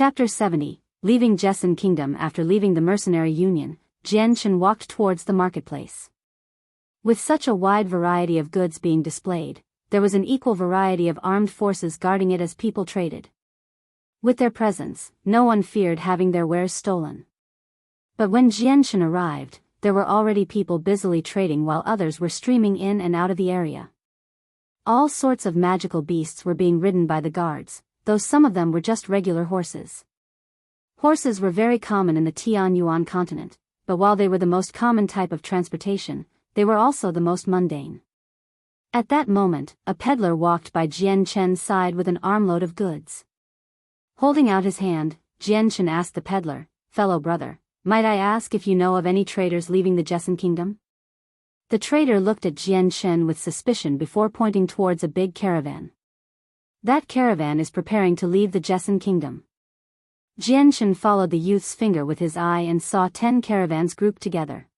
Chapter 70, Leaving Jessan Kingdom. After leaving the mercenary union, Jianghu walked towards the marketplace. With such a wide variety of goods being displayed, there was an equal variety of armed forces guarding it as people traded. With their presence, no one feared having their wares stolen. But when Jianghu arrived, there were already people busily trading while others were streaming in and out of the area. All sorts of magical beasts were being ridden by the guards, though some of them were just regular horses. Horses were very common in the Tianyuan continent, but while they were the most common type of transportation, they were also the most mundane. At that moment, a peddler walked by Jianghu's side with an armload of goods. Holding out his hand, Jianghu asked the peddler, "Fellow brother, might I ask if you know of any traders leaving the Jessan Kingdom?" The trader looked at Jianghu with suspicion before pointing towards a big caravan. "That caravan is preparing to leave the Jessan Kingdom." Jianghu followed the youth's finger with his eye and saw 10 caravans grouped together.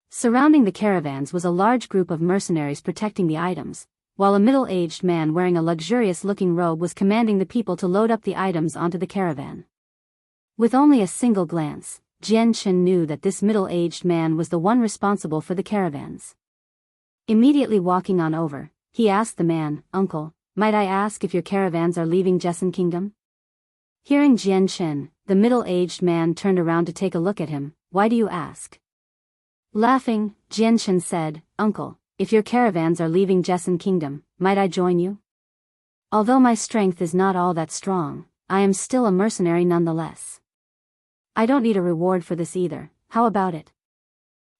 Surrounding the caravans was a large group of mercenaries protecting the items, while a middle-aged man wearing a luxurious-looking robe was commanding the people to load up the items onto the caravan. With only a single glance, Jianghu knew that this middle-aged man was the one responsible for the caravans. Immediately walking on over, he asked the man, "Uncle, might I ask if your caravans are leaving Jessan Kingdom?" Hearing Jianghu, the middle-aged man turned around to take a look at him. "Why do you ask?" Laughing, Jianghu said, "Uncle, if your caravans are leaving Jessan Kingdom, might I join you? Although my strength is not all that strong, I am still a mercenary nonetheless. I don't need a reward for this either, how about it?"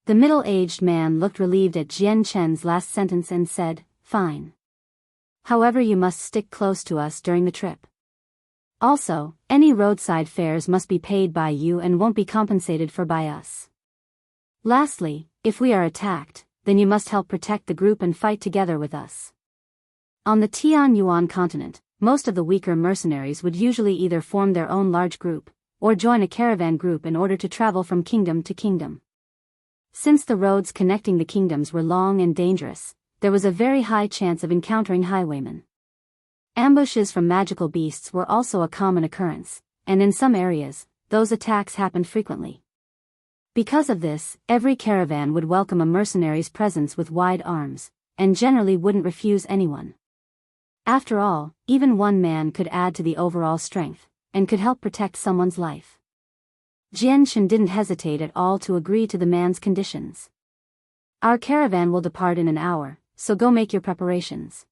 The middle-aged man looked relieved at Jianghu's last sentence and said, "Fine. However, you must stick close to us during the trip. Also, any roadside fares must be paid by you and won't be compensated for by us. Lastly, if we are attacked, then you must help protect the group and fight together with us." On the Tianyuan continent, most of the weaker mercenaries would usually either form their own large group, or join a caravan group in order to travel from kingdom to kingdom. Since the roads connecting the kingdoms were long and dangerous, there was a very high chance of encountering highwaymen. Ambushes from magical beasts were also a common occurrence, and in some areas, those attacks happened frequently. Because of this, every caravan would welcome a mercenary's presence with wide arms, and generally wouldn't refuse anyone. After all, even one man could add to the overall strength, and could help protect someone's life. Jianghu didn't hesitate at all to agree to the man's conditions. "Our caravan will depart in an hour, so go make your preparations."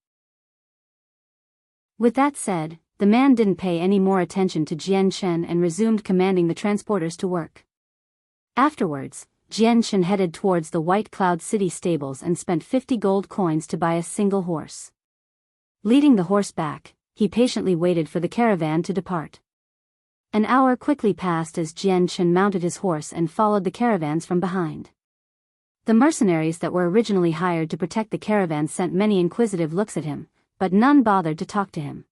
With that said, the man didn't pay any more attention to Jianghu and resumed commanding the transporters to work. Afterwards, Jianghu headed towards the White Cloud City stables and spent 50 gold coins to buy a single horse. Leading the horse back, he patiently waited for the caravan to depart. An hour quickly passed as Jianghu mounted his horse and followed the caravans from behind. The mercenaries that were originally hired to protect the caravan sent many inquisitive looks at him, but none bothered to talk to him.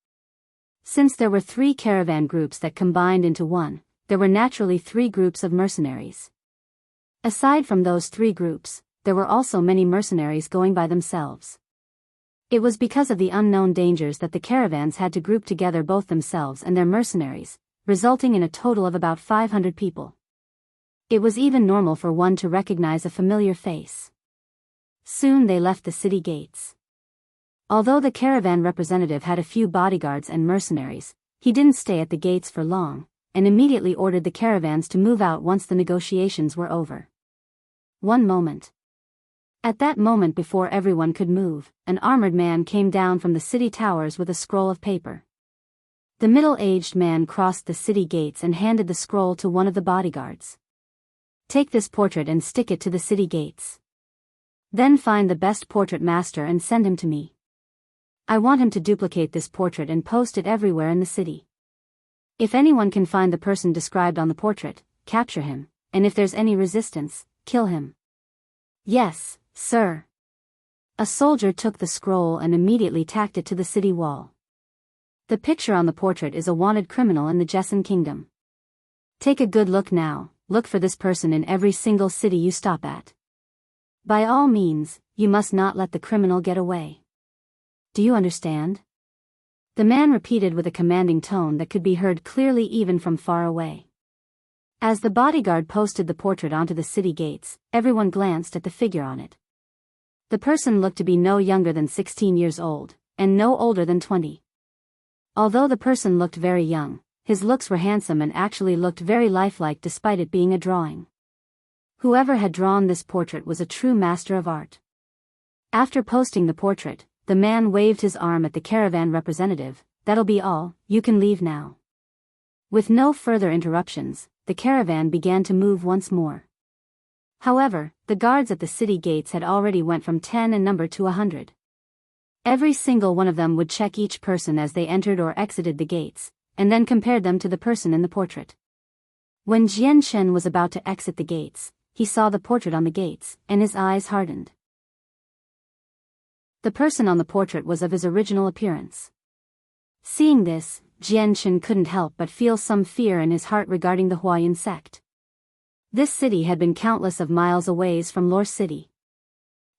Since there were 3 caravan groups that combined into one, there were naturally 3 groups of mercenaries. Aside from those 3 groups, there were also many mercenaries going by themselves. It was because of the unknown dangers that the caravans had to group together both themselves and their mercenaries, resulting in a total of about 500 people. It was even normal for one to recognize a familiar face. Soon they left the city gates. Although the caravan representative had a few bodyguards and mercenaries, he didn't stay at the gates for long, and immediately ordered the caravans to move out once the negotiations were over. One moment. At that moment, before everyone could move, an armored man came down from the city towers with a scroll of paper. The middle-aged man crossed the city gates and handed the scroll to one of the bodyguards. "Take this portrait and stick it to the city gates. Then find the best portrait master and send him to me. I want him to duplicate this portrait and post it everywhere in the city. If anyone can find the person described on the portrait, capture him, and if there's any resistance, kill him." "Yes, sir." A soldier took the scroll and immediately tacked it to the city wall. "The picture on the portrait is a wanted criminal in the Jessan Kingdom. Take a good look now, look for this person in every single city you stop at. By all means, you must not let the criminal get away. Do you understand?" The man repeated with a commanding tone that could be heard clearly even from far away. As the bodyguard posted the portrait onto the city gates, everyone glanced at the figure on it. The person looked to be no younger than 16 years old, and no older than 20. Although the person looked very young, his looks were handsome and actually looked very lifelike despite it being a drawing. Whoever had drawn this portrait was a true master of art. After posting the portrait, the man waved his arm at the caravan representative. "That'll be all, you can leave now." With no further interruptions, the caravan began to move once more. However, the guards at the city gates had already went from 10 in number to 100. Every single one of them would check each person as they entered or exited the gates, and then compared them to the person in the portrait. When Jian Shen was about to exit the gates, he saw the portrait on the gates, and his eyes hardened. The person on the portrait was of his original appearance. Seeing this, Jian Shen couldn't help but feel some fear in his heart regarding the Huayan sect. This city had been countless of miles away from Lore City.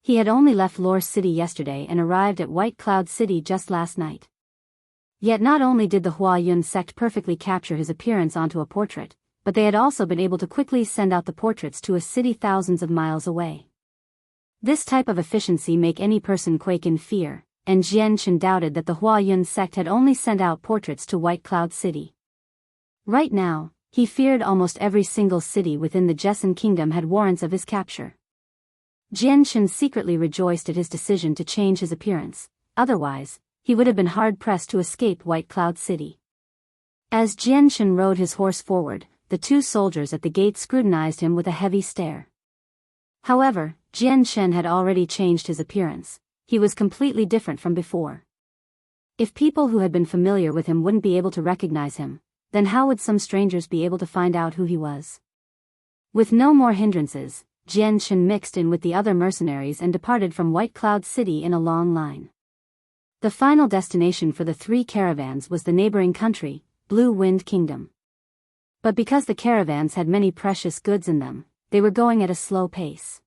He had only left Lore City yesterday and arrived at White Cloud City just last night. Yet not only did the Huayan sect perfectly capture his appearance onto a portrait, but they had also been able to quickly send out the portraits to a city thousands of miles away. This type of efficiency made any person quake in fear, and Jian Shen doubted that the Huayan sect had only sent out portraits to White Cloud City. Right now, he feared almost every single city within the Jessan Kingdom had warrants of his capture. Jian Shen secretly rejoiced at his decision to change his appearance, otherwise, he would have been hard-pressed to escape White Cloud City. As Jian Shen rode his horse forward, the two soldiers at the gate scrutinized him with a heavy stare. However, Jian Shen had already changed his appearance. He was completely different from before. If people who had been familiar with him wouldn't be able to recognize him, then how would some strangers be able to find out who he was? With no more hindrances, Jian Shen mixed in with the other mercenaries and departed from White Cloud City in a long line. The final destination for the 3 caravans was the neighboring country, Blue Wind Kingdom. But because the caravans had many precious goods in them, they were going at a slow pace.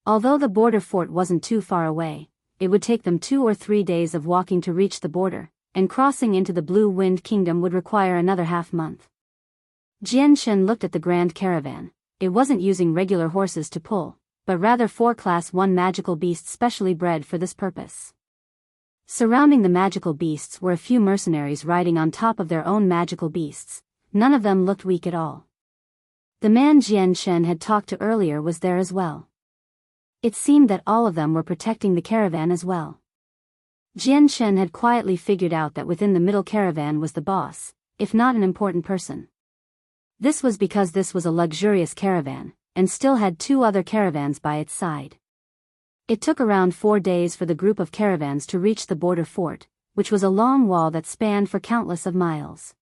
Although the border fort wasn't too far away, it would take them 2 or 3 days of walking to reach the border, and crossing into the Blue Wind Kingdom would require another half-month. Jian Shen looked at the grand caravan. It wasn't using regular horses to pull, but rather 4 Class 1 magical beasts specially bred for this purpose. Surrounding the magical beasts were a few mercenaries riding on top of their own magical beasts. None of them looked weak at all. The man Jian Shen had talked to earlier was there as well. It seemed that all of them were protecting the caravan as well. Jian Shen had quietly figured out that within the middle caravan was the boss, if not an important person. This was because this was a luxurious caravan, and still had 2 other caravans by its side. It took around 4 days for the group of caravans to reach the border fort, which was a long wall that spanned for countless of miles.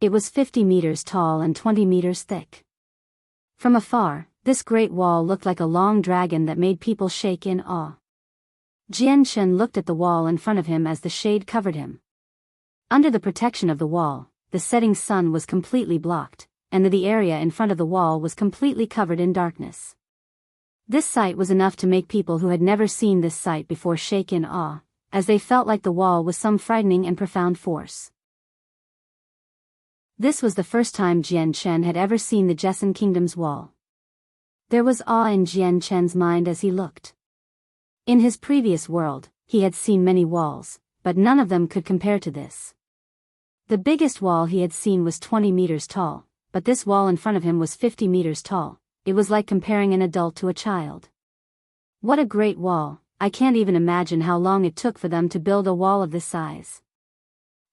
It was 50 meters tall and 20 meters thick. From afar, this great wall looked like a long dragon that made people shake in awe. Jian Shen looked at the wall in front of him as the shade covered him. Under the protection of the wall, the setting sun was completely blocked, and the area in front of the wall was completely covered in darkness. This sight was enough to make people who had never seen this sight before shake in awe, as they felt like the wall was some frightening and profound force. This was the first time Jian Shen had ever seen the Jessan Kingdom's wall. There was awe in Jian Shen's mind as he looked. In his previous world, he had seen many walls, but none of them could compare to this. The biggest wall he had seen was 20 meters tall, but this wall in front of him was 50 meters tall. It was like comparing an adult to a child. What a great wall! I can't even imagine how long it took for them to build a wall of this size.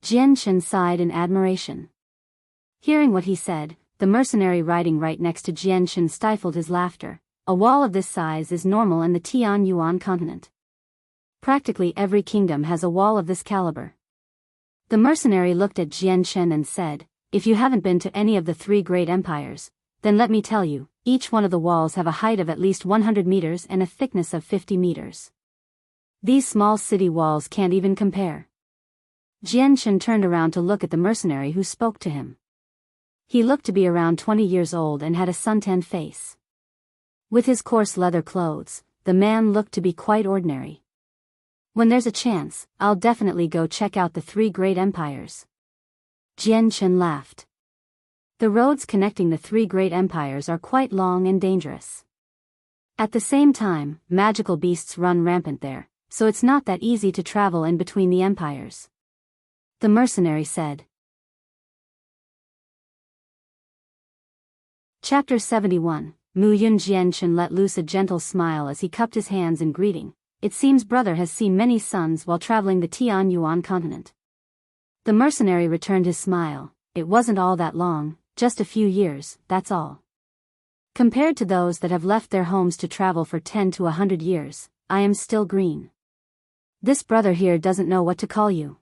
Jian Shen sighed in admiration. Hearing what he said, the mercenary riding right next to Jian Shen stifled his laughter. A wall of this size is normal in the Tianyuan continent. Practically every kingdom has a wall of this caliber. The mercenary looked at Jian Shen and said, "If you haven't been to any of the 3 great empires, then let me tell you, each one of the walls have a height of at least 100 meters and a thickness of 50 meters. These small city walls can't even compare." Jian Shen turned around to look at the mercenary who spoke to him. He looked to be around 20 years old and had a suntanned face. With his coarse leather clothes, the man looked to be quite ordinary. When there's a chance, I'll definitely go check out the three great empires. Jian Chen laughed. The roads connecting the three great empires are quite long and dangerous. At the same time, magical beasts run rampant there, so it's not that easy to travel in between the empires. The mercenary said. Chapter 71. Mu Yun. Jian Chen let loose a gentle smile as he cupped his hands in greeting. It seems brother has seen many sons while traveling the Tian Yuan continent. The mercenary returned his smile. It wasn't all that long, just a few years, that's all. Compared to those that have left their homes to travel for 10 to 100 years, I am still green. This brother here doesn't know what to call you.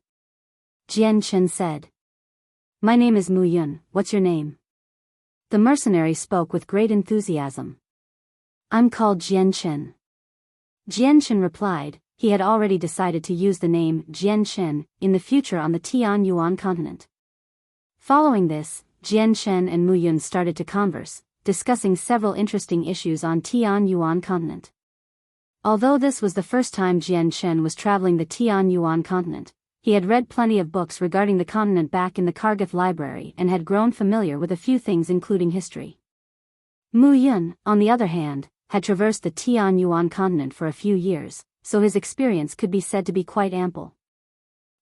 Jian Chen said. My name is Mu Yun, what's your name? The mercenary spoke with great enthusiasm. I'm called Jian Chen. Jian Chen replied. He had already decided to use the name Jian Chen in the future on the Tian Yuan continent. Following this, Jian Chen and Mu Yun started to converse, discussing several interesting issues on Tian Yuan continent. Although this was the first time Jian Chen was traveling the Tian Yuan continent, he had read plenty of books regarding the continent back in the Kargath library and had grown familiar with a few things including history. Mu Yun, on the other hand, had traversed the Tian Yuan continent for a few years, so his experience could be said to be quite ample.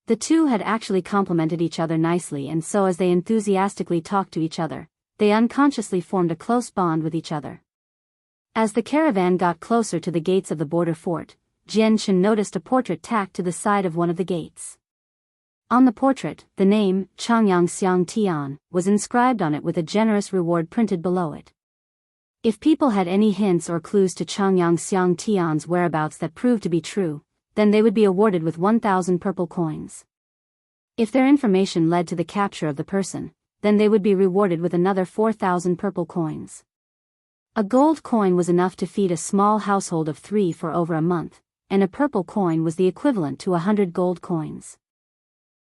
The two had actually complemented each other nicely, and so as they enthusiastically talked to each other, they unconsciously formed a close bond with each other. As the caravan got closer to the gates of the border fort, Jian Chen noticed a portrait tacked to the side of one of the gates. On the portrait, the name, Changyang Xiang Tian, was inscribed on it with a generous reward printed below it. If people had any hints or clues to Changyang Xiang Tian's whereabouts that proved to be true, then they would be awarded with 1,000 purple coins. If their information led to the capture of the person, then they would be rewarded with another 4,000 purple coins. A gold coin was enough to feed a small household of 3 for over a month, and a purple coin was the equivalent to 100 gold coins.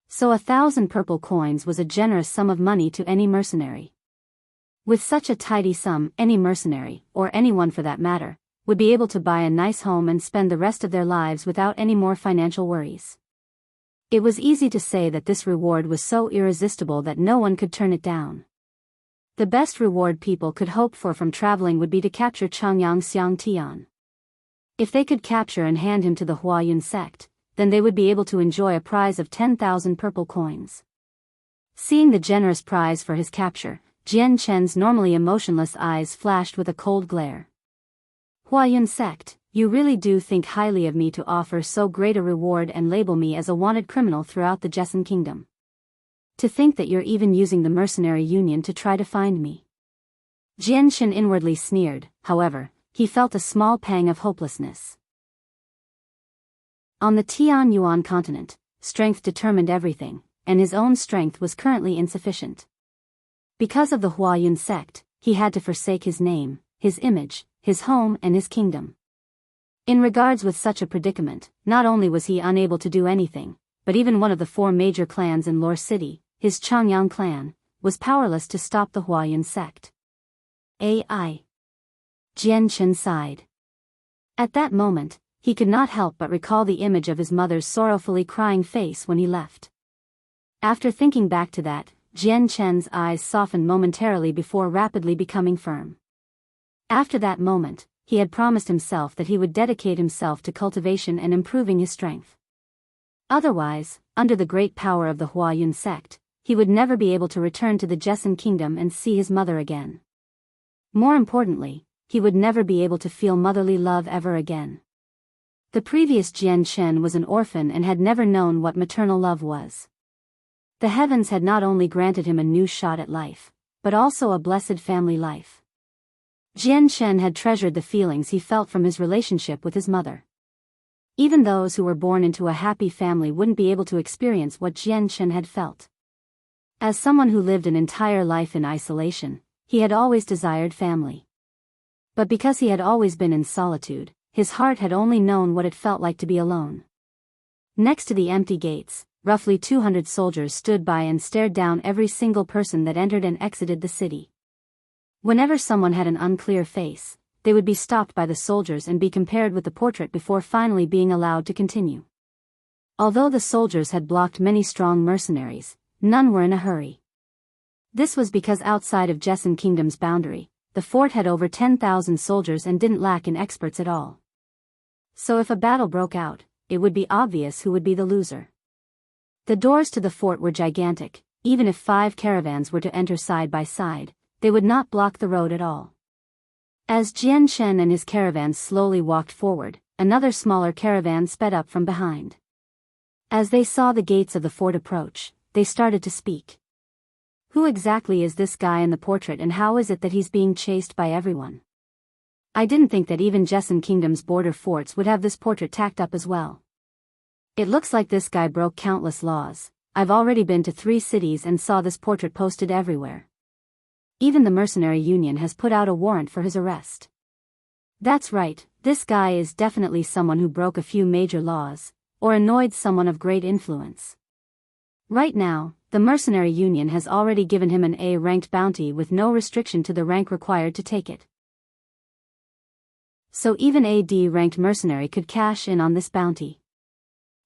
So 1,000 purple coins was a generous sum of money to any mercenary. With such a tidy sum, any mercenary, or anyone for that matter, would be able to buy a nice home and spend the rest of their lives without any more financial worries. It was easy to say that this reward was so irresistible that no one could turn it down. The best reward people could hope for from traveling would be to capture Changyang Xiang Tian. If they could capture and hand him to the Huayun sect, then they would be able to enjoy a prize of 10,000 purple coins. Seeing the generous prize for his capture, Jian Chen's normally emotionless eyes flashed with a cold glare. Huayun sect, you really do think highly of me to offer so great a reward and label me as a wanted criminal throughout the Jessan kingdom. To think that you're even using the mercenary union to try to find me. Jian Chen inwardly sneered. However, he felt a small pang of hopelessness. On the Tian Yuan continent, strength determined everything, and his own strength was currently insufficient. Because of the Huayun sect, he had to forsake his name, his image, his home and his kingdom. In regards with such a predicament, not only was he unable to do anything, but even one of the 4 major clans in Lore City, his Changyang clan, was powerless to stop the Huayun sect. Ai. Jian Chen sighed. At that moment, he could not help but recall the image of his mother's sorrowfully crying face when he left. After thinking back to that, Jian Chen's eyes softened momentarily before rapidly becoming firm. After that moment, he had promised himself that he would dedicate himself to cultivation and improving his strength. Otherwise, under the great power of the Huayun sect, he would never be able to return to the Jessan kingdom and see his mother again. More importantly, he would never be able to feel motherly love ever again. The previous Jian Chen was an orphan and had never known what maternal love was. The heavens had not only granted him a new shot at life, but also a blessed family life. Jian Chen had treasured the feelings he felt from his relationship with his mother. Even those who were born into a happy family wouldn't be able to experience what Jian Chen had felt. As someone who lived an entire life in isolation, he had always desired family. But because he had always been in solitude, his heart had only known what it felt like to be alone. Next to the empty gates, roughly 200 soldiers stood by and stared down every single person that entered and exited the city. Whenever someone had an unclear face, they would be stopped by the soldiers and be compared with the portrait before finally being allowed to continue. Although the soldiers had blocked many strong mercenaries, none were in a hurry. This was because outside of Jesson Kingdom's boundary, the fort had over 10,000 soldiers and didn't lack in experts at all. So if a battle broke out, it would be obvious who would be the loser. The doors to the fort were gigantic. Even if 5 caravans were to enter side by side, they would not block the road at all. As Jian Shen and his caravans slowly walked forward, another smaller caravan sped up from behind. As they saw the gates of the fort approach, they started to speak. Who exactly is this guy in the portrait, and how is it that he's being chased by everyone? I didn't think that even Jesson Kingdom's border forts would have this portrait tacked up as well. It looks like this guy broke countless laws. I've already been to 3 cities and saw this portrait posted everywhere. Even the mercenary union has put out a warrant for his arrest. That's right, this guy is definitely someone who broke a few major laws, or annoyed someone of great influence. Right now, the mercenary union has already given him an A-ranked bounty with no restriction to the rank required to take it. So even a D-ranked mercenary could cash in on this bounty.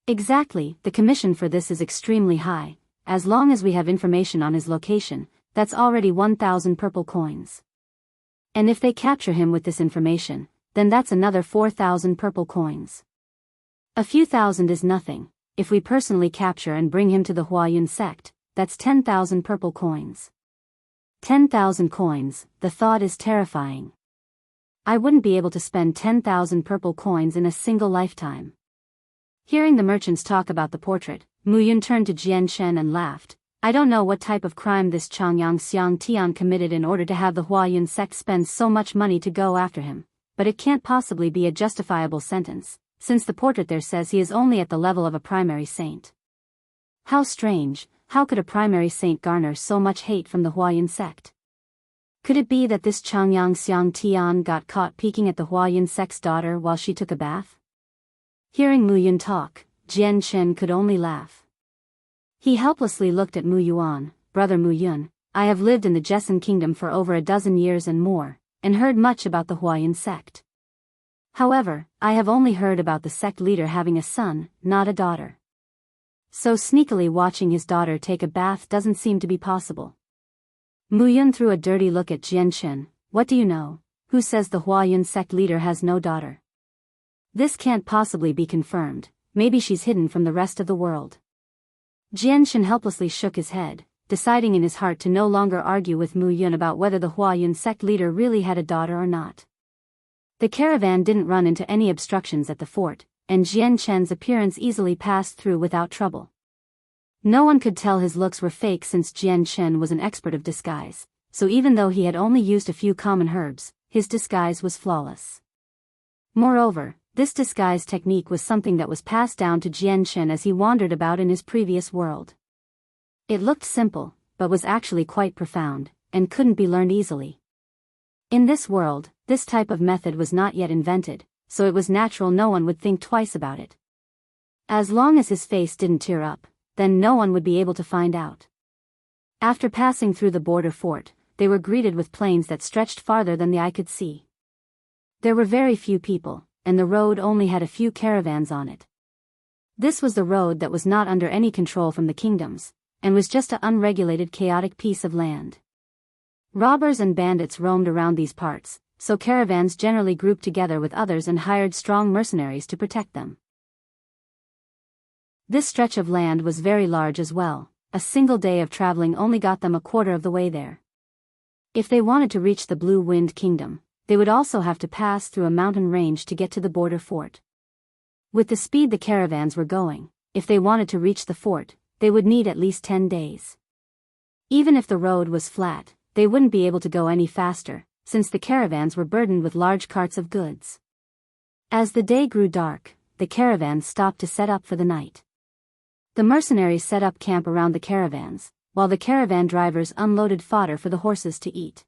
Exactly, the commission for this is extremely high. As long as we have information on his location, that's already 1,000 purple coins. And if they capture him with this information, then that's another 4,000 purple coins. A few thousand is nothing. If we personally capture and bring him to the Huayun sect, that's 10,000 purple coins. 10,000 coins, the thought is terrifying. I wouldn't be able to spend 10,000 purple coins in a single lifetime. Hearing the merchants talk about the portrait, Mu Yun turned to Jian Shen and laughed. I don't know what type of crime this Changyang Xiang Tian committed in order to have the Huayun sect spend so much money to go after him, but it can't possibly be a justifiable sentence, since the portrait there says he is only at the level of a primary saint. How strange, how could a primary saint garner so much hate from the Huayun sect? Could it be that this Changyang Xiang Tian got caught peeking at the Huayun sect's daughter while she took a bath? Hearing Mu Yun talk, Jian Shen could only laugh. He helplessly looked at Mu Yuan. Brother Mu Yun, I have lived in the Jesson Kingdom for over a dozen years and more, and heard much about the Huayun sect. However, I have only heard about the sect leader having a son, not a daughter. So sneakily watching his daughter take a bath doesn't seem to be possible. Mu Yun threw a dirty look at Jian Shen. What do you know? Who says the Huayun sect leader has no daughter? This can't possibly be confirmed. Maybe she's hidden from the rest of the world. Jian Shen helplessly shook his head, deciding in his heart to no longer argue with Mu Yun about whether the Huayun sect leader really had a daughter or not. The caravan didn't run into any obstructions at the fort, and Jian Shen's appearance easily passed through without trouble. No one could tell his looks were fake since Jian Shen was an expert of disguise, so even though he had only used a few common herbs, his disguise was flawless. Moreover, this disguise technique was something that was passed down to Jian Shen as he wandered about in his previous world. It looked simple, but was actually quite profound, and couldn't be learned easily. In this world, this type of method was not yet invented, so it was natural no one would think twice about it. As long as his face didn't tear up, then no one would be able to find out. After passing through the border fort, they were greeted with plains that stretched farther than the eye could see. There were very few people, and the road only had a few caravans on it. This was the road that was not under any control from the kingdoms, and was just an unregulated chaotic piece of land. Robbers and bandits roamed around these parts, so caravans generally grouped together with others and hired strong mercenaries to protect them. This stretch of land was very large as well. A single day of traveling only got them a quarter of the way there. If they wanted to reach the Blue Wind Kingdom, they would also have to pass through a mountain range to get to the border fort. With the speed the caravans were going, if they wanted to reach the fort, they would need at least 10 days. Even if the road was flat, they wouldn't be able to go any faster, since the caravans were burdened with large carts of goods. As the day grew dark, the caravans stopped to set up for the night. The mercenaries set up camp around the caravans, while the caravan drivers unloaded fodder for the horses to eat.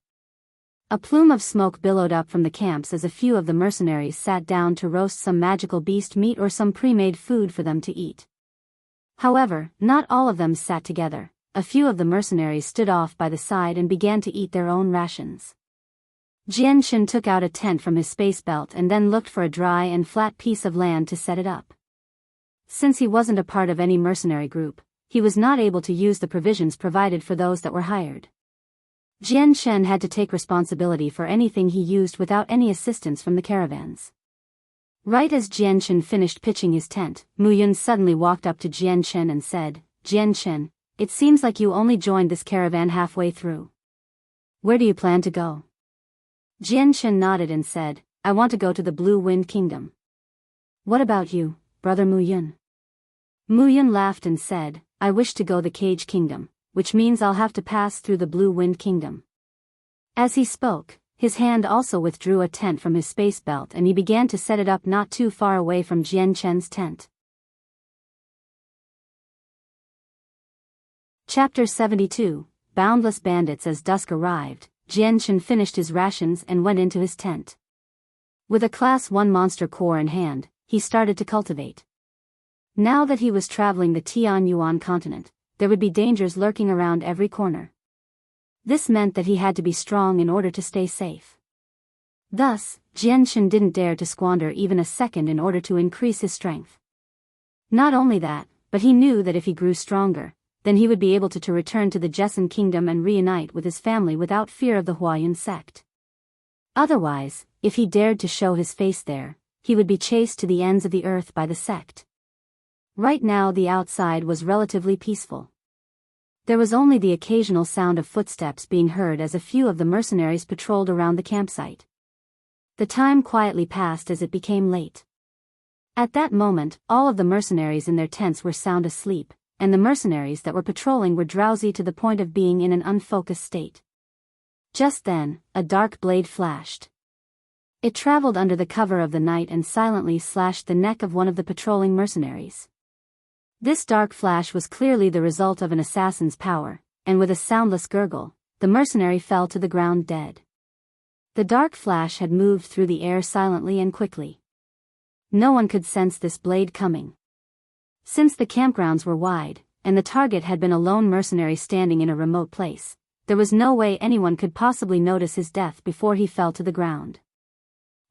A plume of smoke billowed up from the camps as a few of the mercenaries sat down to roast some magical beast meat or some pre-made food for them to eat. However, not all of them sat together. A few of the mercenaries stood off by the side and began to eat their own rations. Jian Shen took out a tent from his space belt and then looked for a dry and flat piece of land to set it up. Since he wasn't a part of any mercenary group, he was not able to use the provisions provided for those that were hired. Jian Shen had to take responsibility for anything he used without any assistance from the caravans. Right as Jian Shen finished pitching his tent, Mu Yun suddenly walked up to Jian Shen and said, "Jian Shen, it seems like you only joined this caravan halfway through. Where do you plan to go?" Jian Shen nodded and said, "I want to go to the Blue Wind Kingdom." "What about you, brother Mu Yun?" Mu Yun laughed and said, "I wish to go the Cage Kingdom, which means I'll have to pass through the Blue Wind Kingdom." As he spoke, his hand also withdrew a tent from his space belt and he began to set it up not too far away from Jian Shen's tent. Chapter 72, Boundless Bandits. As dusk arrived, Jian Shen finished his rations and went into his tent. With a Class 1 monster core in hand, he started to cultivate. Now that he was traveling the Tianyuan continent, there would be dangers lurking around every corner. This meant that he had to be strong in order to stay safe. Thus, Jian Shen didn't dare to squander even a second in order to increase his strength. Not only that, but he knew that if he grew stronger, then he would be able to return to the Jessan kingdom and reunite with his family without fear of the Huayun sect. Otherwise, if he dared to show his face there, he would be chased to the ends of the earth by the sect. Right now the outside was relatively peaceful. There was only the occasional sound of footsteps being heard as a few of the mercenaries patrolled around the campsite. The time quietly passed as it became late. At that moment, all of the mercenaries in their tents were sound asleep, and the mercenaries that were patrolling were drowsy to the point of being in an unfocused state. Just then, a dark blade flashed. It traveled under the cover of the night and silently slashed the neck of one of the patrolling mercenaries. This dark flash was clearly the result of an assassin's power, and with a soundless gurgle, the mercenary fell to the ground dead. The dark flash had moved through the air silently and quickly. No one could sense this blade coming. Since the campgrounds were wide, and the target had been a lone mercenary standing in a remote place, there was no way anyone could possibly notice his death before he fell to the ground.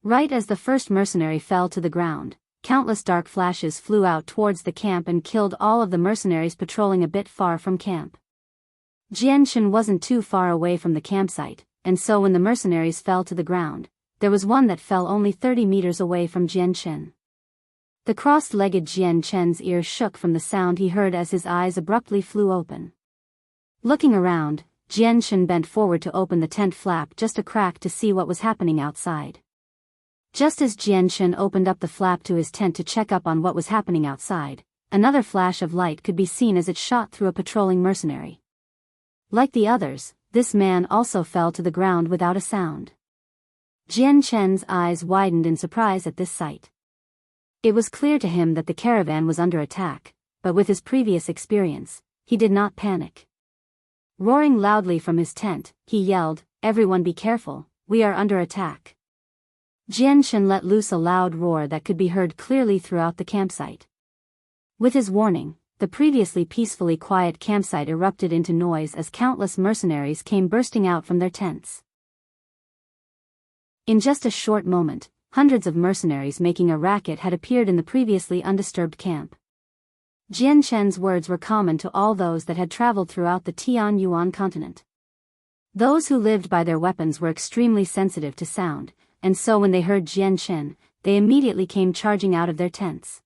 Right as the first mercenary fell to the ground, countless dark flashes flew out towards the camp and killed all of the mercenaries patrolling a bit far from camp. Jian Shen wasn't too far away from the campsite, and so when the mercenaries fell to the ground, there was one that fell only 30 meters away from Jian Shen. The cross-legged Jian Shen's ears shook from the sound he heard as his eyes abruptly flew open. Looking around, Jian Shen bent forward to open the tent flap just a crack to see what was happening outside. Just as Jian Shen opened up the flap to his tent to check up on what was happening outside, another flash of light could be seen as it shot through a patrolling mercenary. Like the others, this man also fell to the ground without a sound. Jian Shen's eyes widened in surprise at this sight. It was clear to him that the caravan was under attack, but with his previous experience, he did not panic. Roaring loudly from his tent, he yelled, "Everyone be careful, we are under attack." Jian Shen let loose a loud roar that could be heard clearly throughout the campsite. With his warning, the previously peacefully quiet campsite erupted into noise as countless mercenaries came bursting out from their tents. In just a short moment, hundreds of mercenaries making a racket had appeared in the previously undisturbed camp. Jian Shen's words were common to all those that had traveled throughout the Tianyuan continent. Those who lived by their weapons were extremely sensitive to sound, and so when they heard Jian Shen, they immediately came charging out of their tents.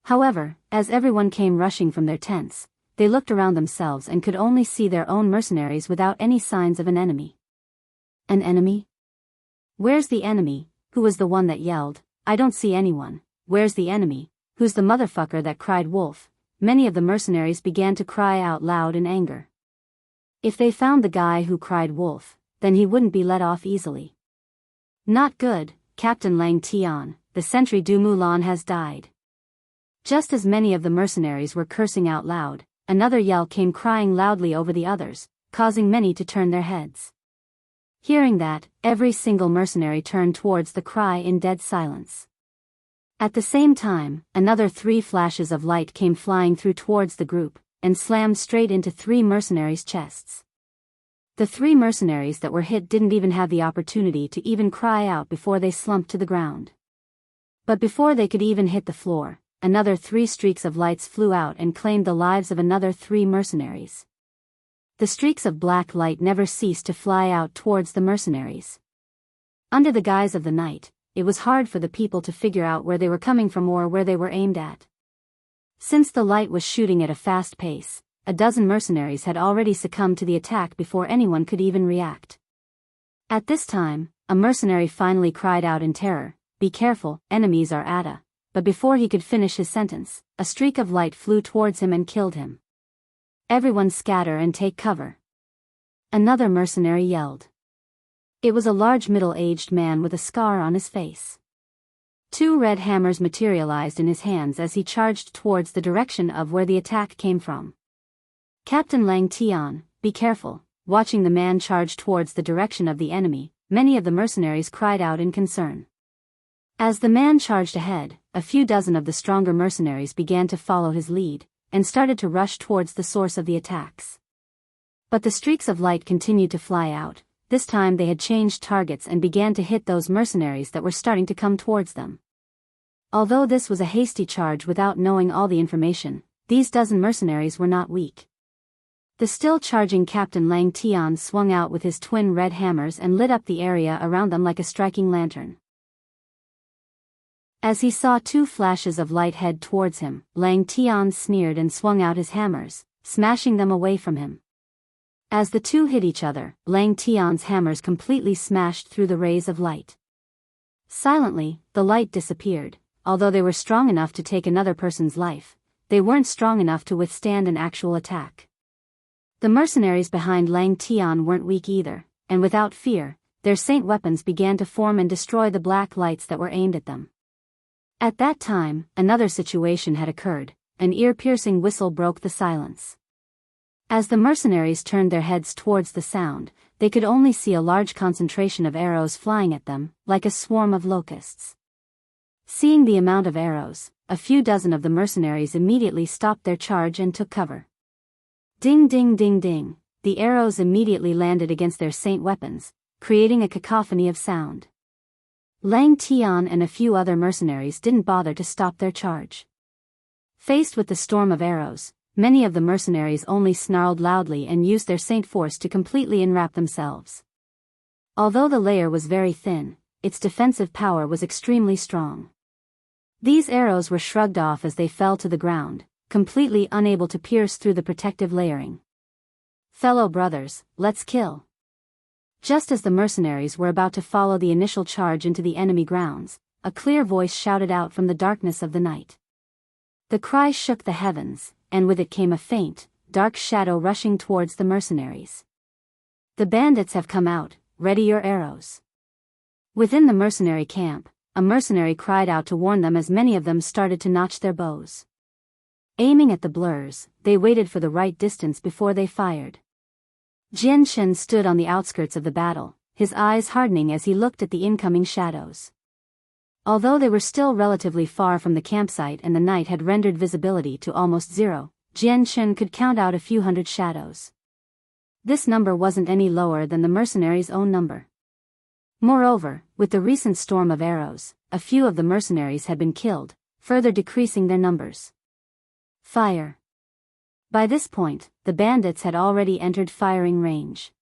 However, as everyone came rushing from their tents, they looked around themselves and could only see their own mercenaries without any signs of an enemy. An enemy? Where's the enemy? Who was the one that yelled, "I don't see anyone"? Where's the enemy? Who's the motherfucker that cried wolf? Many of the mercenaries began to cry out loud in anger. If they found the guy who cried wolf, then he wouldn't be let off easily. Not good, Captain Lang Tian, the sentry Du Mulan has died. Just as many of the mercenaries were cursing out loud, another yell came crying loudly over the others, causing many to turn their heads. Hearing that, every single mercenary turned towards the cry in dead silence. At the same time, another 3 flashes of light came flying through towards the group, and slammed straight into 3 mercenaries' chests. The 3 mercenaries that were hit didn't even have the opportunity to even cry out before they slumped to the ground. But before they could even hit the floor, another 3 streaks of lights flew out and claimed the lives of another 3 mercenaries. The streaks of black light never ceased to fly out towards the mercenaries. Under the guise of the night, it was hard for the people to figure out where they were coming from or where they were aimed at. Since the light was shooting at a fast pace, a dozen mercenaries had already succumbed to the attack before anyone could even react. At this time, a mercenary finally cried out in terror, "Be careful, enemies are at us." But before he could finish his sentence, a streak of light flew towards him and killed him. "Everyone scatter and take cover," another mercenary yelled. It was a large middle-aged man with a scar on his face. 2 red hammers materialized in his hands as he charged towards the direction of where the attack came from. "Captain Lang Tian, be careful." Watching the man charge towards the direction of the enemy, many of the mercenaries cried out in concern. As the man charged ahead, a few dozen of the stronger mercenaries began to follow his lead, and started to rush towards the source of the attacks. But the streaks of light continued to fly out. This time they had changed targets and began to hit those mercenaries that were starting to come towards them. Although this was a hasty charge without knowing all the information, these dozen mercenaries were not weak. The still charging Captain Lang Tian swung out with his twin red hammers and lit up the area around them like a striking lantern. As he saw 2 flashes of light head towards him, Lang Tian sneered and swung out his hammers, smashing them away from him. As the 2 hit each other, Lang Tian's hammers completely smashed through the rays of light. Silently, the light disappeared. Although they were strong enough to take another person's life, they weren't strong enough to withstand an actual attack. The mercenaries behind Lang Tian weren't weak either, and without fear, their saint weapons began to form and destroy the black lights that were aimed at them. At that time, another situation had occurred. An ear-piercing whistle broke the silence. As the mercenaries turned their heads towards the sound, they could only see a large concentration of arrows flying at them, like a swarm of locusts. Seeing the amount of arrows, a few dozen of the mercenaries immediately stopped their charge and took cover. Ding ding ding ding, the arrows immediately landed against their saint weapons, creating a cacophony of sound. Lang Tian and a few other mercenaries didn't bother to stop their charge. Faced with the storm of arrows, many of the mercenaries only snarled loudly and used their saint force to completely enwrap themselves. Although the layer was very thin, its defensive power was extremely strong. These arrows were shrugged off as they fell to the ground, completely unable to pierce through the protective layering. "Fellow brothers, let's kill." Just as the mercenaries were about to follow the initial charge into the enemy grounds, a clear voice shouted out from the darkness of the night. The cry shook the heavens, and with it came a faint, dark shadow rushing towards the mercenaries. "The bandits have come out, ready your arrows." Within the mercenary camp, a mercenary cried out to warn them as many of them started to notch their bows. Aiming at the blurs, they waited for the right distance before they fired. Jian Shen stood on the outskirts of the battle, his eyes hardening as he looked at the incoming shadows. Although they were still relatively far from the campsite and the night had rendered visibility to almost zero, Jian Shen could count out a few hundred shadows. This number wasn't any lower than the mercenaries' own number. Moreover, with the recent storm of arrows, a few of the mercenaries had been killed, further decreasing their numbers. Fire. By this point, the bandits had already entered firing range.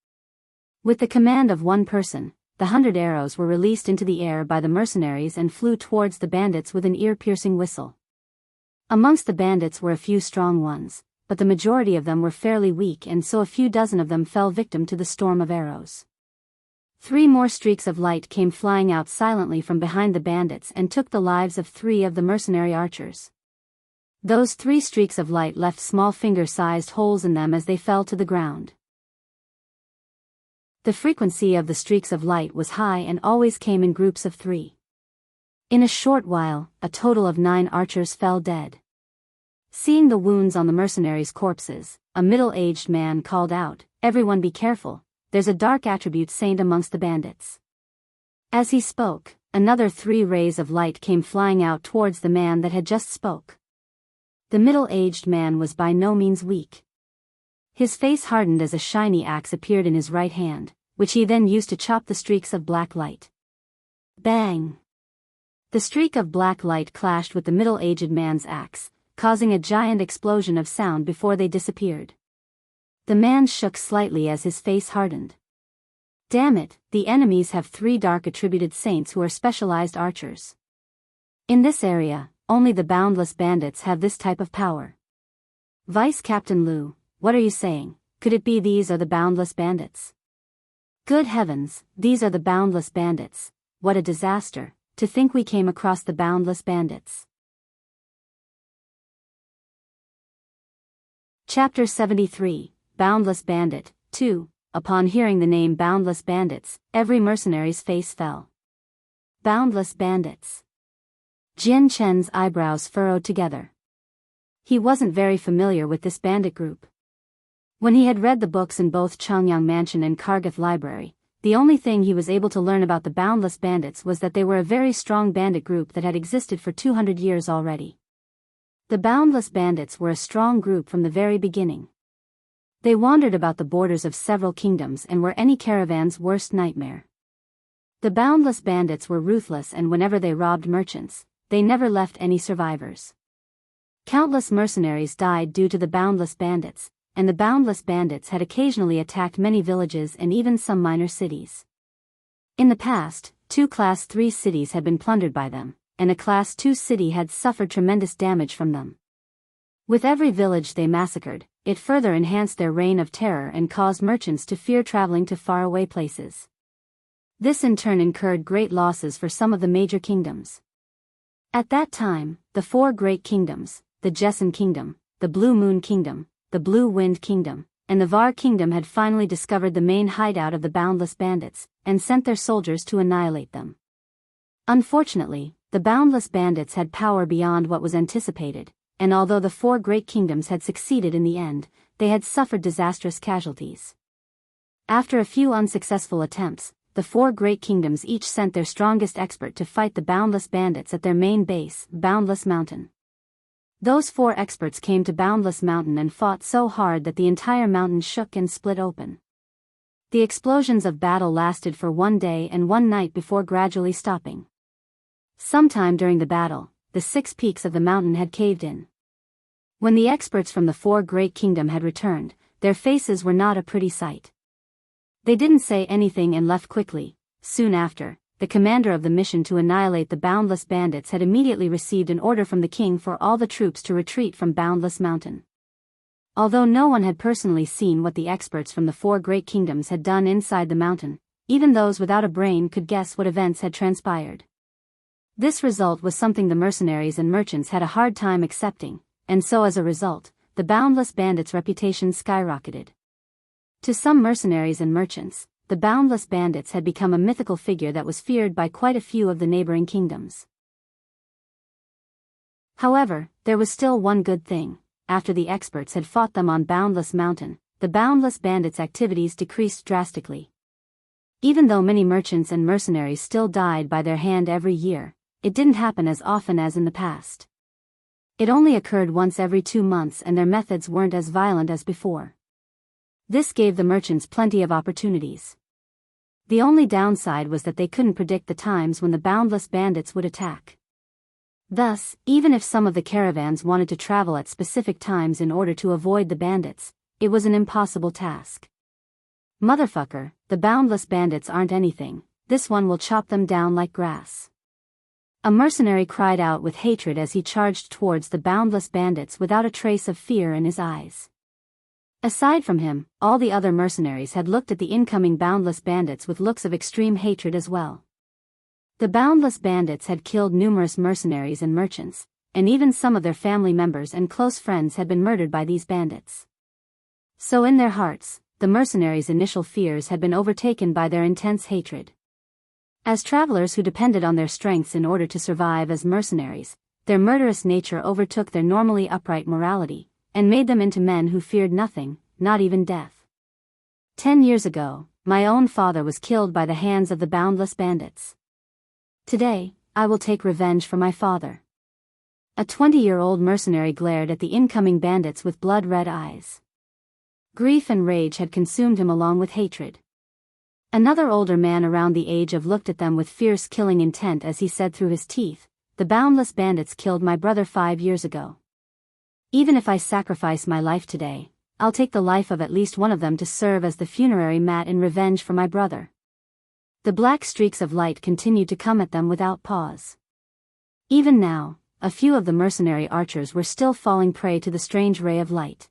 With the command of one person, the 100 arrows were released into the air by the mercenaries and flew towards the bandits with an ear-piercing whistle. Amongst the bandits were a few strong ones, but the majority of them were fairly weak, and so a few dozen of them fell victim to the storm of arrows. 3 more streaks of light came flying out silently from behind the bandits and took the lives of 3 of the mercenary archers. Those 3 streaks of light left small finger-sized holes in them as they fell to the ground. The frequency of the streaks of light was high and always came in groups of 3. In a short while, a total of 9 archers fell dead. Seeing the wounds on the mercenaries' corpses, a middle-aged man called out, "Everyone be careful, there's a dark attribute saint amongst the bandits." As he spoke, another 3 rays of light came flying out towards the man that had just spoke. The middle-aged man was by no means weak. His face hardened as a shiny axe appeared in his right hand, which he then used to chop the streaks of black light. Bang! The streak of black light clashed with the middle-aged man's axe, causing a giant explosion of sound before they disappeared. The man shook slightly as his face hardened. Damn it, the enemies have 3 dark attributed saints who are specialized archers. In this area, only the boundless bandits have this type of power. Vice Captain Liu, what are you saying? Could it be these are the boundless bandits? Good heavens, these are the boundless bandits. What a disaster, to think we came across the boundless bandits. Chapter 73, Boundless Bandit, 2. Upon hearing the name Boundless Bandits, every mercenary's face fell. Boundless Bandits. Jian Chen's eyebrows furrowed together. He wasn't very familiar with this bandit group. When he had read the books in both Changyang Mansion and Kargath Library, the only thing he was able to learn about the Boundless Bandits was that they were a very strong bandit group that had existed for 200 years already. The Boundless Bandits were a strong group from the very beginning. They wandered about the borders of several kingdoms and were any caravan's worst nightmare. The Boundless Bandits were ruthless, and whenever they robbed merchants, they never left any survivors. Countless mercenaries died due to the Boundless Bandits, and the Boundless Bandits had occasionally attacked many villages and even some minor cities. In the past, 2 Class 3 cities had been plundered by them, and a Class 2 city had suffered tremendous damage from them. With every village they massacred, it further enhanced their reign of terror and caused merchants to fear traveling to faraway places. This in turn incurred great losses for some of the major kingdoms. At that time, the 4 great kingdoms, the Jesson Kingdom, the Blue Moon Kingdom, the Blue Wind Kingdom, and the Var Kingdom had finally discovered the main hideout of the Boundless Bandits, and sent their soldiers to annihilate them. Unfortunately, the Boundless Bandits had power beyond what was anticipated, and although the 4 great kingdoms had succeeded in the end, they had suffered disastrous casualties. After a few unsuccessful attempts, the 4 great kingdoms each sent their strongest expert to fight the Boundless Bandits at their main base, Boundless Mountain. Those 4 experts came to Boundless Mountain and fought so hard that the entire mountain shook and split open. The explosions of battle lasted for 1 day and 1 night before gradually stopping. Sometime during the battle, the 6 peaks of the mountain had caved in. When the experts from the 4 great kingdom had returned, their faces were not a pretty sight. They didn't say anything and left quickly. Soon after, the commander of the mission to annihilate the Boundless Bandits had immediately received an order from the king for all the troops to retreat from Boundless Mountain. Although no one had personally seen what the experts from the 4 great kingdoms had done inside the mountain, even those without a brain could guess what events had transpired. This result was something the mercenaries and merchants had a hard time accepting, and so as a result, the Boundless Bandits' reputation skyrocketed. To some mercenaries and merchants, the Boundless Bandits had become a mythical figure that was feared by quite a few of the neighboring kingdoms. However, there was still one good thing. After the experts had fought them on Boundless Mountain, the Boundless Bandits' activities decreased drastically. Even though many merchants and mercenaries still died by their hand every year, it didn't happen as often as in the past. It only occurred once every 2 months, and their methods weren't as violent as before. This gave the merchants plenty of opportunities. The only downside was that they couldn't predict the times when the Boundless Bandits would attack. Thus, even if some of the caravans wanted to travel at specific times in order to avoid the bandits, it was an impossible task. Motherfucker, the Boundless Bandits aren't anything, this one will chop them down like grass. A mercenary cried out with hatred as he charged towards the Boundless Bandits without a trace of fear in his eyes. Aside from him, all the other mercenaries had looked at the incoming Boundless Bandits with looks of extreme hatred as well. The Boundless Bandits had killed numerous mercenaries and merchants, and even some of their family members and close friends had been murdered by these bandits. So in their hearts, the mercenaries' initial fears had been overtaken by their intense hatred. As travelers who depended on their strengths in order to survive as mercenaries, their murderous nature overtook their normally upright morality, and made them into men who feared nothing, not even death. 10 years ago, my own father was killed by the hands of the Boundless Bandits. Today, I will take revenge for my father. A 20-year-old mercenary glared at the incoming bandits with blood-red eyes. Grief and rage had consumed him along with hatred. Another older man around the age of looked at them with fierce killing intent as he said through his teeth, "The boundless bandits killed my brother 5 years ago. Even if I sacrifice my life today, I'll take the life of at least one of them to serve as the funerary mat in revenge for my brother." The black streaks of light continued to come at them without pause. Even now, a few of the mercenary archers were still falling prey to the strange ray of light.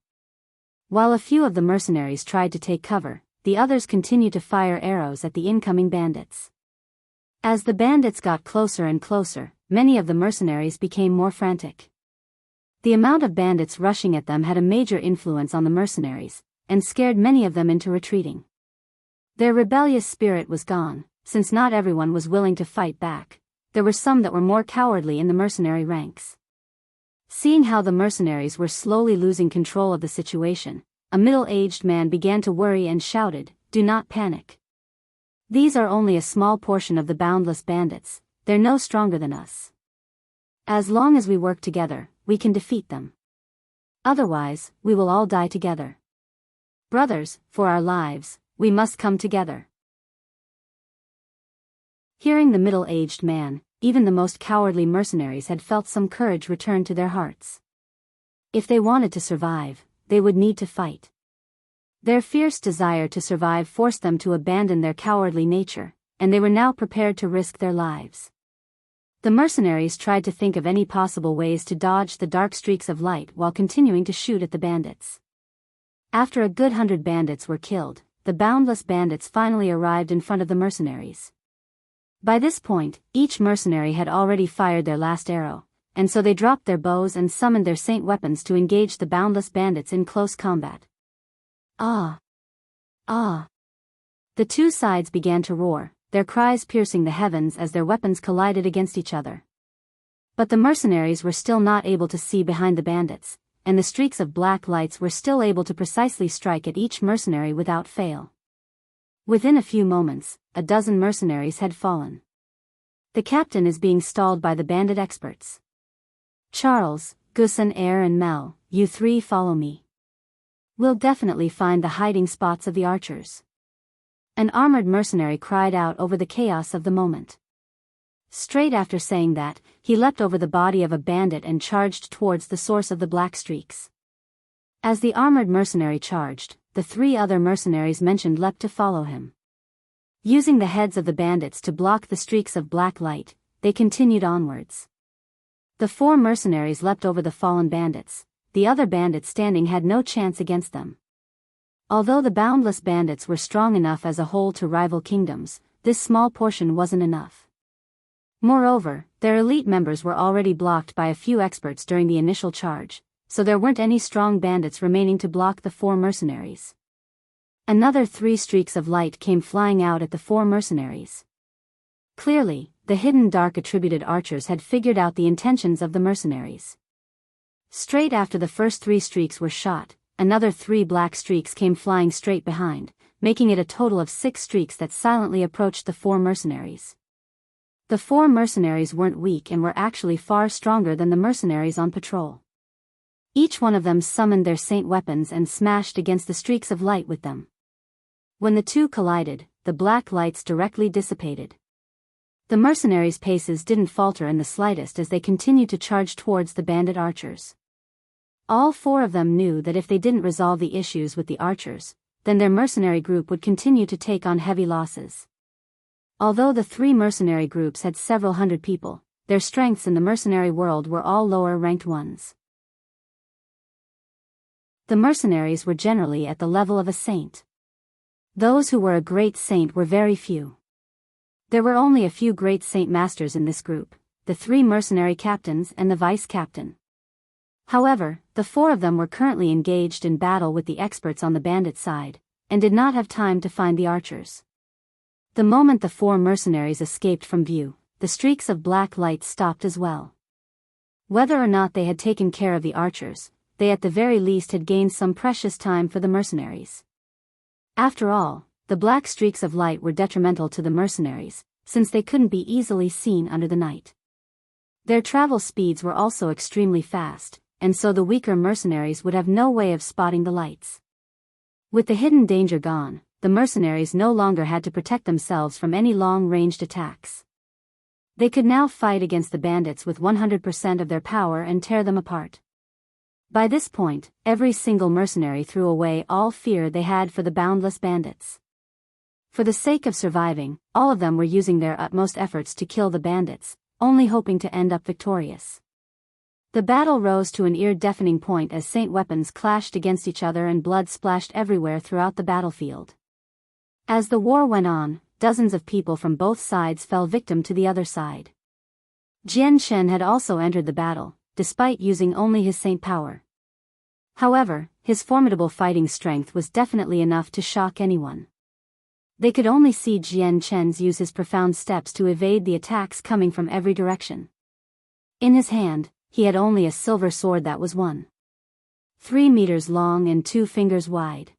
While a few of the mercenaries tried to take cover, the others continued to fire arrows at the incoming bandits. As the bandits got closer and closer, many of the mercenaries became more frantic. The amount of bandits rushing at them had a major influence on the mercenaries, and scared many of them into retreating. Their rebellious spirit was gone, since not everyone was willing to fight back. There were some that were more cowardly in the mercenary ranks. Seeing how the mercenaries were slowly losing control of the situation, a middle-aged man began to worry and shouted, "Do not panic. These are only a small portion of the boundless bandits, they're no stronger than us. As long as we work together, we can defeat them. Otherwise, we will all die together. Brothers, for our lives, we must come together." Hearing the middle-aged man, even the most cowardly mercenaries had felt some courage return to their hearts. If they wanted to survive, they would need to fight. Their fierce desire to survive forced them to abandon their cowardly nature, and they were now prepared to risk their lives. The mercenaries tried to think of any possible ways to dodge the dark streaks of light while continuing to shoot at the bandits. After a good 100 bandits were killed, the boundless bandits finally arrived in front of the mercenaries. By this point, each mercenary had already fired their last arrow, and so they dropped their bows and summoned their saint weapons to engage the boundless bandits in close combat. Ah! Ah! The two sides began to roar, their cries piercing the heavens as their weapons collided against each other. But the mercenaries were still not able to see behind the bandits, and the streaks of black lights were still able to precisely strike at each mercenary without fail. Within a few moments, a dozen mercenaries had fallen. The captain is being stalled by the bandit experts. "Charles, Gusan, Air and Mel, you three follow me. We'll definitely find the hiding spots of the archers." An armored mercenary cried out over the chaos of the moment. Straight after saying that, he leapt over the body of a bandit and charged towards the source of the black streaks. As the armored mercenary charged, the 3 other mercenaries mentioned leapt to follow him. Using the heads of the bandits to block the streaks of black light, they continued onwards. The 4 mercenaries leapt over the fallen bandits. The other bandits standing had no chance against them. Although the boundless bandits were strong enough as a whole to rival kingdoms, this small portion wasn't enough. Moreover, their elite members were already blocked by a few experts during the initial charge, so there weren't any strong bandits remaining to block the 4 mercenaries. Another 3 streaks of light came flying out at the 4 mercenaries. Clearly, the hidden dark attributed archers had figured out the intentions of the mercenaries. Straight after the first 3 streaks were shot, another 3 black streaks came flying straight behind, making it a total of 6 streaks that silently approached the 4 mercenaries. The 4 mercenaries weren't weak and were actually far stronger than the mercenaries on patrol. Each one of them summoned their saint weapons and smashed against the streaks of light with them. When the two collided, the black lights directly dissipated. The mercenaries' paces didn't falter in the slightest as they continued to charge towards the bandit archers. All 4 of them knew that if they didn't resolve the issues with the archers, then their mercenary group would continue to take on heavy losses. Although the 3 mercenary groups had several hundred people, their strengths in the mercenary world were all lower-ranked ones. The mercenaries were generally at the level of a saint. Those who were a great saint were very few. There were only a few great saint masters in this group, the 3 mercenary captains and the vice-captain. However, the 4 of them were currently engaged in battle with the experts on the bandit side, and did not have time to find the archers. The moment the 4 mercenaries escaped from view, the streaks of black light stopped as well. Whether or not they had taken care of the archers, they at the very least had gained some precious time for the mercenaries. After all, the black streaks of light were detrimental to the mercenaries, since they couldn't be easily seen under the night. Their travel speeds were also extremely fast, and so the weaker mercenaries would have no way of spotting the lights. With the hidden danger gone, the mercenaries no longer had to protect themselves from any long-ranged attacks. They could now fight against the bandits with 100% of their power and tear them apart. By this point, every single mercenary threw away all fear they had for the boundless bandits. For the sake of surviving, all of them were using their utmost efforts to kill the bandits, only hoping to end up victorious. The battle rose to an ear-deafening point as saint weapons clashed against each other and blood splashed everywhere throughout the battlefield. As the war went on, dozens of people from both sides fell victim to the other side. Jian Shen had also entered the battle, despite using only his saint power. However, his formidable fighting strength was definitely enough to shock anyone. They could only see Jian Chen use his profound steps to evade the attacks coming from every direction. In his hand, he had only a silver sword that was 1.3 meters long and 2 fingers wide.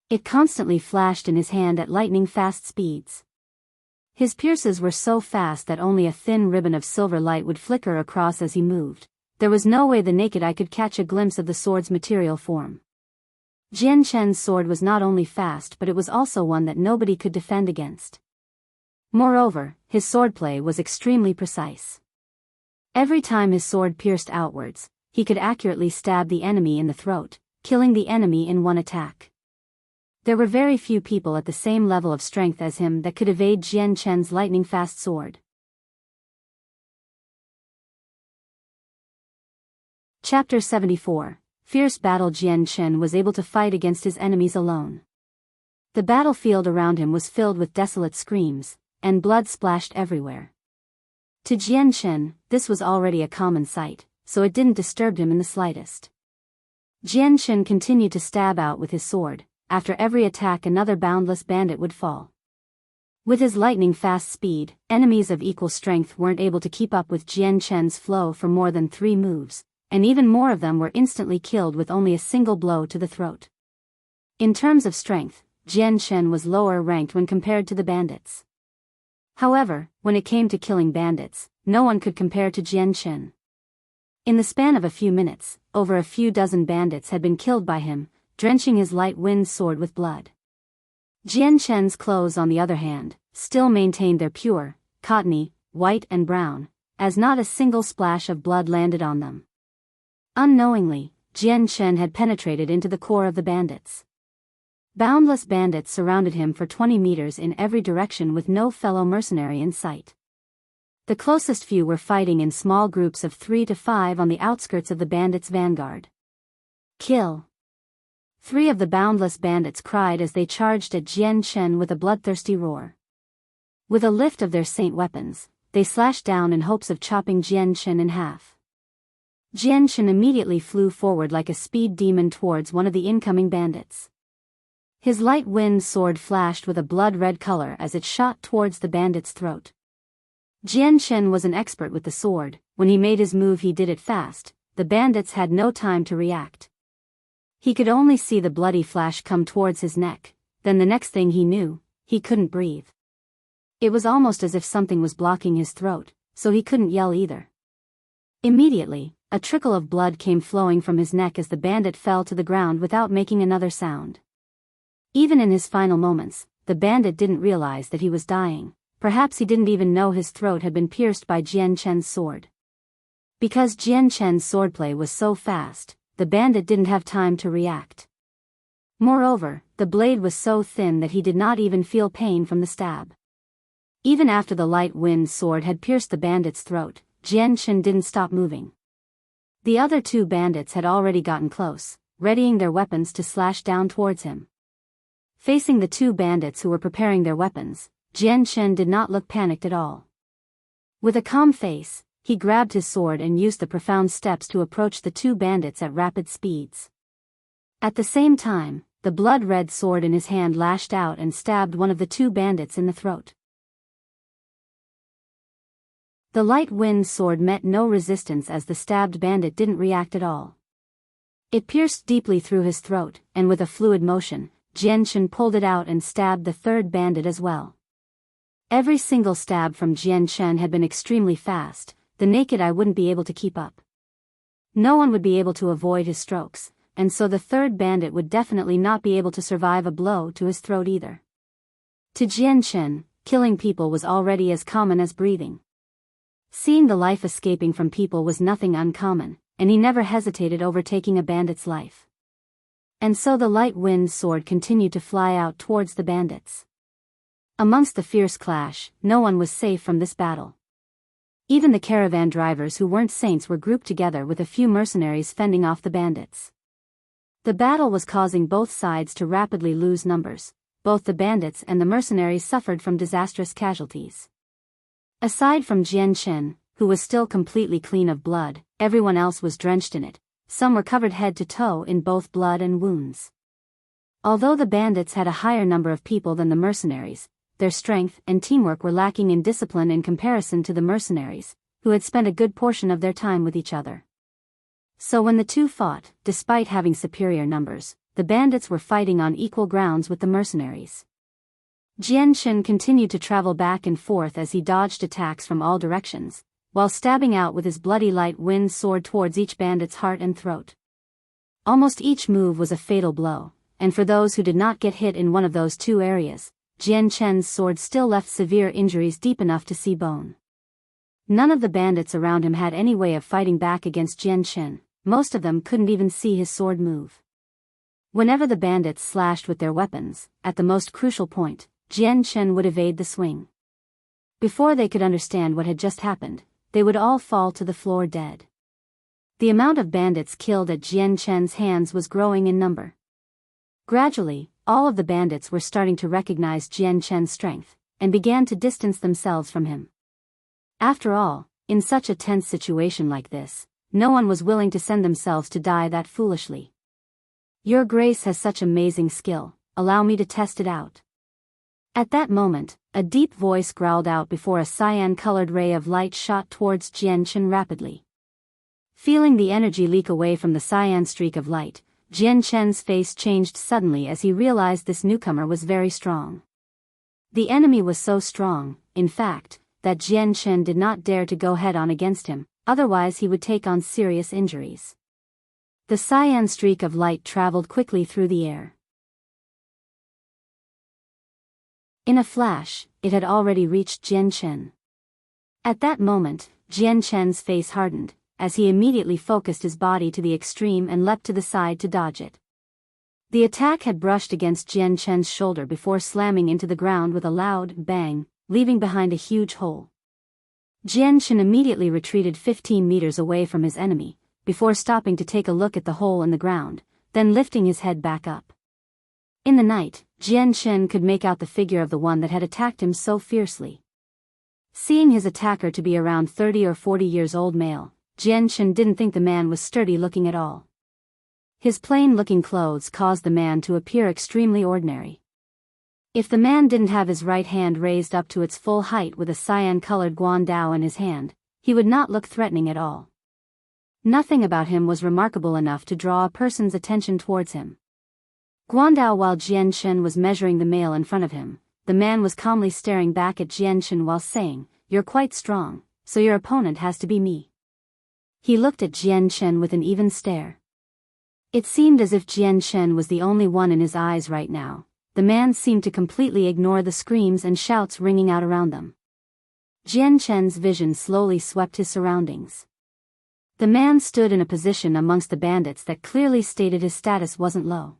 It constantly flashed in his hand at lightning-fast speeds. His pierces were so fast that only a thin ribbon of silver light would flicker across as he moved. There was no way the naked eye could catch a glimpse of the sword's material form. Jian Chen's sword was not only fast but it was also one that nobody could defend against. Moreover, his swordplay was extremely precise. Every time his sword pierced outwards, he could accurately stab the enemy in the throat, killing the enemy in one attack. There were very few people at the same level of strength as him that could evade Jian Chen's lightning-fast sword. Chapter 74. Fierce battle. Jian Chen was able to fight against his enemies alone. The battlefield around him was filled with desolate screams, and blood splashed everywhere. To Jian Chen, this was already a common sight, so it didn't disturb him in the slightest. Jian Chen continued to stab out with his sword. After every attack another boundless bandit would fall. With his lightning-fast speed, enemies of equal strength weren't able to keep up with Jian Chen's flow for more than 3 moves, and even more of them were instantly killed with only a single blow to the throat. In terms of strength, Jian Chen was lower ranked when compared to the bandits. However, when it came to killing bandits, no one could compare to Jian Chen. In the span of a few minutes, over a few dozen bandits had been killed by him, drenching his light-wind sword with blood. Jian Chen's clothes, on the other hand, still maintained their pure, cottony, white and brown, as not a single splash of blood landed on them. Unknowingly, Jian Chen had penetrated into the core of the bandits. Boundless bandits surrounded him for 20 meters in every direction with no fellow mercenary in sight. The closest few were fighting in small groups of 3 to 5 on the outskirts of the bandits' vanguard. Kill! 3 of the boundless bandits cried as they charged at Jian Chen with a bloodthirsty roar. With a lift of their saint weapons, they slashed down in hopes of chopping Jian Chen in half. Jian Chen immediately flew forward like a speed demon towards one of the incoming bandits. His light-wind sword flashed with a blood-red color as it shot towards the bandit's throat. Jian Chen was an expert with the sword. When he made his move he did it fast. The bandits had no time to react. He could only see the bloody flash come towards his neck, then the next thing he knew, he couldn't breathe. It was almost as if something was blocking his throat, so he couldn't yell either. Immediately, a trickle of blood came flowing from his neck as the bandit fell to the ground without making another sound. Even in his final moments, the bandit didn't realize that he was dying. Perhaps he didn't even know his throat had been pierced by Jian Chen's sword. Because Jian Chen's swordplay was so fast, the bandit didn't have time to react. Moreover, the blade was so thin that he did not even feel pain from the stab. Even after the light-wind sword had pierced the bandit's throat, Jian Chen didn't stop moving. The other 2 bandits had already gotten close, readying their weapons to slash down towards him. Facing the 2 bandits who were preparing their weapons, Jian Chen did not look panicked at all. With a calm face, he grabbed his sword and used the profound steps to approach the 2 bandits at rapid speeds. At the same time, the blood-red sword in his hand lashed out and stabbed one of the 2 bandits in the throat. The light-wind sword met no resistance as the stabbed bandit didn't react at all. It pierced deeply through his throat, and with a fluid motion, Jian Chen pulled it out and stabbed the 3rd bandit as well. Every single stab from Jian Chen had been extremely fast. The naked eye wouldn't be able to keep up. No one would be able to avoid his strokes, and so the third bandit would definitely not be able to survive a blow to his throat either. To Jian Chen, killing people was already as common as breathing. Seeing the life escaping from people was nothing uncommon, and he never hesitated over taking a bandit's life. And so the light wind sword continued to fly out towards the bandits. Amongst the fierce clash, no one was safe from this battle. Even the caravan drivers who weren't saints were grouped together with a few mercenaries fending off the bandits. The battle was causing both sides to rapidly lose numbers. Both the bandits and the mercenaries suffered from disastrous casualties. Aside from Jian Chen, who was still completely clean of blood, everyone else was drenched in it. Some were covered head to toe in both blood and wounds. Although the bandits had a higher number of people than the mercenaries, their strength and teamwork were lacking in discipline in comparison to the mercenaries, who had spent a good portion of their time with each other. So when the two fought, despite having superior numbers, the bandits were fighting on equal grounds with the mercenaries. Jian Chen continued to travel back and forth as he dodged attacks from all directions, while stabbing out with his bloody light wind sword towards each bandit's heart and throat. Almost each move was a fatal blow, and for those who did not get hit in one of those two areas, Jian Chen's sword still left severe injuries deep enough to see bone. None of the bandits around him had any way of fighting back against Jian Chen. Most of them couldn't even see his sword move. Whenever the bandits slashed with their weapons, at the most crucial point, Jian Chen would evade the swing. Before they could understand what had just happened, they would all fall to the floor dead. The amount of bandits killed at Jian Chen's hands was growing in number. Gradually, all of the bandits were starting to recognize Jian Chen's strength, and began to distance themselves from him. After all, in such a tense situation like this, no one was willing to send themselves to die that foolishly. "Your Grace has such amazing skill, allow me to test it out." At that moment, a deep voice growled out before a cyan-colored ray of light shot towards Jian Chen rapidly. Feeling the energy leak away from the cyan streak of light, Jian Chen's face changed suddenly as he realized this newcomer was very strong. The enemy was so strong, in fact, that Jian Chen did not dare to go head-on against him, otherwise he would take on serious injuries. The cyan streak of light traveled quickly through the air. In a flash, it had already reached Jian Chen. At that moment, Jian Chen's face hardened, as he immediately focused his body to the extreme and leapt to the side to dodge it. The attack had brushed against Jian Chen's shoulder before slamming into the ground with a loud bang, leaving behind a huge hole. Jian Chen immediately retreated 15 meters away from his enemy, before stopping to take a look at the hole in the ground, then lifting his head back up. In the night, Jian Chen could make out the figure of the one that had attacked him so fiercely. Seeing his attacker to be around 30 or 40 years old male, Jian Chen didn't think the man was sturdy looking at all. His plain-looking clothes caused the man to appear extremely ordinary. If the man didn't have his right hand raised up to its full height with a cyan-colored guandao in his hand, he would not look threatening at all. Nothing about him was remarkable enough to draw a person's attention towards him. Guandao. While Jian Chen was measuring the male in front of him, the man was calmly staring back at Jian Chen while saying, "You're quite strong, so your opponent has to be me." He looked at Jian Chen with an even stare. It seemed as if Jian Chen was the only one in his eyes right now. The man seemed to completely ignore the screams and shouts ringing out around them. Jian Chen's vision slowly swept his surroundings. The man stood in a position amongst the bandits that clearly stated his status wasn't low.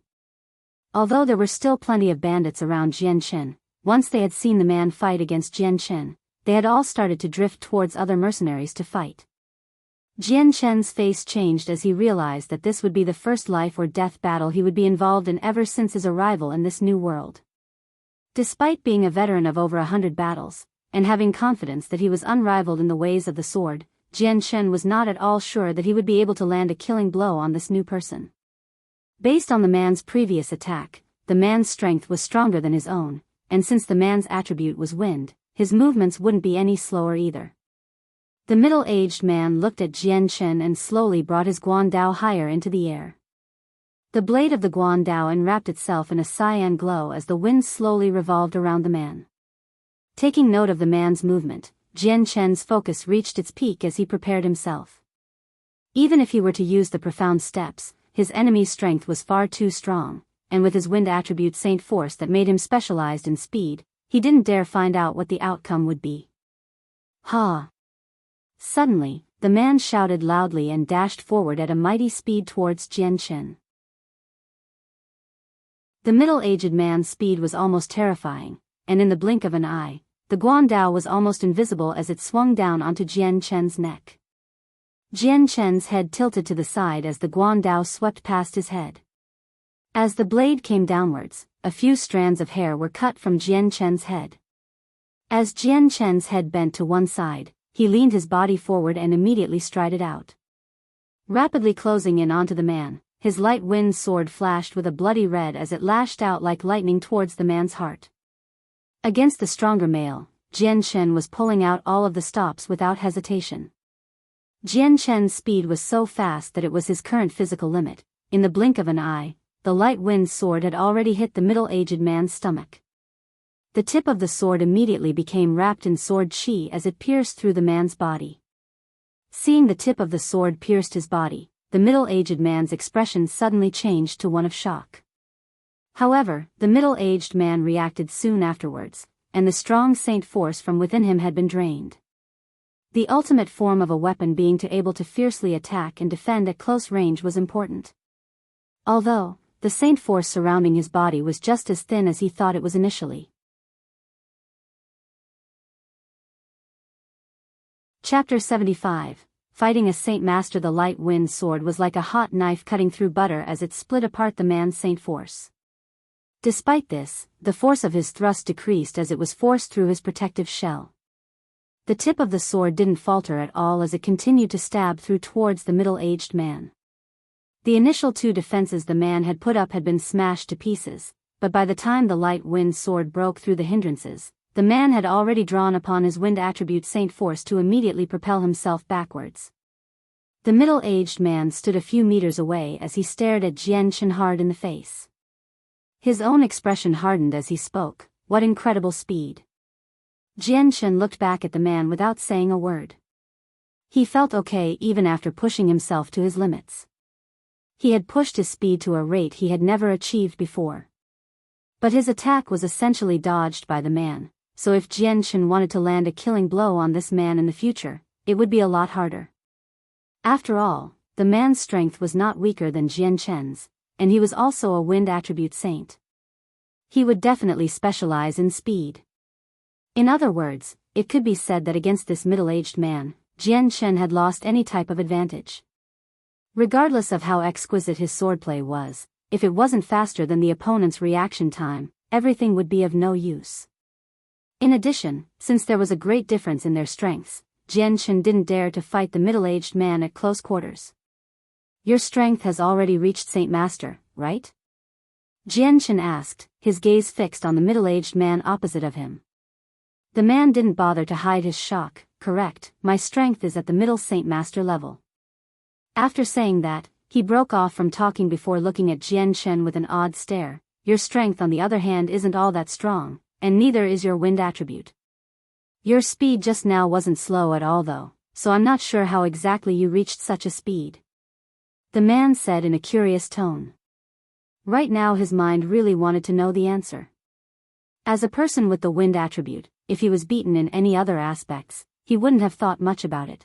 Although there were still plenty of bandits around Jian Chen, once they had seen the man fight against Jian Chen, they had all started to drift towards other mercenaries to fight. Jian Chen's face changed as he realized that this would be the first life or death battle he would be involved in ever since his arrival in this new world. Despite being a veteran of over 100 battles, and having confidence that he was unrivaled in the ways of the sword, Jian Chen was not at all sure that he would be able to land a killing blow on this new person. Based on the man's previous attack, the man's strength was stronger than his own, and since the man's attribute was wind, his movements wouldn't be any slower either. The middle-aged man looked at Jian Chen and slowly brought his guandao higher into the air. The blade of the guandao enwrapped itself in a cyan glow as the wind slowly revolved around the man. Taking note of the man's movement, Jian Chen's focus reached its peak as he prepared himself. Even if he were to use the profound steps, his enemy's strength was far too strong, and with his wind attribute Saint Force that made him specialized in speed, he didn't dare find out what the outcome would be. Ha! Suddenly, the man shouted loudly and dashed forward at a mighty speed towards Jian Chen. The middle-aged man's speed was almost terrifying, and in the blink of an eye, the guandao was almost invisible as it swung down onto Jian Chen's neck. Jian Chen's head tilted to the side as the guandao swept past his head. As the blade came downwards, a few strands of hair were cut from Jian Chen's head. As Jian Chen's head bent to one side, he leaned his body forward and immediately strided out. Rapidly closing in onto the man, his light wind sword flashed with a bloody red as it lashed out like lightning towards the man's heart. Against the stronger male, Jian Chen was pulling out all of the stops without hesitation. Jian Chen's speed was so fast that it was his current physical limit. In the blink of an eye, the light wind sword had already hit the middle-aged man's stomach. The tip of the sword immediately became wrapped in sword chi as it pierced through the man's body. Seeing the tip of the sword pierced his body, the middle-aged man's expression suddenly changed to one of shock. However, the middle-aged man reacted soon afterwards, and the strong Saint Force from within him had been drained. The ultimate form of a weapon being able to fiercely attack and defend at close range was important. Although, the Saint Force surrounding his body was just as thin as he thought it was initially. Chapter 75. Fighting a Saint Master. The light wind sword was like a hot knife cutting through butter as it split apart the man's Saint Force. Despite this, the force of his thrust decreased as it was forced through his protective shell. The tip of the sword didn't falter at all as it continued to stab through towards the middle-aged man. The initial two defenses the man had put up had been smashed to pieces, but by the time the light wind sword broke through the hindrances, the man had already drawn upon his wind attribute Saint Force to immediately propel himself backwards. The middle-aged man stood a few meters away as he stared at Jian Chen hard in the face. His own expression hardened as he spoke. What incredible speed! Jian Chen looked back at the man without saying a word. He felt okay even after pushing himself to his limits. He had pushed his speed to a rate he had never achieved before. But his attack was essentially dodged by the man, so if Jian Chen wanted to land a killing blow on this man in the future, it would be a lot harder. After all, the man's strength was not weaker than Jian Chen's, and he was also a wind attribute saint. He would definitely specialize in speed. In other words, it could be said that against this middle-aged man, Jian Chen had lost any type of advantage. Regardless of how exquisite his swordplay was, if it wasn't faster than the opponent's reaction time, everything would be of no use. In addition, since there was a great difference in their strengths, Jian Chen didn't dare to fight the middle-aged man at close quarters. Your strength has already reached Saint Master, right? Jian Chen asked, his gaze fixed on the middle-aged man opposite of him. The man didn't bother to hide his shock. Correct, my strength is at the middle Saint Master level. After saying that, he broke off from talking before looking at Jian Chen with an odd stare. Your strength on the other hand isn't all that strong, and neither is your wind attribute. Your speed just now wasn't slow at all though, so I'm not sure how exactly you reached such a speed. The man said in a curious tone. Right now his mind really wanted to know the answer. As a person with the wind attribute, if he was beaten in any other aspects, he wouldn't have thought much about it.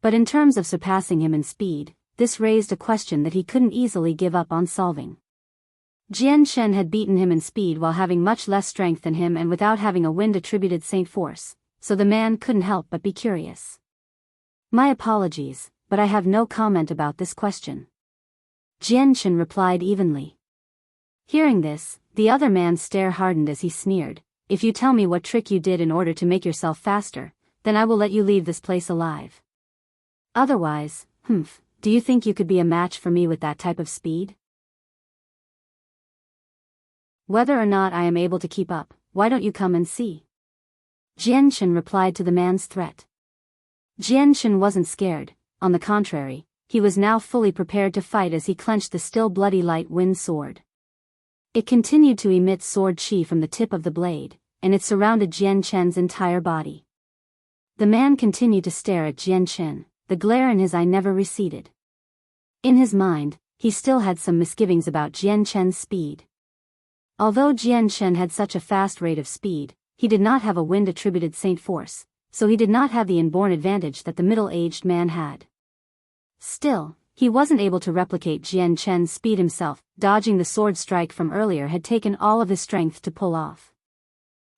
But in terms of surpassing him in speed, this raised a question that he couldn't easily give up on solving. Jian Chen had beaten him in speed while having much less strength than him and without having a wind-attributed Saint Force, so the man couldn't help but be curious. My apologies, but I have no comment about this question. Jian Chen replied evenly. Hearing this, the other man's stare hardened as he sneered, if you tell me what trick you did in order to make yourself faster, then I will let you leave this place alive. Otherwise, do you think you could be a match for me with that type of speed? Whether or not I am able to keep up, why don't you come and see? Jian Chen replied to the man's threat. Jian Chen wasn't scared, on the contrary, he was now fully prepared to fight as he clenched the still bloody light wind sword. It continued to emit sword chi from the tip of the blade, and it surrounded Jian Chen's entire body. The man continued to stare at Jian Chen, the glare in his eye never receded. In his mind, he still had some misgivings about Jian Chen's speed. Although Jian Chen had such a fast rate of speed, he did not have a wind-attributed Saint Force, so he did not have the inborn advantage that the middle-aged man had. Still, he wasn't able to replicate Jian Chen's speed himself. Dodging the sword strike from earlier had taken all of his strength to pull off.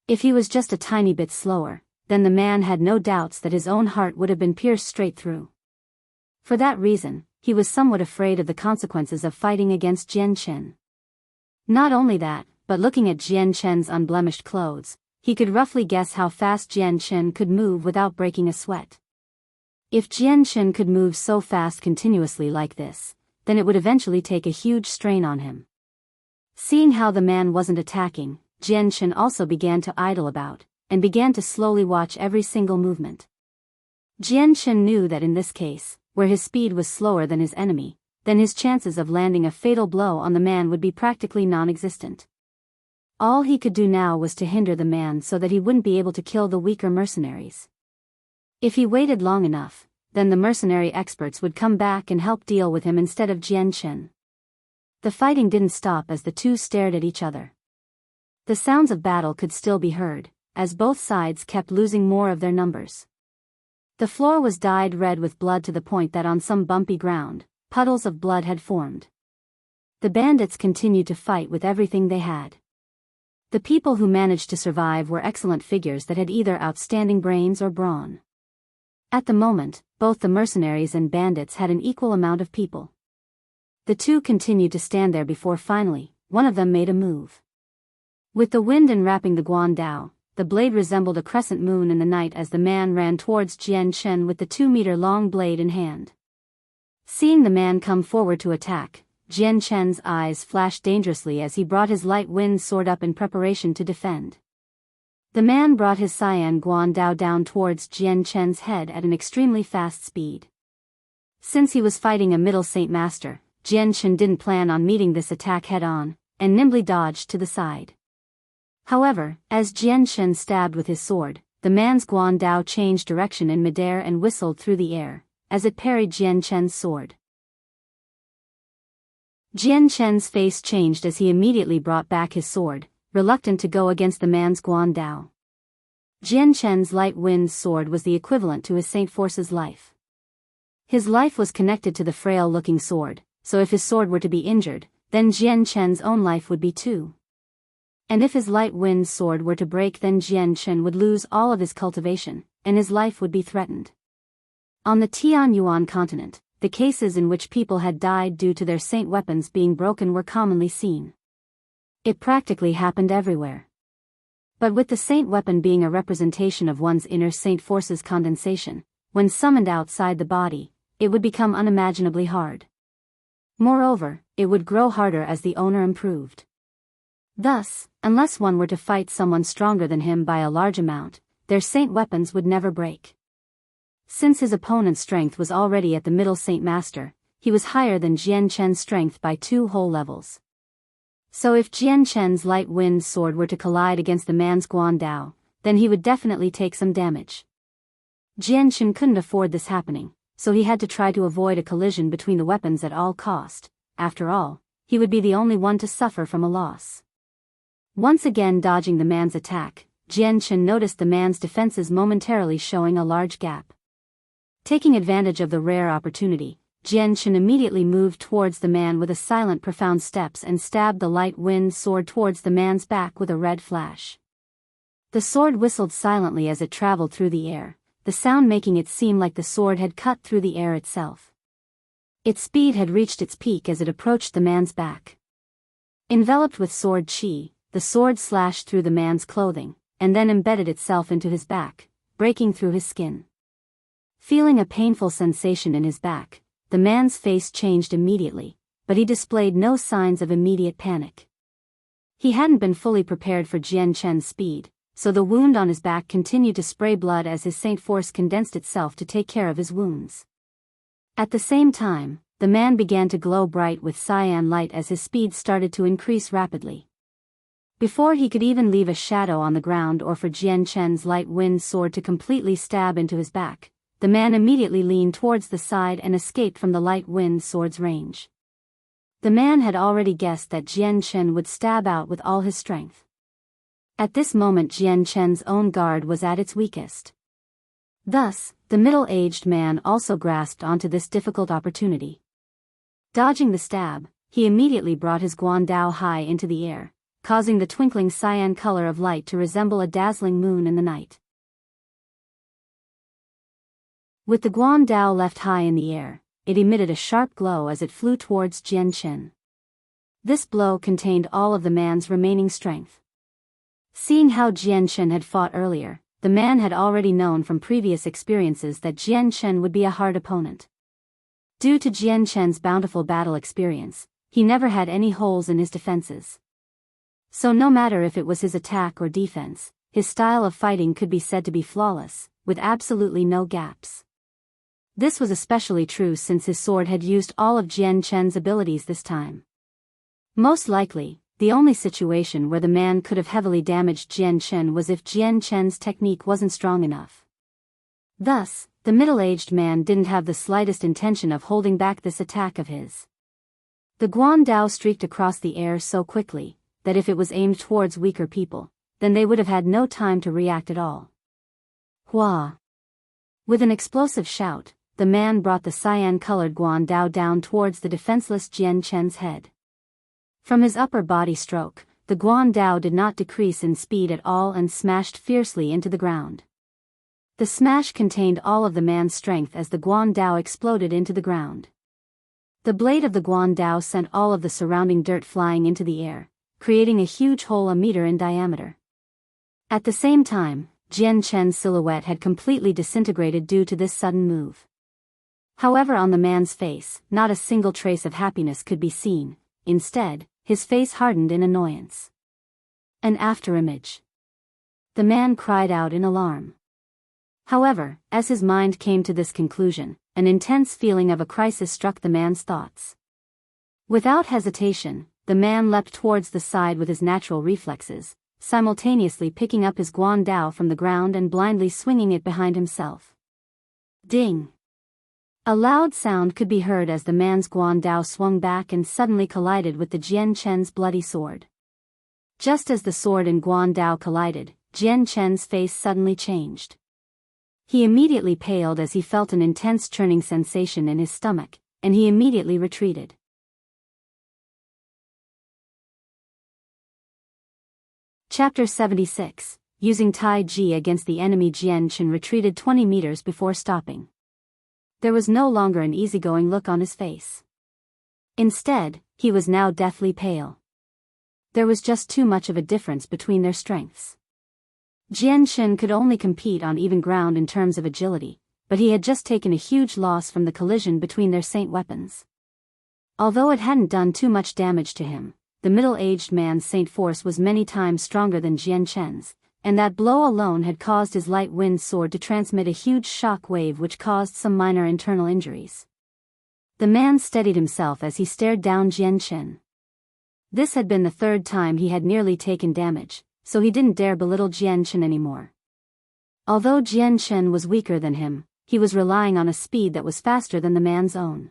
If he was just a tiny bit slower, then the man had no doubts that his own heart would have been pierced straight through. For that reason, he was somewhat afraid of the consequences of fighting against Jian Chen. Not only that, but looking at Jian Chen's unblemished clothes, he could roughly guess how fast Jian Chen could move without breaking a sweat. If Jian Chen could move so fast continuously like this, then it would eventually take a huge strain on him. Seeing how the man wasn't attacking, Jian Chen also began to idle about, and began to slowly watch every single movement. Jian Chen knew that in this case, where his speed was slower than his enemy, then his chances of landing a fatal blow on the man would be practically non-existent. All he could do now was to hinder the man so that he wouldn't be able to kill the weaker mercenaries. If he waited long enough, then the mercenary experts would come back and help deal with him instead of Jian Chen. The fighting didn't stop as the two stared at each other. The sounds of battle could still be heard, as both sides kept losing more of their numbers. The floor was dyed red with blood to the point that on some bumpy ground, puddles of blood had formed. The bandits continued to fight with everything they had. The people who managed to survive were excellent figures that had either outstanding brains or brawn. At the moment, both the mercenaries and bandits had an equal amount of people. The two continued to stand there before finally, one of them made a move. With the wind enwrapping the Guandao, the blade resembled a crescent moon in the night as the man ran towards Jian Chen with the 2-meter-long blade in hand. Seeing the man come forward to attack, Jian Chen's eyes flashed dangerously as he brought his light wind sword up in preparation to defend. The man brought his cyan Guandao down towards Jian Chen's head at an extremely fast speed. Since he was fighting a middle Saint Master, Jian Chen didn't plan on meeting this attack head-on, and nimbly dodged to the side. However, as Jian Chen stabbed with his sword, the man's Guandao changed direction in midair and whistled through the air, as it parried Jian Chen's sword. Jian Chen's face changed as he immediately brought back his sword, reluctant to go against the man's Guandao. Jian Chen's light wind sword was the equivalent to his Saint Force's life. His life was connected to the frail-looking sword, so if his sword were to be injured, then Jian Chen's own life would be too. And if his light wind sword were to break, then Jian Chen would lose all of his cultivation, and his life would be threatened. On the Tianyuan continent, the cases in which people had died due to their saint weapons being broken were commonly seen. It practically happened everywhere. But with the saint weapon being a representation of one's inner Saint Force's condensation, when summoned outside the body, it would become unimaginably hard. Moreover, it would grow harder as the owner improved. Thus, unless one were to fight someone stronger than him by a large amount, their saint weapons would never break. Since his opponent's strength was already at the middle Saint Master, he was higher than Jian Chen's strength by 2 whole levels. So if Jian Chen's light wind sword were to collide against the man's Guandao, then he would definitely take some damage. Jian Chen couldn't afford this happening, so he had to try to avoid a collision between the weapons at all cost. After all, he would be the only one to suffer from a loss. Once again dodging the man's attack, Jian Chen noticed the man's defenses momentarily showing a large gap. Taking advantage of the rare opportunity, Jian Chen immediately moved towards the man with a silent profound steps and stabbed the light wind sword towards the man's back with a red flash. The sword whistled silently as it traveled through the air, the sound making it seem like the sword had cut through the air itself. Its speed had reached its peak as it approached the man's back. Enveloped with sword chi, the sword slashed through the man's clothing, and then embedded itself into his back, breaking through his skin. Feeling a painful sensation in his back, the man's face changed immediately, but he displayed no signs of immediate panic. He hadn't been fully prepared for Jian Chen's speed, so the wound on his back continued to spray blood as his Saint Force condensed itself to take care of his wounds. At the same time, the man began to glow bright with cyan light as his speed started to increase rapidly. Before he could even leave a shadow on the ground or for Jian Chen's light wind sword to completely stab into his back, the man immediately leaned towards the side and escaped from the light wind sword's range. The man had already guessed that Jian Chen would stab out with all his strength. At this moment Jian Chen's own guard was at its weakest. Thus, the middle-aged man also grasped onto this difficult opportunity. Dodging the stab, he immediately brought his guandao high into the air, causing the twinkling cyan color of light to resemble a dazzling moon in the night. With the guandao left high in the air, it emitted a sharp glow as it flew towards Jian Chen. This blow contained all of the man's remaining strength. Seeing how Jian Chen had fought earlier, the man had already known from previous experiences that Jian Chen would be a hard opponent. Due to Jian Chen's bountiful battle experience, he never had any holes in his defenses. So no matter if it was his attack or defense, his style of fighting could be said to be flawless, with absolutely no gaps. This was especially true since his sword had used all of Jian Chen's abilities this time. Most likely, the only situation where the man could have heavily damaged Jian Chen was if Jian Chen's technique wasn't strong enough. Thus, the middle-aged man didn't have the slightest intention of holding back this attack of his. The guandao streaked across the air so quickly, that if it was aimed towards weaker people, then they would have had no time to react at all. Hua! With an explosive shout, the man brought the cyan-colored guandao down towards the defenseless Jian Chen's head. From his upper body stroke, the guandao did not decrease in speed at all and smashed fiercely into the ground. The smash contained all of the man's strength as the guandao exploded into the ground. The blade of the guandao sent all of the surrounding dirt flying into the air, creating a huge hole a meter in diameter. At the same time, Jian Chen's silhouette had completely disintegrated due to this sudden move. However, on the man's face, not a single trace of happiness could be seen. Instead, his face hardened in annoyance. An afterimage. The man cried out in alarm. However, as his mind came to this conclusion, an intense feeling of a crisis struck the man's thoughts. Without hesitation, the man leapt towards the side with his natural reflexes, simultaneously picking up his guandao from the ground and blindly swinging it behind himself. Ding! A loud sound could be heard as the man's guandao swung back and suddenly collided with the Jian Chen's bloody sword. Just as the sword and guandao collided, Jian Chen's face suddenly changed. He immediately paled as he felt an intense churning sensation in his stomach, and he immediately retreated. Chapter 76, Using Tai Ji against the enemy. Jian Chen retreated 20 meters before stopping. There was no longer an easygoing look on his face. Instead, he was now deathly pale. There was just too much of a difference between their strengths. Jian Chen could only compete on even ground in terms of agility, but he had just taken a huge loss from the collision between their saint weapons. Although it hadn't done too much damage to him, the middle-aged man's saint force was many times stronger than Jian Chen's, and that blow alone had caused his light wind sword to transmit a huge shock wave which caused some minor internal injuries. The man steadied himself as he stared down Jian Chen. This had been the third time he had nearly taken damage, so he didn't dare belittle Jian Chen anymore. Although Jian Chen was weaker than him, he was relying on a speed that was faster than the man's own.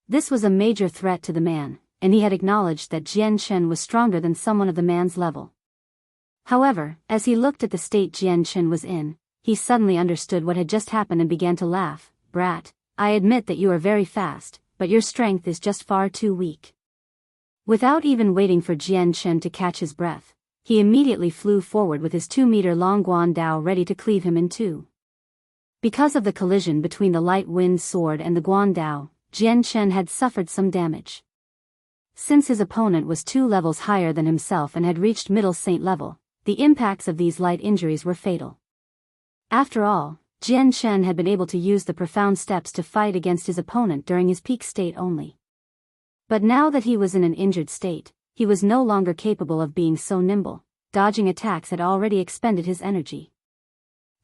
This was a major threat to the man, and he had acknowledged that Jian Chen was stronger than someone of the man's level. However, as he looked at the state Jian Chen was in, he suddenly understood what had just happened and began to laugh. "Brat, I admit that you are very fast, but your strength is just far too weak." Without even waiting for Jian Chen to catch his breath, he immediately flew forward with his 2-meter-long guandao ready to cleave him in two. Because of the collision between the light wind sword and the guandao, Jian Chen had suffered some damage. Since his opponent was 2 levels higher than himself and had reached middle saint level, the impacts of these light injuries were fatal. After all, Jian Chen had been able to use the profound steps to fight against his opponent during his peak state only. But now that he was in an injured state, he was no longer capable of being so nimble. Dodging attacks had already expended his energy.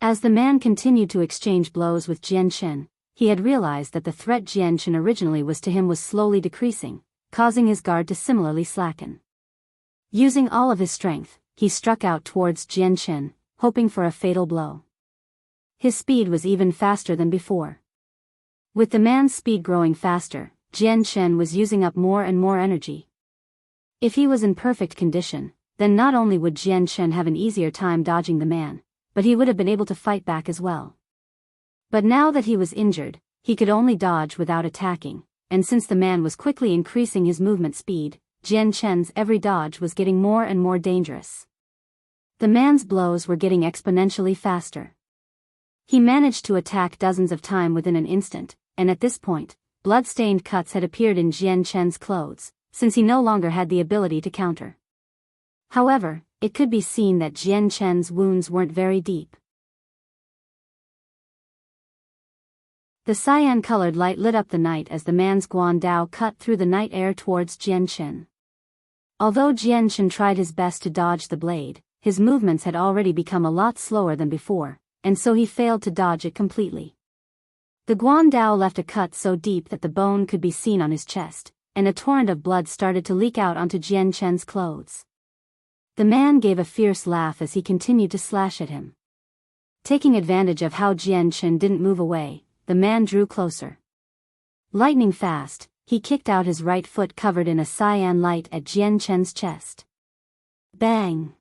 As the man continued to exchange blows with Jian Chen, he had realized that the threat Jian Chen originally was to him was slowly decreasing, causing his guard to similarly slacken. Using all of his strength, he struck out towards Jian Chen, hoping for a fatal blow. His speed was even faster than before. With the man's speed growing faster, Jian Chen was using up more and more energy. If he was in perfect condition, then not only would Jian Chen have an easier time dodging the man, but he would have been able to fight back as well. But now that he was injured, he could only dodge without attacking, and since the man was quickly increasing his movement speed, Jian Chen's every dodge was getting more and more dangerous. The man's blows were getting exponentially faster. He managed to attack dozens of times within an instant, and at this point, blood-stained cuts had appeared in Jian Chen's clothes, since he no longer had the ability to counter. However, it could be seen that Jian Chen's wounds weren't very deep. The cyan-colored light lit up the night as the man's guandao cut through the night air towards Jian Chen. Although Jian Chen tried his best to dodge the blade, his movements had already become a lot slower than before, and so he failed to dodge it completely. The guandao left a cut so deep that the bone could be seen on his chest, and a torrent of blood started to leak out onto Jian Chen's clothes. The man gave a fierce laugh as he continued to slash at him. Taking advantage of how Jian Chen didn't move away, the man drew closer. Lightning fast, he kicked out his right foot covered in a cyan light at Jian Chen's chest. Bang!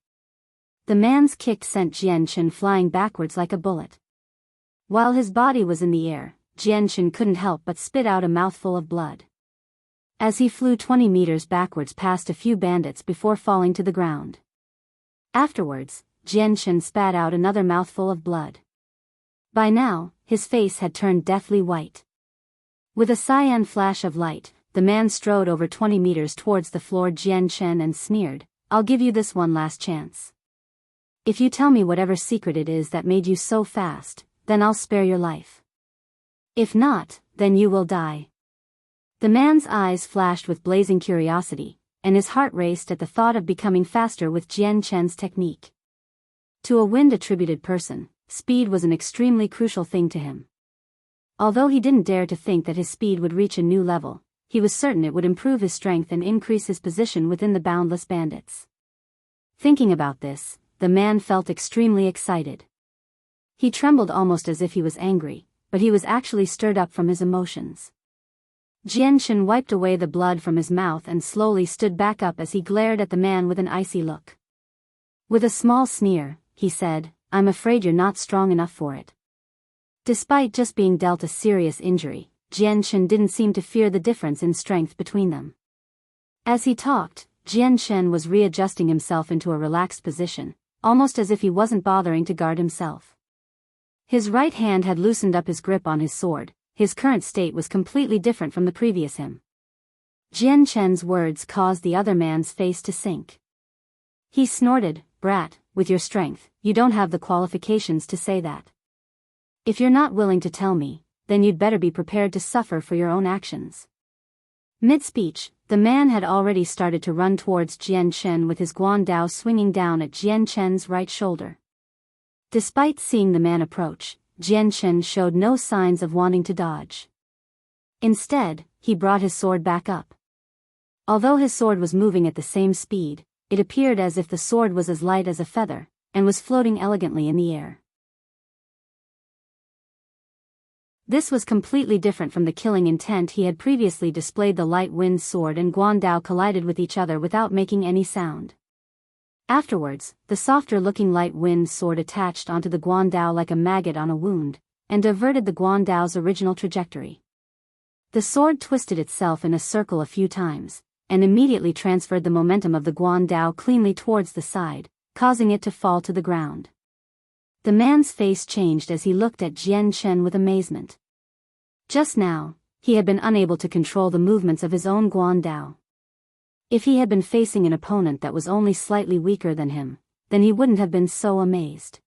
The man's kick sent Jian Chen flying backwards like a bullet. While his body was in the air, Jian Chen couldn't help but spit out a mouthful of blood. As he flew 20 meters backwards past a few bandits before falling to the ground. Afterwards, Jian Chen spat out another mouthful of blood. By now, his face had turned deathly white. With a cyan flash of light, the man strode over 20 meters towards the floored Jian Chen and sneered, "I'll give you this one last chance. If you tell me whatever secret it is that made you so fast, then I'll spare your life. If not, then you will die." The man's eyes flashed with blazing curiosity, and his heart raced at the thought of becoming faster with Jian Chen's technique. To a wind-attributed person, speed was an extremely crucial thing to him. Although he didn't dare to think that his speed would reach a new level, he was certain it would improve his strength and increase his position within the boundless bandits. Thinking about this, the man felt extremely excited. He trembled almost as if he was angry, but he was actually stirred up from his emotions. Jian Chen wiped away the blood from his mouth and slowly stood back up as he glared at the man with an icy look. With a small sneer, he said, "I'm afraid you're not strong enough for it." Despite just being dealt a serious injury, Jian Chen didn't seem to fear the difference in strength between them. As he talked, Jian Chen was readjusting himself into a relaxed position, almost as if he wasn't bothering to guard himself. His right hand had loosened up his grip on his sword. His current state was completely different from the previous him. Jian Chen's words caused the other man's face to sink. He snorted, "Brat, with your strength, you don't have the qualifications to say that. If you're not willing to tell me, then you'd better be prepared to suffer for your own actions." Mid-speech, the man had already started to run towards Jian Chen with his guandao swinging down at Jian Chen's right shoulder. Despite seeing the man approach, Jian Chen showed no signs of wanting to dodge. Instead, he brought his sword back up. Although his sword was moving at the same speed, it appeared as if the sword was as light as a feather, and was floating elegantly in the air. This was completely different from the killing intent he had previously displayed. The light wind sword and guandao collided with each other without making any sound. Afterwards, the softer-looking light wind sword attached onto the guandao like a maggot on a wound, and diverted the guandao's original trajectory. The sword twisted itself in a circle a few times, and immediately transferred the momentum of the guandao cleanly towards the side, causing it to fall to the ground. The man's face changed as he looked at Jian Chen with amazement. Just now, he had been unable to control the movements of his own guandao. If he had been facing an opponent that was only slightly weaker than him, then he wouldn't have been so amazed.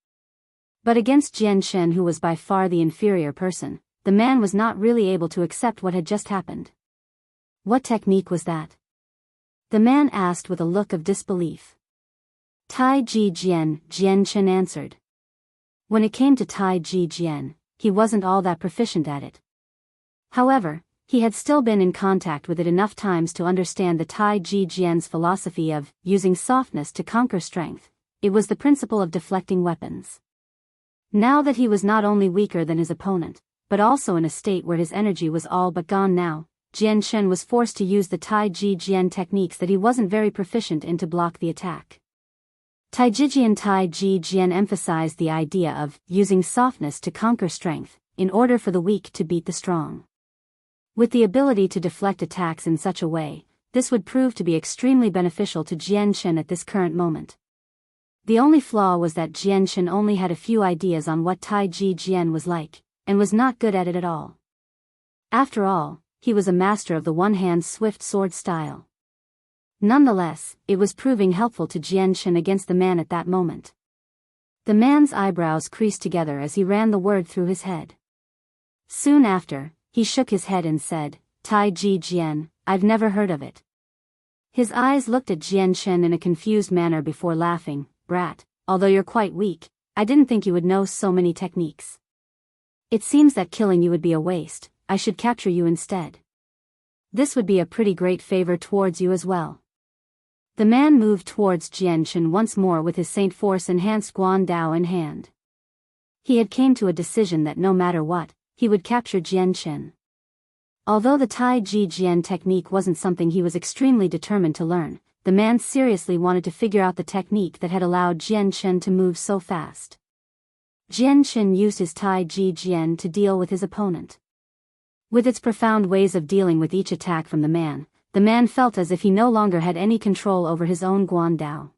But against Jian Chen, who was by far the inferior person, the man was not really able to accept what had just happened. "What technique was that?" the man asked with a look of disbelief. "Tai Ji Jian," Jian Chen answered. When it came to Tai Ji Jian, he wasn't all that proficient at it. However, he had still been in contact with it enough times to understand the Tai Ji Jian's philosophy of using softness to conquer strength. It was the principle of deflecting weapons. Now that he was not only weaker than his opponent, but also in a state where his energy was all but gone now, Jian Shen was forced to use the Tai Ji Jian techniques that he wasn't very proficient in to block the attack. Tai Ji Jian emphasized the idea of using softness to conquer strength, in order for the weak to beat the strong. With the ability to deflect attacks in such a way, this would prove to be extremely beneficial to Jian Shen at this current moment. The only flaw was that Jian Shen only had a few ideas on what Tai Ji Jian was like, and was not good at it at all. After all, he was a master of the one-hand swift sword style. Nonetheless, it was proving helpful to Jian Shen against the man at that moment. The man's eyebrows creased together as he ran the word through his head. Soon after, he shook his head and said, Tai Ji Jian, I've never heard of it. His eyes looked at Jian Shen in a confused manner before laughing. Brat, although you're quite weak, I didn't think you would know so many techniques. It seems that killing you would be a waste, I should capture you instead. This would be a pretty great favor towards you as well. The man moved towards Jian Shen once more with his Saint Force enhanced Guan Dao in hand. He had came to a decision that no matter what, he would capture Jian Shen. Although the Tai Ji Jian technique wasn't something he was extremely determined to learn, the man seriously wanted to figure out the technique that had allowed Jian Shen to move so fast. Jian Shen used his Tai Ji Jian to deal with his opponent. With its profound ways of dealing with each attack from the man felt as if he no longer had any control over his own Guan Dao.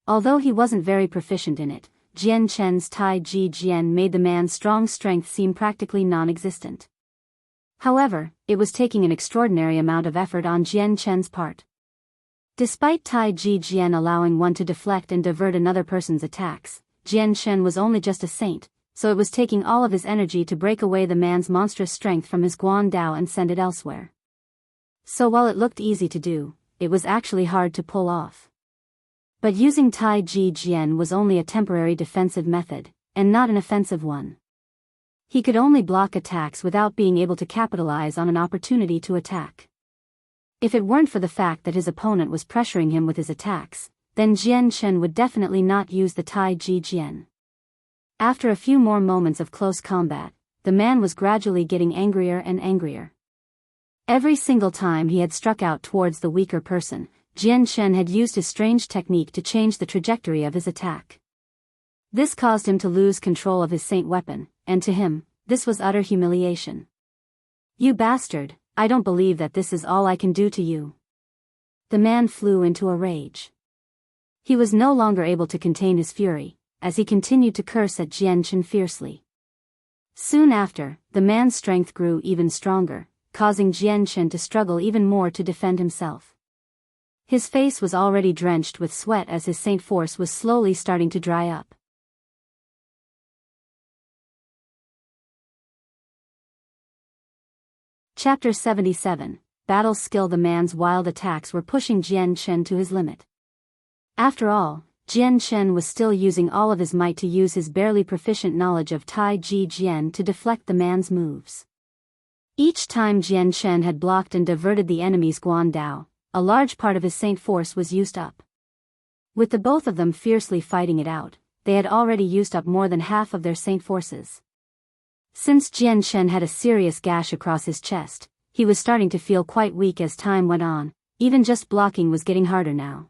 Although he wasn't very proficient in it, Jian Shen's Tai Ji Jian made the man's strong strength seem practically non-existent. However, it was taking an extraordinary amount of effort on Jian Shen's part. Despite Tai Ji Jian allowing one to deflect and divert another person's attacks, Jian Shen was only just a saint, so it was taking all of his energy to break away the man's monstrous strength from his Guan Dao and send it elsewhere. So while it looked easy to do, it was actually hard to pull off. But using Tai Ji Jian was only a temporary defensive method, and not an offensive one. He could only block attacks without being able to capitalize on an opportunity to attack. If it weren't for the fact that his opponent was pressuring him with his attacks, then Jian Shen would definitely not use the Tai Ji Jian. After a few more moments of close combat, the man was gradually getting angrier and angrier. Every single time he had struck out towards the weaker person, Jian Shen had used his strange technique to change the trajectory of his attack. This caused him to lose control of his saint weapon, and to him, this was utter humiliation. You bastard, I don't believe that this is all I can do to you. The man flew into a rage. He was no longer able to contain his fury, as he continued to curse at Jian Shen fiercely. Soon after, the man's strength grew even stronger, causing Jian Shen to struggle even more to defend himself. His face was already drenched with sweat as his Saint Force was slowly starting to dry up. Chapter 77, Battle Skill. The man's wild attacks were pushing Jian Shen to his limit. After all, Jian Shen was still using all of his might to use his barely proficient knowledge of Tai Ji Jian to deflect the man's moves. Each time Jian Shen had blocked and diverted the enemy's Guan Dao, a large part of his Saint Force was used up. With the both of them fiercely fighting it out, they had already used up more than half of their Saint Forces. Since Jian Shen had a serious gash across his chest, he was starting to feel quite weak as time went on. Even just blocking was getting harder now.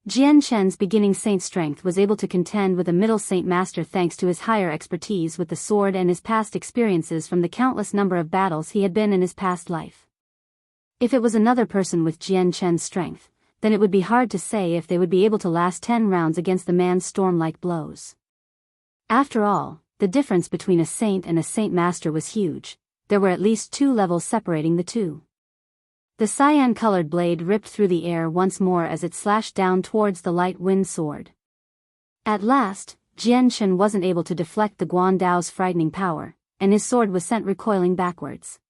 Jian Shen's beginning saint strength was able to contend with a middle saint master thanks to his higher expertise with the sword and his past experiences from the countless number of battles he had been in his past life. If it was another person with Jian Shen's strength, then it would be hard to say if they would be able to last 10 rounds against the man's storm-like blows. After all, the difference between a saint and a saint master was huge. There were at least 2 levels separating the two. The cyan-colored blade ripped through the air once more as it slashed down towards the light wind sword. At last, Jian Shen wasn't able to deflect the Guan Dao's frightening power, and his sword was sent recoiling backwards.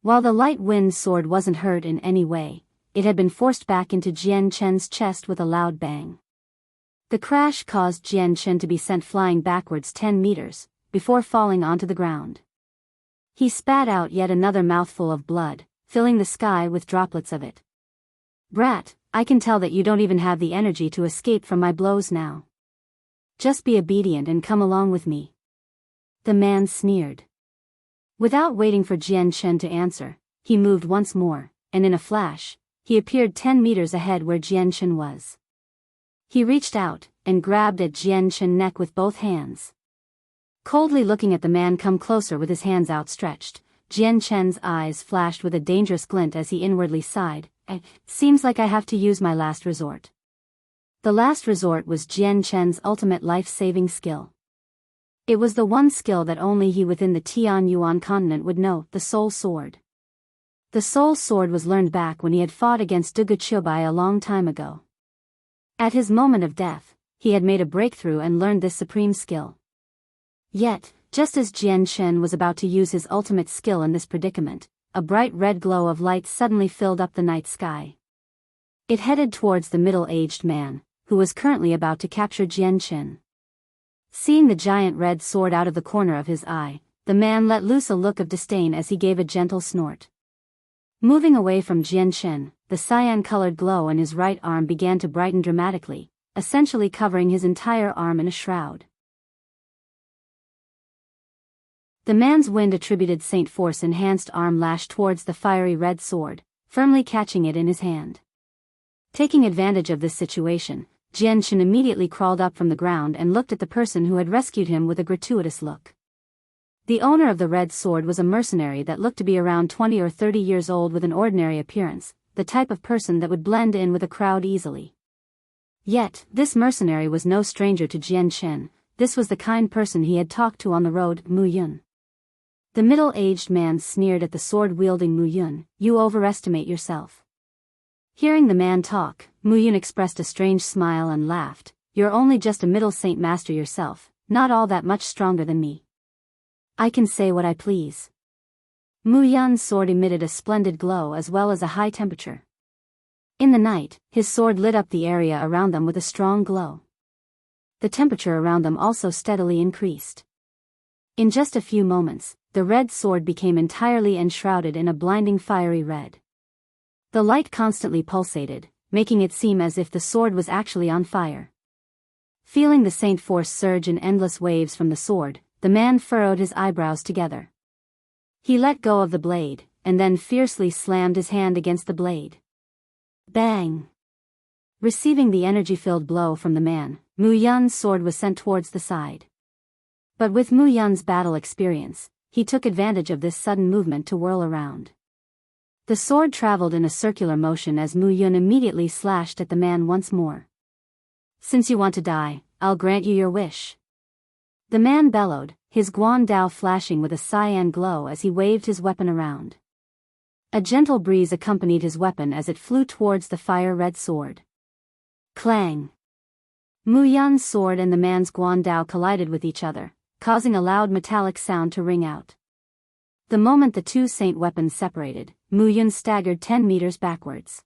While the light wind sword wasn't hurt in any way, it had been forced back into Jian Shen's chest with a loud bang. The crash caused Jian Shen to be sent flying backwards 10 meters, before falling onto the ground. He spat out yet another mouthful of blood, filling the sky with droplets of it. Brat, I can tell that you don't even have the energy to escape from my blows now. Just be obedient and come along with me. The man sneered. Without waiting for Jian Chen to answer, he moved once more, and in a flash, he appeared 10 meters ahead where Jian Chen was. He reached out, and grabbed at Jian Chen's neck with both hands. Coldly looking at the man come closer with his hands outstretched, Jian Chen's eyes flashed with a dangerous glint as he inwardly sighed. Seems like I have to use my last resort. The last resort was Jian Chen's ultimate life-saving skill. It was the one skill that only he within the Tian Yuan continent would know, the Soul Sword. The Soul Sword was learned back when he had fought against Dugu Qiubai a long time ago. At his moment of death, he had made a breakthrough and learned this supreme skill. Yet, just as Jian Chen was about to use his ultimate skill in this predicament, a bright red glow of light suddenly filled up the night sky. It headed towards the middle-aged man, who was currently about to capture Jian Chen. Seeing the giant red sword out of the corner of his eye, the man let loose a look of disdain as he gave a gentle snort. Moving away from Jian Chen, the cyan-colored glow in his right arm began to brighten dramatically, essentially covering his entire arm in a shroud. The man's wind-attributed Saint Force-enhanced arm lashed towards the fiery red sword, firmly catching it in his hand. Taking advantage of this situation, Jian Chen immediately crawled up from the ground and looked at the person who had rescued him with a gratuitous look. The owner of the red sword was a mercenary that looked to be around 20 or 30 years old with an ordinary appearance, the type of person that would blend in with a crowd easily. Yet, this mercenary was no stranger to Jian Chen. This was the kind person he had talked to on the road, Mu Yun. The middle-aged man sneered at the sword-wielding Mu Yun. You overestimate yourself. Hearing the man talk, Mu Yun expressed a strange smile and laughed. You're only just a middle saint master yourself, not all that much stronger than me. I can say what I please. Mu Yun's sword emitted a splendid glow as well as a high temperature. In the night, his sword lit up the area around them with a strong glow. The temperature around them also steadily increased. In just a few moments, the red sword became entirely enshrouded in a blinding fiery red. The light constantly pulsated, making it seem as if the sword was actually on fire. Feeling the Saint Force surge in endless waves from the sword, the man furrowed his eyebrows together. He let go of the blade, and then fiercely slammed his hand against the blade. Bang! Receiving the energy-filled blow from the man, Mu Yun's sword was sent towards the side. But with Mu Yun's battle experience, he took advantage of this sudden movement to whirl around. The sword traveled in a circular motion as Mu Yun immediately slashed at the man once more. Since you want to die, I'll grant you your wish. The man bellowed, his guan dao flashing with a cyan glow as he waved his weapon around. A gentle breeze accompanied his weapon as it flew towards the fire-red sword. Clang! Mu Yun's sword and the man's guan dao collided with each other, causing a loud metallic sound to ring out. The moment the two saint weapons separated, Mu Yun staggered 10 meters backwards.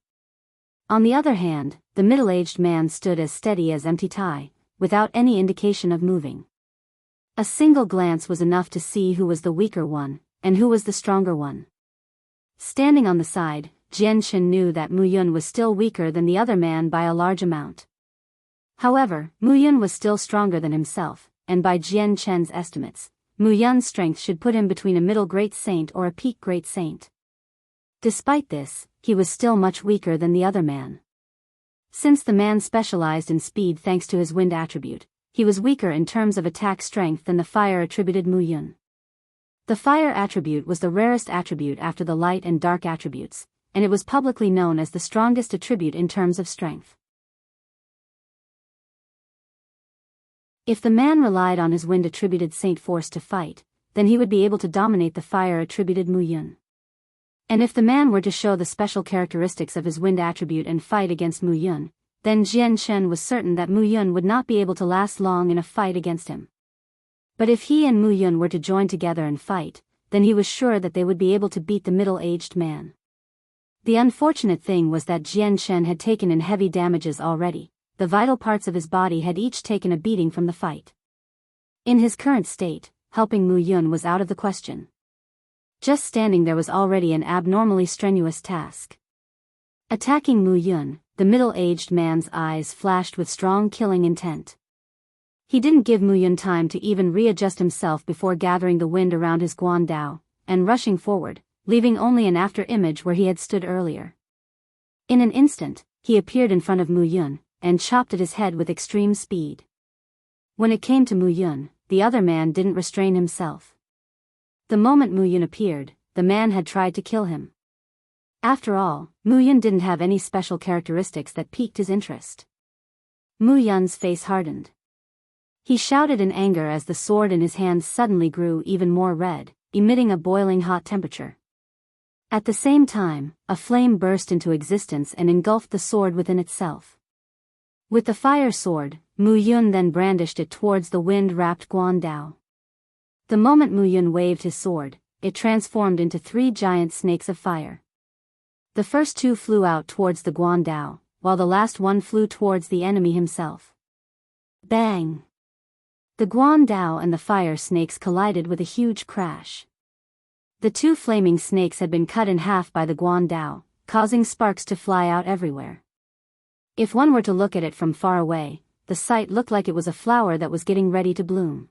On the other hand, the middle-aged man stood as steady as empty tie, without any indication of moving. A single glance was enough to see who was the weaker one, and who was the stronger one. Standing on the side, Jian Chen knew that Mu Yun was still weaker than the other man by a large amount. However, Mu Yun was still stronger than himself, and by Jian Chen's estimates, Mu Yun's strength should put him between a middle great saint or a peak great saint. Despite this, he was still much weaker than the other man. Since the man specialized in speed thanks to his wind attribute, he was weaker in terms of attack strength than the fire-attributed Mu Yun. The fire attribute was the rarest attribute after the light and dark attributes, and it was publicly known as the strongest attribute in terms of strength. If the man relied on his wind-attributed Saint Force to fight, then he would be able to dominate the fire-attributed Mu Yun. And if the man were to show the special characteristics of his wind attribute and fight against Mu Yun, then Jian Chen was certain that Mu Yun would not be able to last long in a fight against him. But if he and Mu Yun were to join together and fight, then he was sure that they would be able to beat the middle-aged man. The unfortunate thing was that Jian Chen had taken in heavy damages already. The vital parts of his body had each taken a beating from the fight. In his current state, helping Mu Yun was out of the question. Just standing there was already an abnormally strenuous task. Attacking Mu Yun, the middle-aged man's eyes flashed with strong killing intent. He didn't give Mu Yun time to even readjust himself before gathering the wind around his guan dao, and rushing forward, leaving only an after-image where he had stood earlier. In an instant, he appeared in front of Mu Yun, and chopped at his head with extreme speed. When it came to Mu Yun, the other man didn't restrain himself. The moment Mu Yun appeared, the man had tried to kill him. After all, Mu Yun didn't have any special characteristics that piqued his interest. Mu Yun's face hardened. He shouted in anger as the sword in his hand suddenly grew even more red, emitting a boiling hot temperature. At the same time, a flame burst into existence and engulfed the sword within itself. With the fire sword, Mu Yun then brandished it towards the wind-wrapped Guandao. The moment Mu Yun waved his sword, it transformed into 3 giant snakes of fire. The first 2 flew out towards the Guandao, while the last one flew towards the enemy himself. Bang! The Guandao and the fire snakes collided with a huge crash. The 2 flaming snakes had been cut in half by the Guandao, causing sparks to fly out everywhere. If one were to look at it from far away, the sight looked like it was a flower that was getting ready to bloom.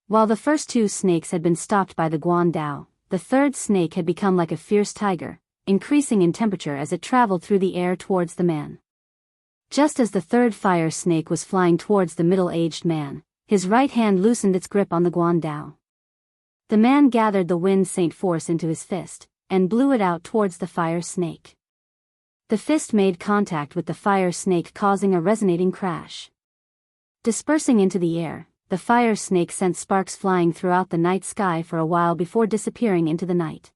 While the first 2 snakes had been stopped by the Guandao, the third snake had become like a fierce tiger, increasing in temperature as it traveled through the air towards the man. Just as the third fire snake was flying towards the middle-aged man, his right hand loosened its grip on the Guandao. The man gathered the wind saint force into his fist, and blew it out towards the fire snake. The fist made contact with the fire snake, causing a resonating crash. Dispersing into the air, the fire snake sent sparks flying throughout the night sky for a while before disappearing into the night.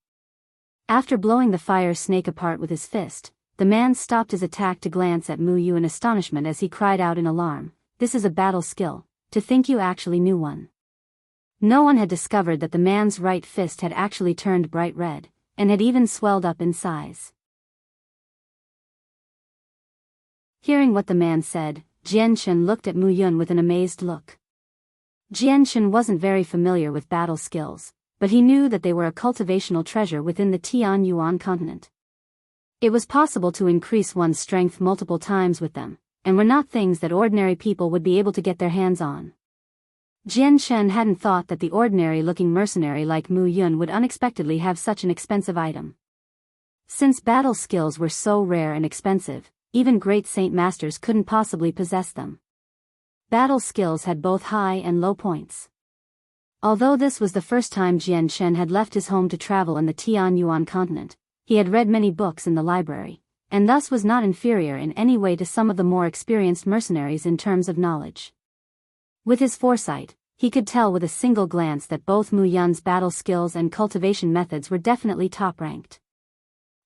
After blowing the fire snake apart with his fist, the man stopped his attack to glance at Mu Yu in astonishment as he cried out in alarm, "This is a battle skill, to think you actually knew one." No one had discovered that the man's right fist had actually turned bright red, and had even swelled up in size. Hearing what the man said, Jian Shen looked at Mu Yun with an amazed look. Jian Shen wasn't very familiar with battle skills, but he knew that they were a cultivational treasure within the Tianyuan continent. It was possible to increase one's strength multiple times with them, and were not things that ordinary people would be able to get their hands on. Jian Shen hadn't thought that the ordinary-looking mercenary like Mu Yun would unexpectedly have such an expensive item. Since battle skills were so rare and expensive, even great saint masters couldn't possibly possess them. Battle skills had both high and low points. Although this was the first time Jian Shen had left his home to travel in the Tianyuan continent, he had read many books in the library, and thus was not inferior in any way to some of the more experienced mercenaries in terms of knowledge. With his foresight, he could tell with a single glance that both Mu Yun's battle skills and cultivation methods were definitely top-ranked.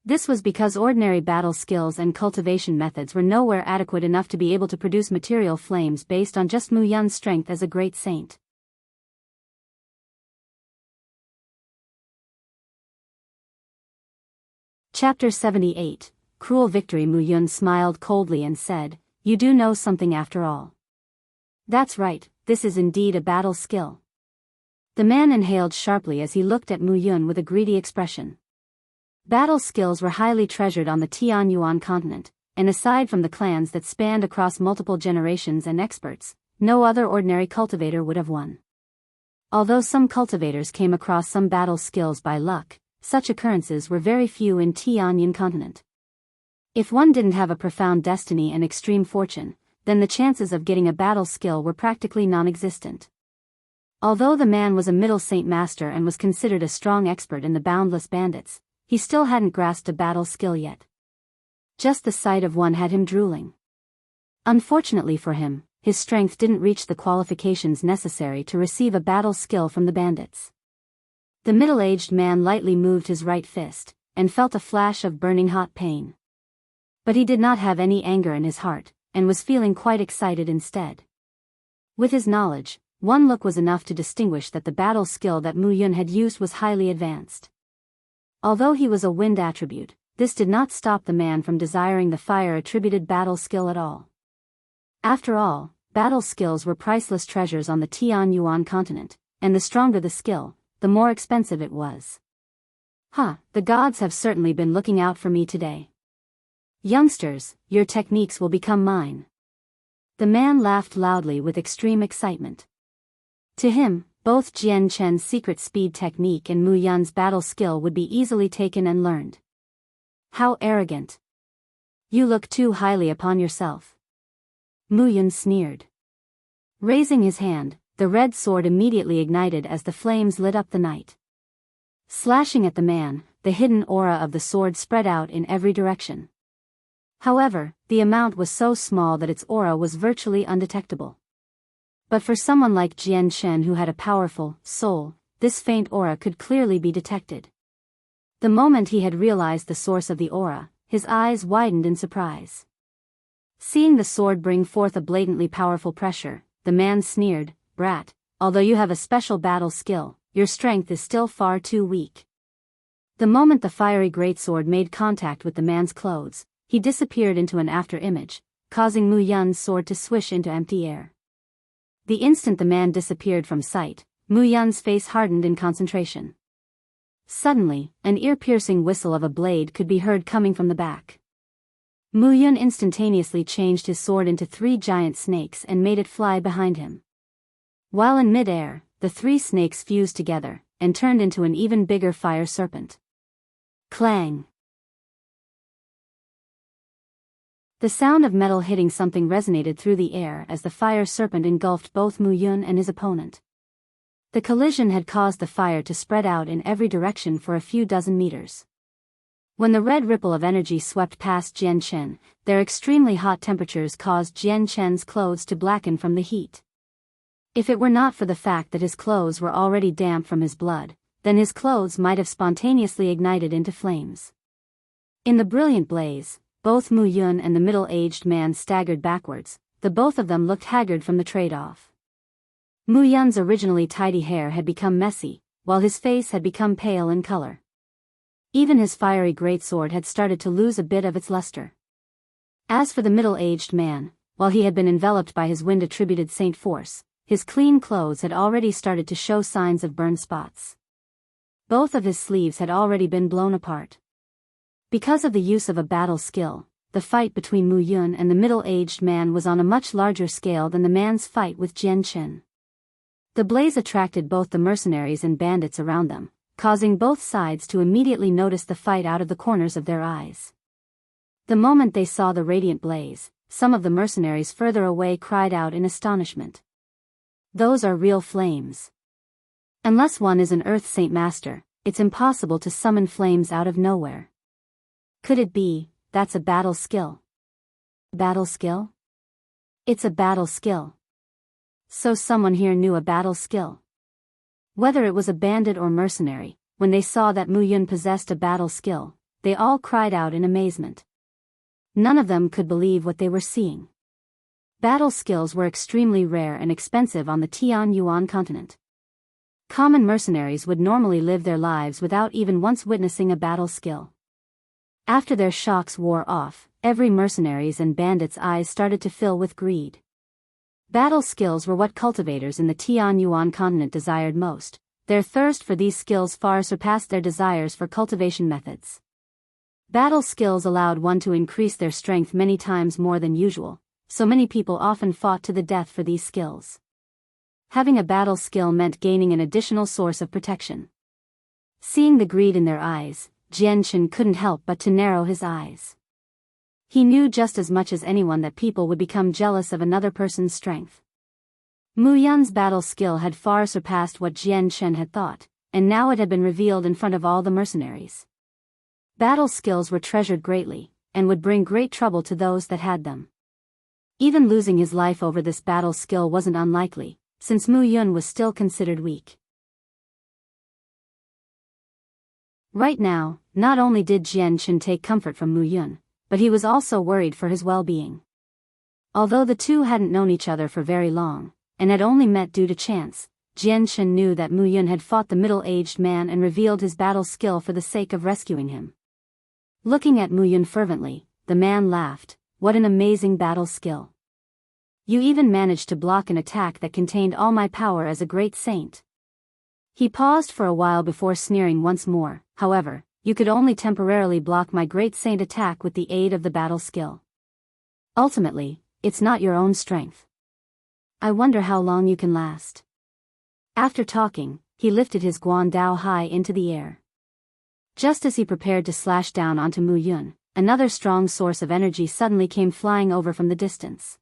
This was because ordinary battle skills and cultivation methods were nowhere adequate enough to be able to produce material flames based on just Mu Yun's strength as a great saint. Chapter 78, Cruel Victory. Mu Yun smiled coldly and said, "You do know something after all." "That's right, this is indeed a battle skill." The man inhaled sharply as he looked at Mu Yun with a greedy expression. Battle skills were highly treasured on the Tianyuan continent, and aside from the clans that spanned across multiple generations and experts, no other ordinary cultivator would have won. Although some cultivators came across some battle skills by luck, such occurrences were very few in Tianyuan continent. If one didn't have a profound destiny and extreme fortune, then the chances of getting a battle skill were practically non-existent. Although the man was a middle saint master and was considered a strong expert in the boundless bandits, he still hadn't grasped a battle skill yet. Just the sight of one had him drooling. Unfortunately for him, his strength didn't reach the qualifications necessary to receive a battle skill from the bandits. The middle-aged man lightly moved his right fist, and felt a flash of burning hot pain. But he did not have any anger in his heart, and was feeling quite excited instead. With his knowledge, one look was enough to distinguish that the battle skill that Mu Yun had used was highly advanced. Although he was a wind attribute, this did not stop the man from desiring the fire-attributed battle skill at all. After all, battle skills were priceless treasures on the Tianyuan continent, and the stronger the skill, the more expensive it was. The gods have certainly been looking out for me today. Youngsters, your techniques will become mine." The man laughed loudly with extreme excitement. To him, both Jian Chen's secret speed technique and Mu Yun's battle skill would be easily taken and learned. How arrogant! You look too highly upon yourself. Mu Yun sneered. Raising his hand, the red sword immediately ignited as the flames lit up the night. Slashing at the man, the hidden aura of the sword spread out in every direction. However, the amount was so small that its aura was virtually undetectable. But for someone like Jian Chen who had a powerful soul, this faint aura could clearly be detected. The moment he had realized the source of the aura, his eyes widened in surprise. Seeing the sword bring forth a blatantly powerful pressure, the man sneered, "Brat, although you have a special battle skill, your strength is still far too weak." The moment the fiery greatsword made contact with the man's clothes, he disappeared into an after-image, causing Mu Yun's sword to swish into empty air. The instant the man disappeared from sight, Mu Yun's face hardened in concentration. Suddenly, an ear-piercing whistle of a blade could be heard coming from the back. Mu Yun instantaneously changed his sword into 3 giant snakes and made it fly behind him. While in mid-air, the 3 snakes fused together, and turned into an even bigger fire serpent. Clang! The sound of metal hitting something resonated through the air as the fire serpent engulfed both Mu Yun and his opponent. The collision had caused the fire to spread out in every direction for a few dozen meters. When the red ripple of energy swept past Jian Chen, their extremely hot temperatures caused Jian Chen's clothes to blacken from the heat. If it were not for the fact that his clothes were already damp from his blood, then his clothes might have spontaneously ignited into flames. In the brilliant blaze, both Mu Yun and the middle-aged man staggered backwards, the both of them looked haggard from the trade-off. Mu Yun's originally tidy hair had become messy, while his face had become pale in color. Even his fiery greatsword had started to lose a bit of its luster. As for the middle-aged man, while he had been enveloped by his wind-attributed saint force, his clean clothes had already started to show signs of burn spots. Both of his sleeves had already been blown apart. Because of the use of a battle skill, the fight between Mu Yun and the middle-aged man was on a much larger scale than the man's fight with Jian Chen. The blaze attracted both the mercenaries and bandits around them, causing both sides to immediately notice the fight out of the corners of their eyes. The moment they saw the radiant blaze, some of the mercenaries further away cried out in astonishment. Those are real flames. Unless one is an Earth Saint Master, it's impossible to summon flames out of nowhere. Could it be, that's a battle skill? Battle skill? It's a battle skill. So someone here knew a battle skill. Whether it was a bandit or mercenary, when they saw that Mu Yun possessed a battle skill, they all cried out in amazement. None of them could believe what they were seeing. Battle skills were extremely rare and expensive on the Tianyuan continent. Common mercenaries would normally live their lives without even once witnessing a battle skill. After their shocks wore off, every mercenary's and bandit's eyes started to fill with greed. Battle skills were what cultivators in the Tianyuan continent desired most. Their thirst for these skills far surpassed their desires for cultivation methods. Battle skills allowed one to increase their strength many times more than usual, so many people often fought to the death for these skills. Having a battle skill meant gaining an additional source of protection. Seeing the greed in their eyes, Jian Chen couldn't help but to narrow his eyes. He knew just as much as anyone that people would become jealous of another person's strength. Mu Yun's battle skill had far surpassed what Jian Chen had thought, and now it had been revealed in front of all the mercenaries. Battle skills were treasured greatly, and would bring great trouble to those that had them. Even losing his life over this battle skill wasn't unlikely, since Mu Yun was still considered weak. Right now, not only did Jian Chen take comfort from Mu Yun, but he was also worried for his well-being. Although the two hadn't known each other for very long, and had only met due to chance, Jian Chen knew that Mu Yun had fought the middle-aged man and revealed his battle skill for the sake of rescuing him. Looking at Mu Yun fervently, the man laughed. What an amazing battle skill. You even managed to block an attack that contained all my power as a great saint. He paused for a while before sneering once more. However, you could only temporarily block my great saint attack with the aid of the battle skill. Ultimately, it's not your own strength. I wonder how long you can last. After talking, he lifted his guandao high into the air. Just as he prepared to slash down onto Mu Yun, another strong source of energy suddenly came flying over from the distance.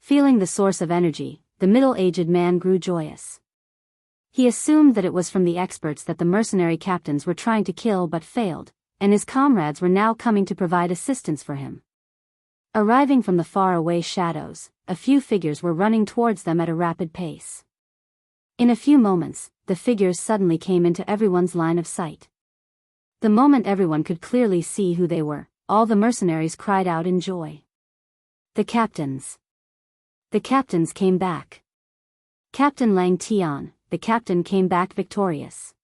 Feeling the source of energy, the middle-aged man grew joyous. He assumed that it was from the experts that the mercenary captains were trying to kill but failed, and his comrades were now coming to provide assistance for him. Arriving from the far-away shadows, a few figures were running towards them at a rapid pace. In a few moments, the figures suddenly came into everyone's line of sight. The moment everyone could clearly see who they were, all the mercenaries cried out in joy. The captains! The captains came back! Captain Lang Tian, the captain came back victorious.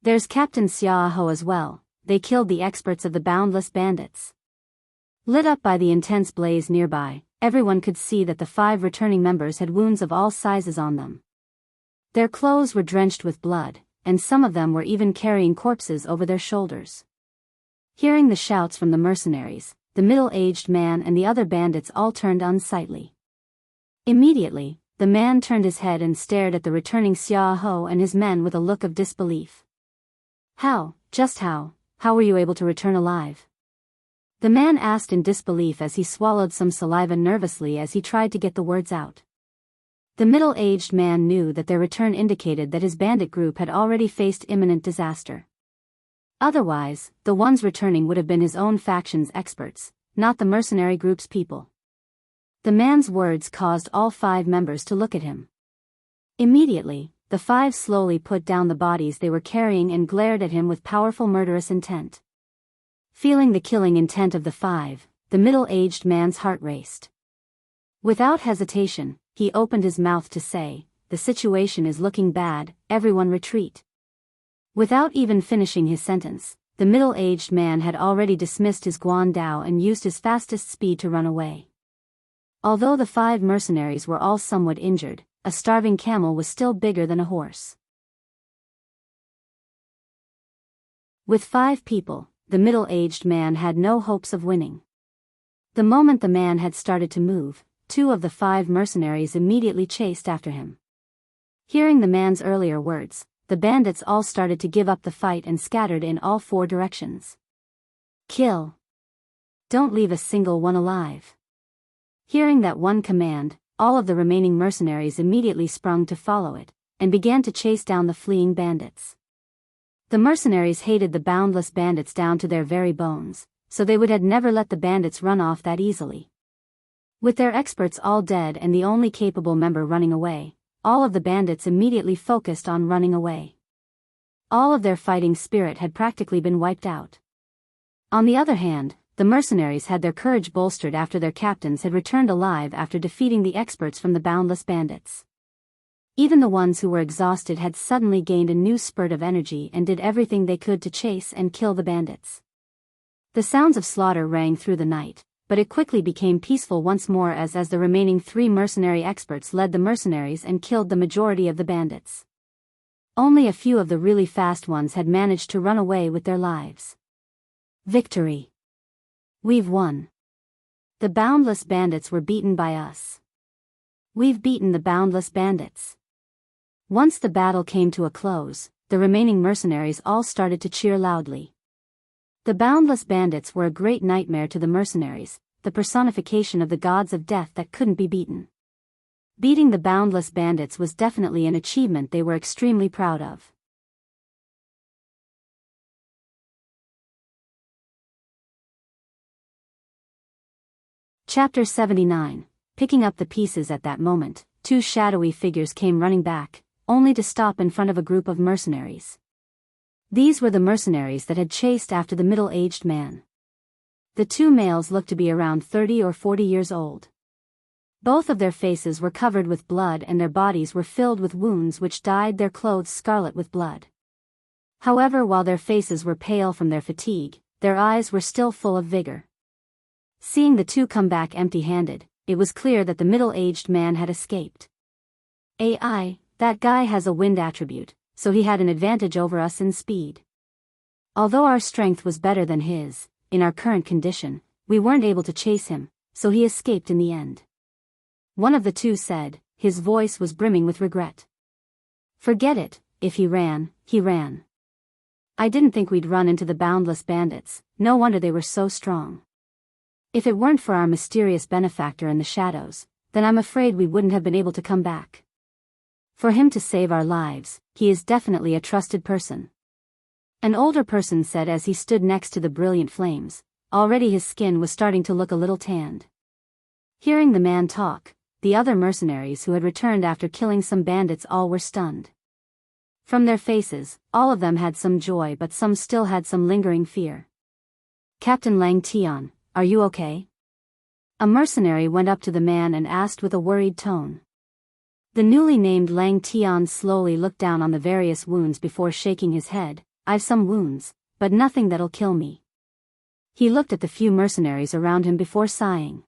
There's Captain Xiaoho as well, they killed the experts of the boundless bandits. Lit up by the intense blaze nearby, everyone could see that the 5 returning members had wounds of all sizes on them. Their clothes were drenched with blood, and some of them were even carrying corpses over their shoulders. Hearing the shouts from the mercenaries, the middle-aged man and the other bandits all turned unsightly. Immediately, the man turned his head and stared at the returning Xiaoho and his men with a look of disbelief. How were you able to return alive? The man asked in disbelief as he swallowed some saliva nervously as he tried to get the words out. The middle-aged man knew that their return indicated that his bandit group had already faced imminent disaster. Otherwise, the ones returning would have been his own faction's experts, not the mercenary group's people. The man's words caused all 5 members to look at him. Immediately, the 5 slowly put down the bodies they were carrying and glared at him with powerful murderous intent. Feeling the killing intent of the 5, the middle-aged man's heart raced. Without hesitation, he opened his mouth to say, "The situation is looking bad, everyone retreat." Without even finishing his sentence, the middle-aged man had already dismissed his guandao and used his fastest speed to run away. Although the 5 mercenaries were all somewhat injured, a starving camel was still bigger than a horse. With 5 people, the middle-aged man had no hopes of winning. The moment the man had started to move, 2 of the 5 mercenaries immediately chased after him. Hearing the man's earlier words, the bandits all started to give up the fight and scattered in all 4 directions. Kill! Don't leave a single one alive! Hearing that one command, all of the remaining mercenaries immediately sprung to follow it, and began to chase down the fleeing bandits. The mercenaries hated the boundless bandits down to their very bones, so they would have never let the bandits run off that easily. With their experts all dead and the only capable member running away, all of the bandits immediately focused on running away. All of their fighting spirit had practically been wiped out. On the other hand, the mercenaries had their courage bolstered after their captains had returned alive after defeating the experts from the boundless bandits. Even the ones who were exhausted had suddenly gained a new spurt of energy and did everything they could to chase and kill the bandits. The sounds of slaughter rang through the night, but it quickly became peaceful once more as the remaining 3 mercenary experts led the mercenaries and killed the majority of the bandits. Only a few of the really fast ones had managed to run away with their lives. Victory! We've won! The boundless bandits were beaten by us. We've beaten the boundless bandits. Once the battle came to a close, the remaining mercenaries all started to cheer loudly. The boundless bandits were a great nightmare to the mercenaries, the personification of the gods of death that couldn't be beaten. Beating the boundless bandits was definitely an achievement they were extremely proud of. Chapter 79. Picking up the pieces at that moment, 2 shadowy figures came running back, only to stop in front of a group of mercenaries. These were the mercenaries that had chased after the middle-aged man. The 2 males looked to be around 30 or 40 years old. Both of their faces were covered with blood and their bodies were filled with wounds which dyed their clothes scarlet with blood. However, while their faces were pale from their fatigue, their eyes were still full of vigor. Seeing the 2 come back empty-handed, it was clear that the middle-aged man had escaped. That guy has a wind attribute, so he had an advantage over us in speed. Although our strength was better than his, in our current condition, we weren't able to chase him, so he escaped in the end. One of the 2 said, his voice was brimming with regret. Forget it, if he ran, he ran. I didn't think we'd run into the boundless bandits, no wonder they were so strong. If it weren't for our mysterious benefactor in the shadows, then I'm afraid we wouldn't have been able to come back. For him to save our lives, he is definitely a trusted person. An older person said as he stood next to the brilliant flames. Already his skin was starting to look a little tanned. Hearing the man talk, the other mercenaries who had returned after killing some bandits all were stunned. From their faces, all of them had some joy but some still had some lingering fear. Captain Lang Tian, are you okay? A mercenary went up to the man and asked with a worried tone. The newly named Lang Tian slowly looked down on the various wounds before shaking his head. I've some wounds, but nothing that'll kill me. He looked at the few mercenaries around him before sighing.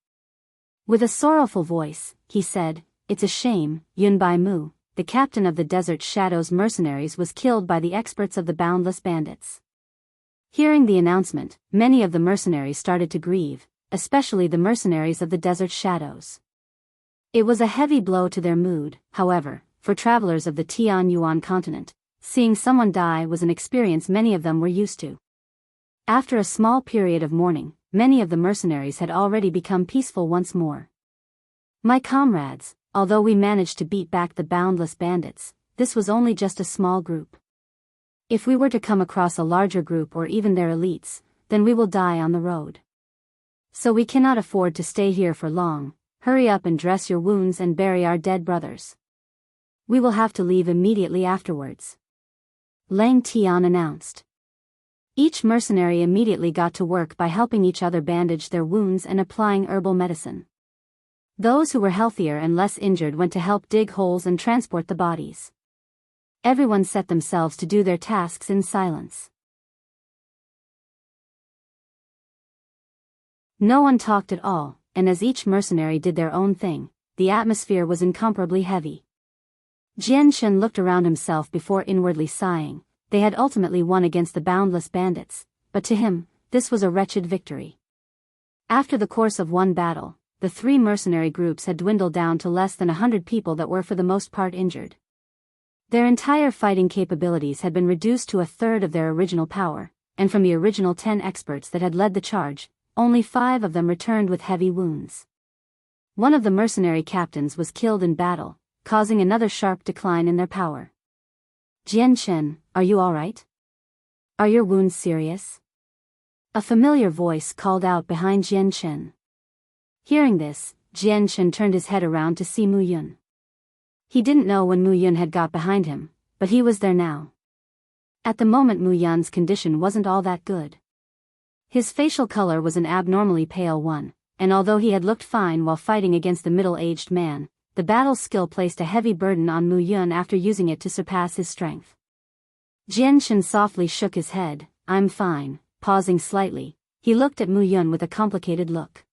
With a sorrowful voice, he said, it's a shame, Yun Bai Mu, the captain of the Desert Shadows mercenaries was killed by the experts of the Boundless Bandits. Hearing the announcement, many of the mercenaries started to grieve, especially the mercenaries of the Desert Shadows. It was a heavy blow to their mood, however, for travelers of the Tian Yuan continent. Seeing someone die was an experience many of them were used to. After a small period of mourning, many of the mercenaries had already become peaceful once more. My comrades, although we managed to beat back the boundless bandits, this was only just a small group. If we were to come across a larger group or even their elites, then we will die on the road. So we cannot afford to stay here for long. Hurry up and dress your wounds and bury our dead brothers. We will have to leave immediately afterwards. Lang Tian announced. Each mercenary immediately got to work by helping each other bandage their wounds and applying herbal medicine. Those who were healthier and less injured went to help dig holes and transport the bodies. Everyone set themselves to do their tasks in silence. No one talked at all, and as each mercenary did their own thing, the atmosphere was incomparably heavy. Jian Shen looked around himself before inwardly sighing. They had ultimately won against the boundless bandits, but to him, this was a wretched victory. After the course of one battle, the three mercenary groups had dwindled down to less than 100 people that were for the most part injured. Their entire fighting capabilities had been reduced to a third of their original power, and from the original 10 experts that had led the charge, only 5 of them returned with heavy wounds. One of the mercenary captains was killed in battle, causing another sharp decline in their power. Jian Shen, are you all right? Are your wounds serious? A familiar voice called out behind Jian Shen. Hearing this, Jian Shen turned his head around to see Mu Yun. He didn't know when Mu Yun had got behind him, but he was there now. At the moment Mu Yun's condition wasn't all that good. His facial color was an abnormally pale one, and although he had looked fine while fighting against the middle-aged man, the battle skill placed a heavy burden on Mu Yun after using it to surpass his strength. Jian Shen softly shook his head. I'm fine. Pausing slightly, he looked at Mu Yun with a complicated look.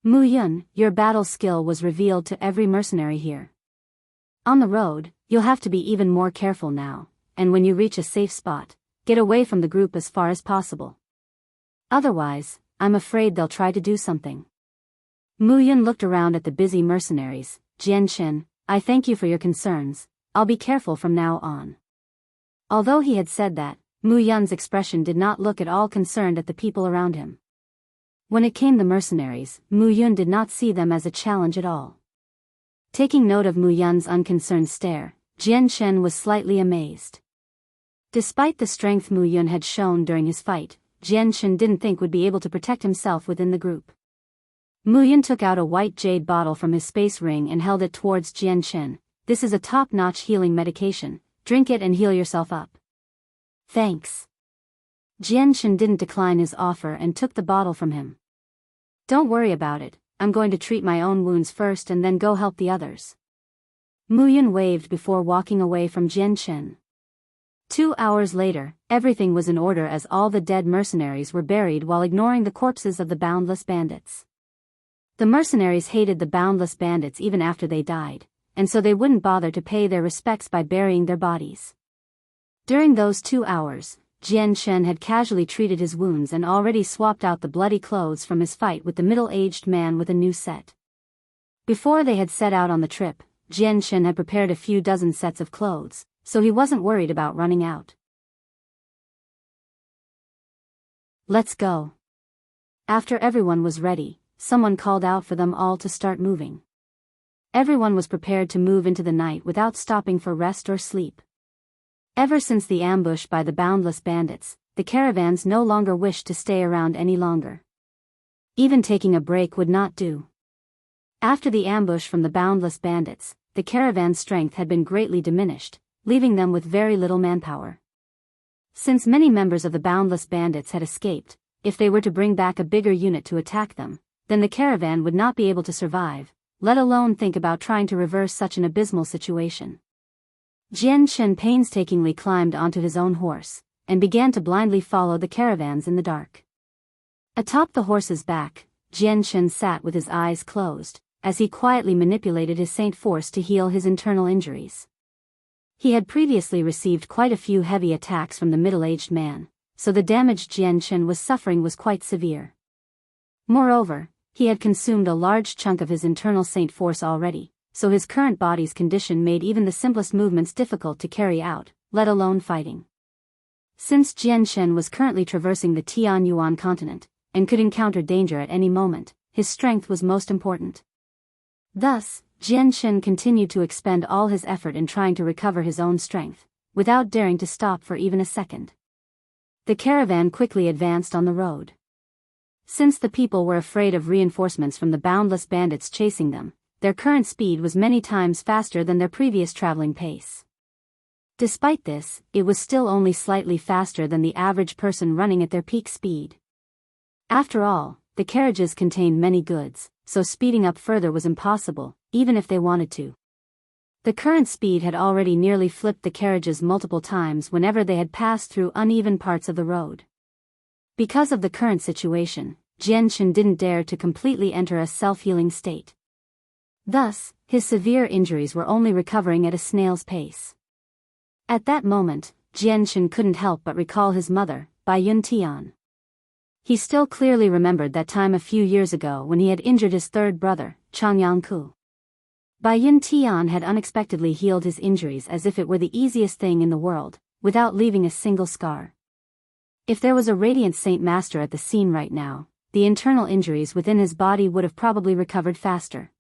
Mu Yun, your battle skill was revealed to every mercenary here. On the road, you'll have to be even more careful now, and when you reach a safe spot, get away from the group as far as possible. Otherwise, I'm afraid they'll try to do something. Mu Yun looked around at the busy mercenaries. Jian Shen, I thank you for your concerns. I'll be careful from now on. Although he had said that, Mu Yun's expression did not look at all concerned at the people around him. When it came to mercenaries, Mu Yun did not see them as a challenge at all. Taking note of Mu Yun's unconcerned stare, Jian Shen was slightly amazed. Despite the strength Mu Yun had shown during his fight, Jian Shen didn't think would be able to protect himself within the group. Mu Yun took out a white jade bottle from his space ring and held it towards Jian Shen. This is a top-notch healing medication. Drink it and heal yourself up. Thanks. Jian Shen didn't decline his offer and took the bottle from him. Don't worry about it, I'm going to treat my own wounds first and then go help the others. Mu Yun waved before walking away from Jian Shen. 2 hours later, everything was in order as all the dead mercenaries were buried while ignoring the corpses of the boundless bandits. The mercenaries hated the boundless bandits even after they died, and so they wouldn't bother to pay their respects by burying their bodies. During those 2 hours, Jian Shen had casually treated his wounds and already swapped out the bloody clothes from his fight with the middle-aged man with a new set. Before they had set out on the trip, Jian Shen had prepared a few dozen sets of clothes, so he wasn't worried about running out. "Let's go." After everyone was ready, someone called out for them all to start moving. Everyone was prepared to move into the night without stopping for rest or sleep. Ever since the ambush by the boundless bandits, the caravans no longer wished to stay around any longer. Even taking a break would not do. After the ambush from the boundless bandits, the caravan's strength had been greatly diminished, leaving them with very little manpower. Since many members of the boundless bandits had escaped, if they were to bring back a bigger unit to attack them, then the caravan would not be able to survive, let alone think about trying to reverse such an abysmal situation. Jian Chen painstakingly climbed onto his own horse, and began to blindly follow the caravans in the dark. Atop the horse's back, Jian Chen sat with his eyes closed, as he quietly manipulated his saint force to heal his internal injuries. He had previously received quite a few heavy attacks from the middle-aged man, so the damage Jian Chen was suffering was quite severe. Moreover, he had consumed a large chunk of his internal saint force already, so his current body's condition made even the simplest movements difficult to carry out, let alone fighting. Since Jian Chen was currently traversing the Tianyuan continent, and could encounter danger at any moment, his strength was most important. Thus, Jian Chen continued to expend all his effort in trying to recover his own strength, without daring to stop for even a second. The caravan quickly advanced on the road. Since the people were afraid of reinforcements from the boundless bandits chasing them, their current speed was many times faster than their previous traveling pace. Despite this, it was still only slightly faster than the average person running at their peak speed. After all, the carriages contained many goods, so speeding up further was impossible, even if they wanted to. The current speed had already nearly flipped the carriages multiple times whenever they had passed through uneven parts of the road. Because of the current situation, Jian Chen didn't dare to completely enter a self-healing state. Thus, his severe injuries were only recovering at a snail's pace. At that moment, Jian Chen couldn't help but recall his mother, Biyao Tian. He still clearly remembered that time a few years ago when he had injured his third brother, Jianghu. Biyao Tian had unexpectedly healed his injuries as if it were the easiest thing in the world, without leaving a single scar. If there was a radiant Saint Master at the scene right now, the internal injuries within his body would have probably recovered faster.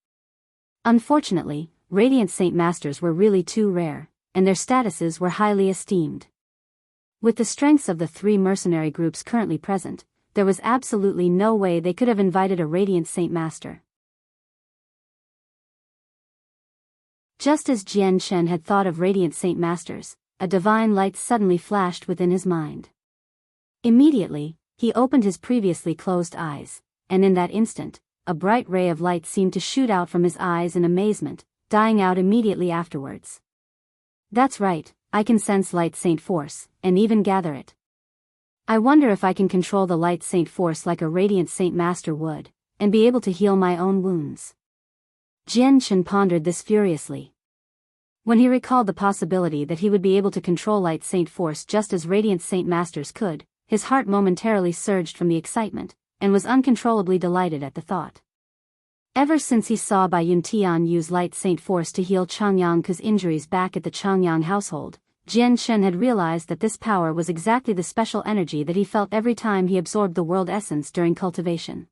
Unfortunately, radiant Saint Masters were really too rare, and their statuses were highly esteemed. With the strengths of the three mercenary groups currently present, there was absolutely no way they could have invited a radiant Saint Master. Just as Jian Chen had thought of radiant Saint Masters, a divine light suddenly flashed within his mind. Immediately, he opened his previously closed eyes, and in that instant, a bright ray of light seemed to shoot out from his eyes in amazement, dying out immediately afterwards. That's right, I can sense light saint force, and even gather it. I wonder if I can control the light saint force like a radiant Saint Master would, and be able to heal my own wounds. Jian Chen pondered this furiously. When he recalled the possibility that he would be able to control light saint force just as radiant Saint Masters could, his heart momentarily surged from the excitement, and was uncontrollably delighted at the thought. Ever since he saw Biyao Tian use light saint force to heal Changyang's injuries back at the Changyang household, Jian Chen had realized that this power was exactly the special energy that he felt every time he absorbed the world essence during cultivation.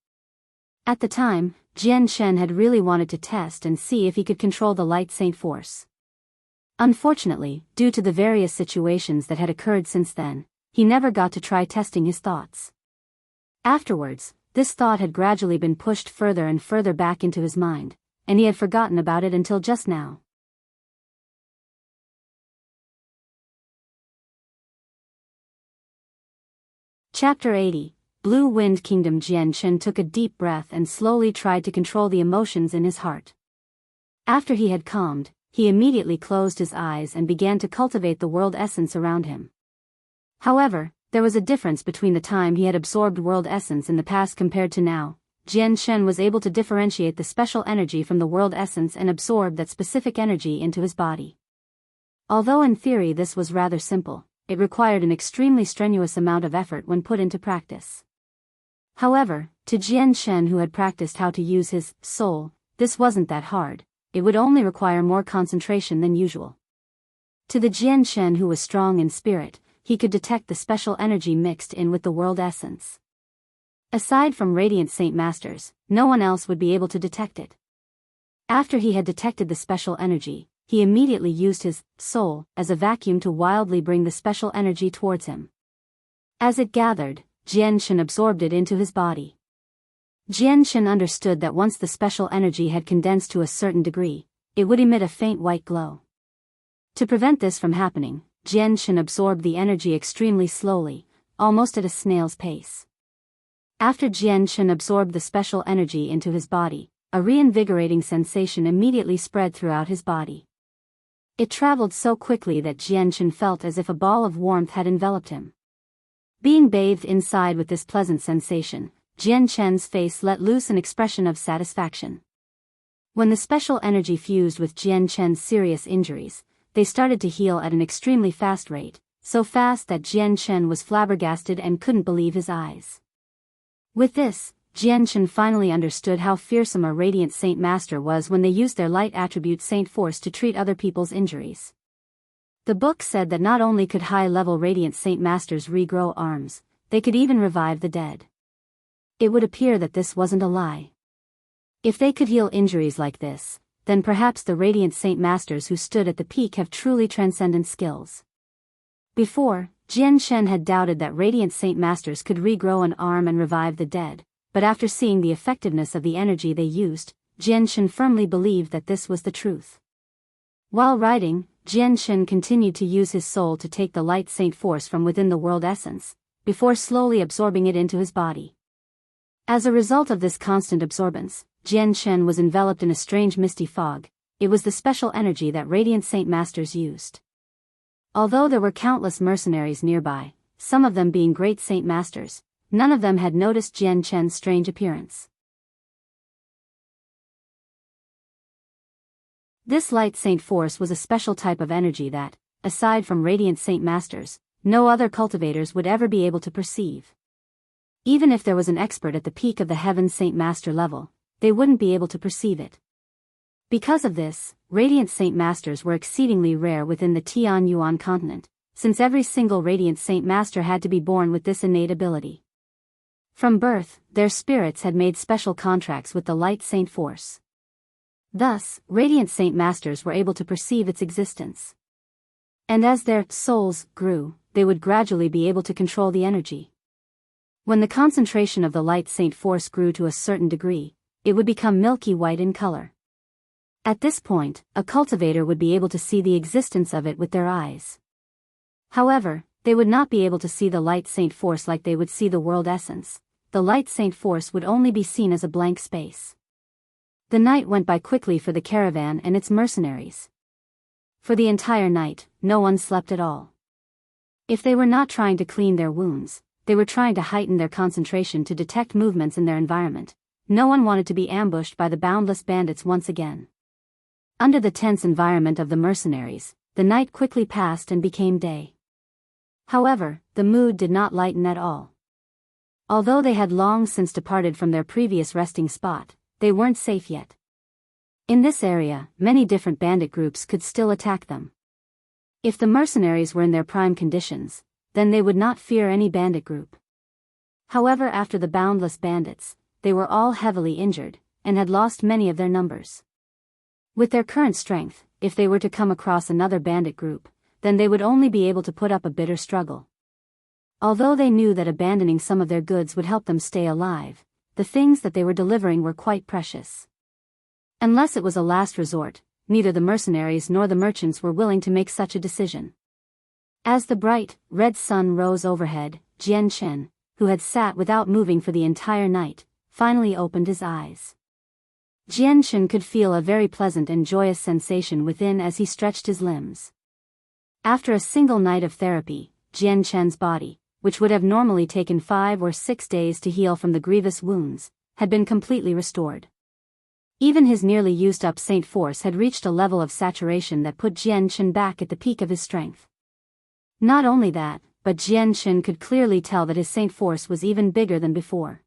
At the time, Jian Chen had really wanted to test and see if he could control the light saint force. Unfortunately, due to the various situations that had occurred since then, he never got to try testing his thoughts. Afterwards, this thought had gradually been pushed further and further back into his mind, and he had forgotten about it until just now. Chapter 80, Blue Wind Kingdom. Jian Chen took a deep breath and slowly tried to control the emotions in his heart. After he had calmed, he immediately closed his eyes and began to cultivate the world essence around him. However, there was a difference between the time he had absorbed world essence in the past compared to now. Jian Chen was able to differentiate the special energy from the world essence and absorb that specific energy into his body. Although in theory this was rather simple, it required an extremely strenuous amount of effort when put into practice. However, to Jian Chen, who had practiced how to use his soul, this wasn't that hard. It would only require more concentration than usual. To the Jian Shen who was strong in spirit, he could detect the special energy mixed in with the world essence. Aside from Radiant Saint Masters, no one else would be able to detect it. After he had detected the special energy, he immediately used his soul as a vacuum to wildly bring the special energy towards him. As it gathered, Jian Shen absorbed it into his body. Jian Shen understood that once the special energy had condensed to a certain degree, it would emit a faint white glow. To prevent this from happening, Jian Shen absorbed the energy extremely slowly, almost at a snail's pace. After Jian Shen absorbed the special energy into his body, a reinvigorating sensation immediately spread throughout his body. It traveled so quickly that Jian Shen felt as if a ball of warmth had enveloped him. Being bathed inside with this pleasant sensation, Jian Shen's face let loose an expression of satisfaction. When the special energy fused with Jian Shen's serious injuries, they started to heal at an extremely fast rate, so fast that Jian Shen was flabbergasted and couldn't believe his eyes. With this, Jian Shen finally understood how fearsome a Radiant Saint Master was when they used their light attribute Saint Force to treat other people's injuries. The book said that not only could high-level Radiant Saint Masters regrow arms, they could even revive the dead. It would appear that this wasn't a lie. If they could heal injuries like this, then perhaps the Radiant Saint Masters who stood at the peak have truly transcendent skills. Before, Jian Shen had doubted that Radiant Saint Masters could regrow an arm and revive the dead, but after seeing the effectiveness of the energy they used, Jian Shen firmly believed that this was the truth. While writing, Jian Shen continued to use his soul to take the light saint force from within the world essence, before slowly absorbing it into his body. As a result of this constant absorbance, Jian Shen was enveloped in a strange misty fog. It was the special energy that Radiant Saint Masters used. Although there were countless mercenaries nearby, some of them being great saint masters, none of them had noticed Jian Shen's strange appearance. This light saint force was a special type of energy that, aside from Radiant Saint Masters, no other cultivators would ever be able to perceive. Even if there was an expert at the peak of the Heaven Saint Master level, they wouldn't be able to perceive it. Because of this, Radiant Saint Masters were exceedingly rare within the Tianyuan continent, since every single Radiant Saint Master had to be born with this innate ability. From birth, their spirits had made special contracts with the Light Saint Force. Thus, Radiant Saint Masters were able to perceive its existence. And as their souls grew, they would gradually be able to control the energy. When the concentration of the Light Saint Force grew to a certain degree, it would become milky white in color. At this point, a cultivator would be able to see the existence of it with their eyes. However, they would not be able to see the Light Saint Force like they would see the world essence. The Light Saint Force would only be seen as a blank space. The night went by quickly for the caravan and its mercenaries. For the entire night, no one slept at all. If they were not trying to clean their wounds, they were trying to heighten their concentration to detect movements in their environment. No one wanted to be ambushed by the boundless bandits once again. Under the tense environment of the mercenaries, the night quickly passed and became day. However, the mood did not lighten at all. Although they had long since departed from their previous resting spot, they weren't safe yet. In this area, many different bandit groups could still attack them. If the mercenaries were in their prime conditions, then they would not fear any bandit group. However, after the boundless bandits, they were all heavily injured, and had lost many of their numbers. With their current strength, if they were to come across another bandit group, then they would only be able to put up a bitter struggle. Although they knew that abandoning some of their goods would help them stay alive, the things that they were delivering were quite precious. Unless it was a last resort, neither the mercenaries nor the merchants were willing to make such a decision. As the bright, red sun rose overhead, Jian Shen, who had sat without moving for the entire night, finally opened his eyes. Jian Shen could feel a very pleasant and joyous sensation within as he stretched his limbs. After a single night of therapy, Jian Shen's body, which would have normally taken 5 or 6 days to heal from the grievous wounds, had been completely restored. Even his nearly used-up Saint Force had reached a level of saturation that put Jian Shen back at the peak of his strength. Not only that, but Jian Shen could clearly tell that his Saint Force was even bigger than before.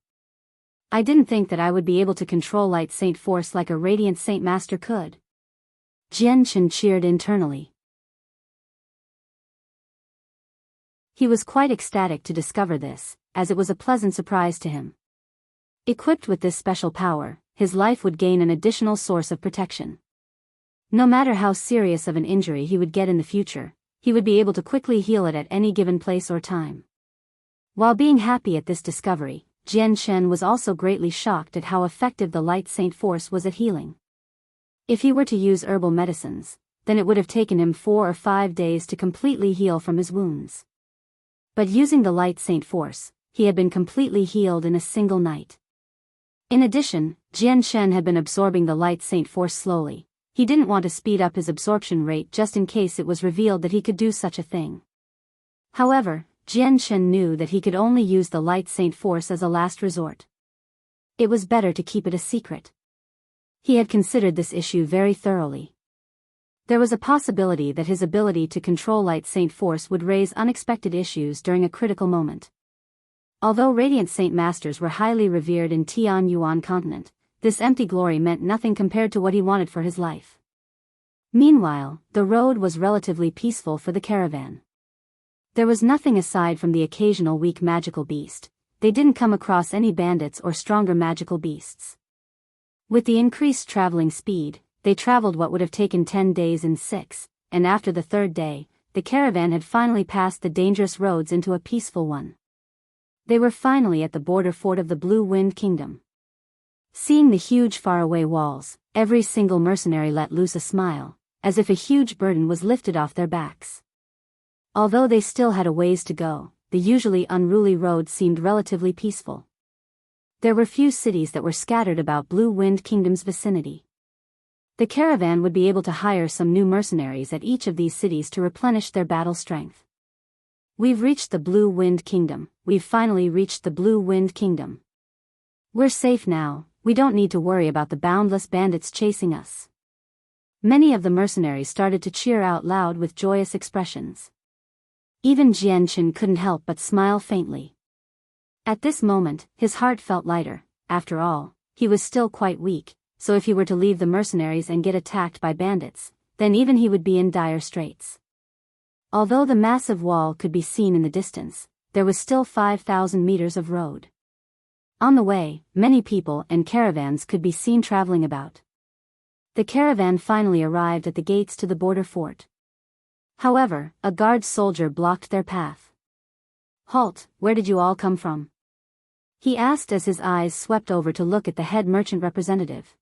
I didn't think that I would be able to control Light Saint Force like a Radiant Saint Master could. Jian Shen cheered internally. He was quite ecstatic to discover this, as it was a pleasant surprise to him. Equipped with this special power, his life would gain an additional source of protection. No matter how serious of an injury he would get in the future, he would be able to quickly heal it at any given place or time. While being happy at this discovery, Jian Shen was also greatly shocked at how effective the light saint force was at healing. If he were to use herbal medicines, then it would have taken him 4 or 5 days to completely heal from his wounds. But using the light saint force, he had been completely healed in a single night. In addition, Jian Shen had been absorbing the light saint force slowly. He didn't want to speed up his absorption rate just in case it was revealed that he could do such a thing. However, Jian Shen knew that he could only use the light saint force as a last resort. It was better to keep it a secret. He had considered this issue very thoroughly. There was a possibility that his ability to control light saint force would raise unexpected issues during a critical moment. Although radiant saint masters were highly revered in Tianyuan continent, this empty glory meant nothing compared to what he wanted for his life. Meanwhile, the road was relatively peaceful for the caravan. There was nothing aside from the occasional weak magical beast. They didn't come across any bandits or stronger magical beasts. With the increased traveling speed, they traveled what would have taken 10 days in 6, and after the 3rd day, the caravan had finally passed the dangerous roads into a peaceful one. They were finally at the border fort of the Blue Wind Kingdom. Seeing the huge faraway walls, every single mercenary let loose a smile, as if a huge burden was lifted off their backs. Although they still had a ways to go, the usually unruly road seemed relatively peaceful. There were few cities that were scattered about Blue Wind Kingdom's vicinity. The caravan would be able to hire some new mercenaries at each of these cities to replenish their battle strength. We've reached the Blue Wind Kingdom. We've finally reached the Blue Wind Kingdom. We're safe now. We don't need to worry about the boundless bandits chasing us. Many of the mercenaries started to cheer out loud with joyous expressions. Even Jian Shen couldn't help but smile faintly. At this moment, his heart felt lighter. After all, he was still quite weak, so if he were to leave the mercenaries and get attacked by bandits, then even he would be in dire straits. Although the massive wall could be seen in the distance, there was still 5,000 meters of road. On the way, many people and caravans could be seen traveling about. The caravan finally arrived at the gates to the border fort. However, a guard soldier blocked their path. "Halt, where did you all come from?" he asked as his eyes swept over to look at the head merchant representative.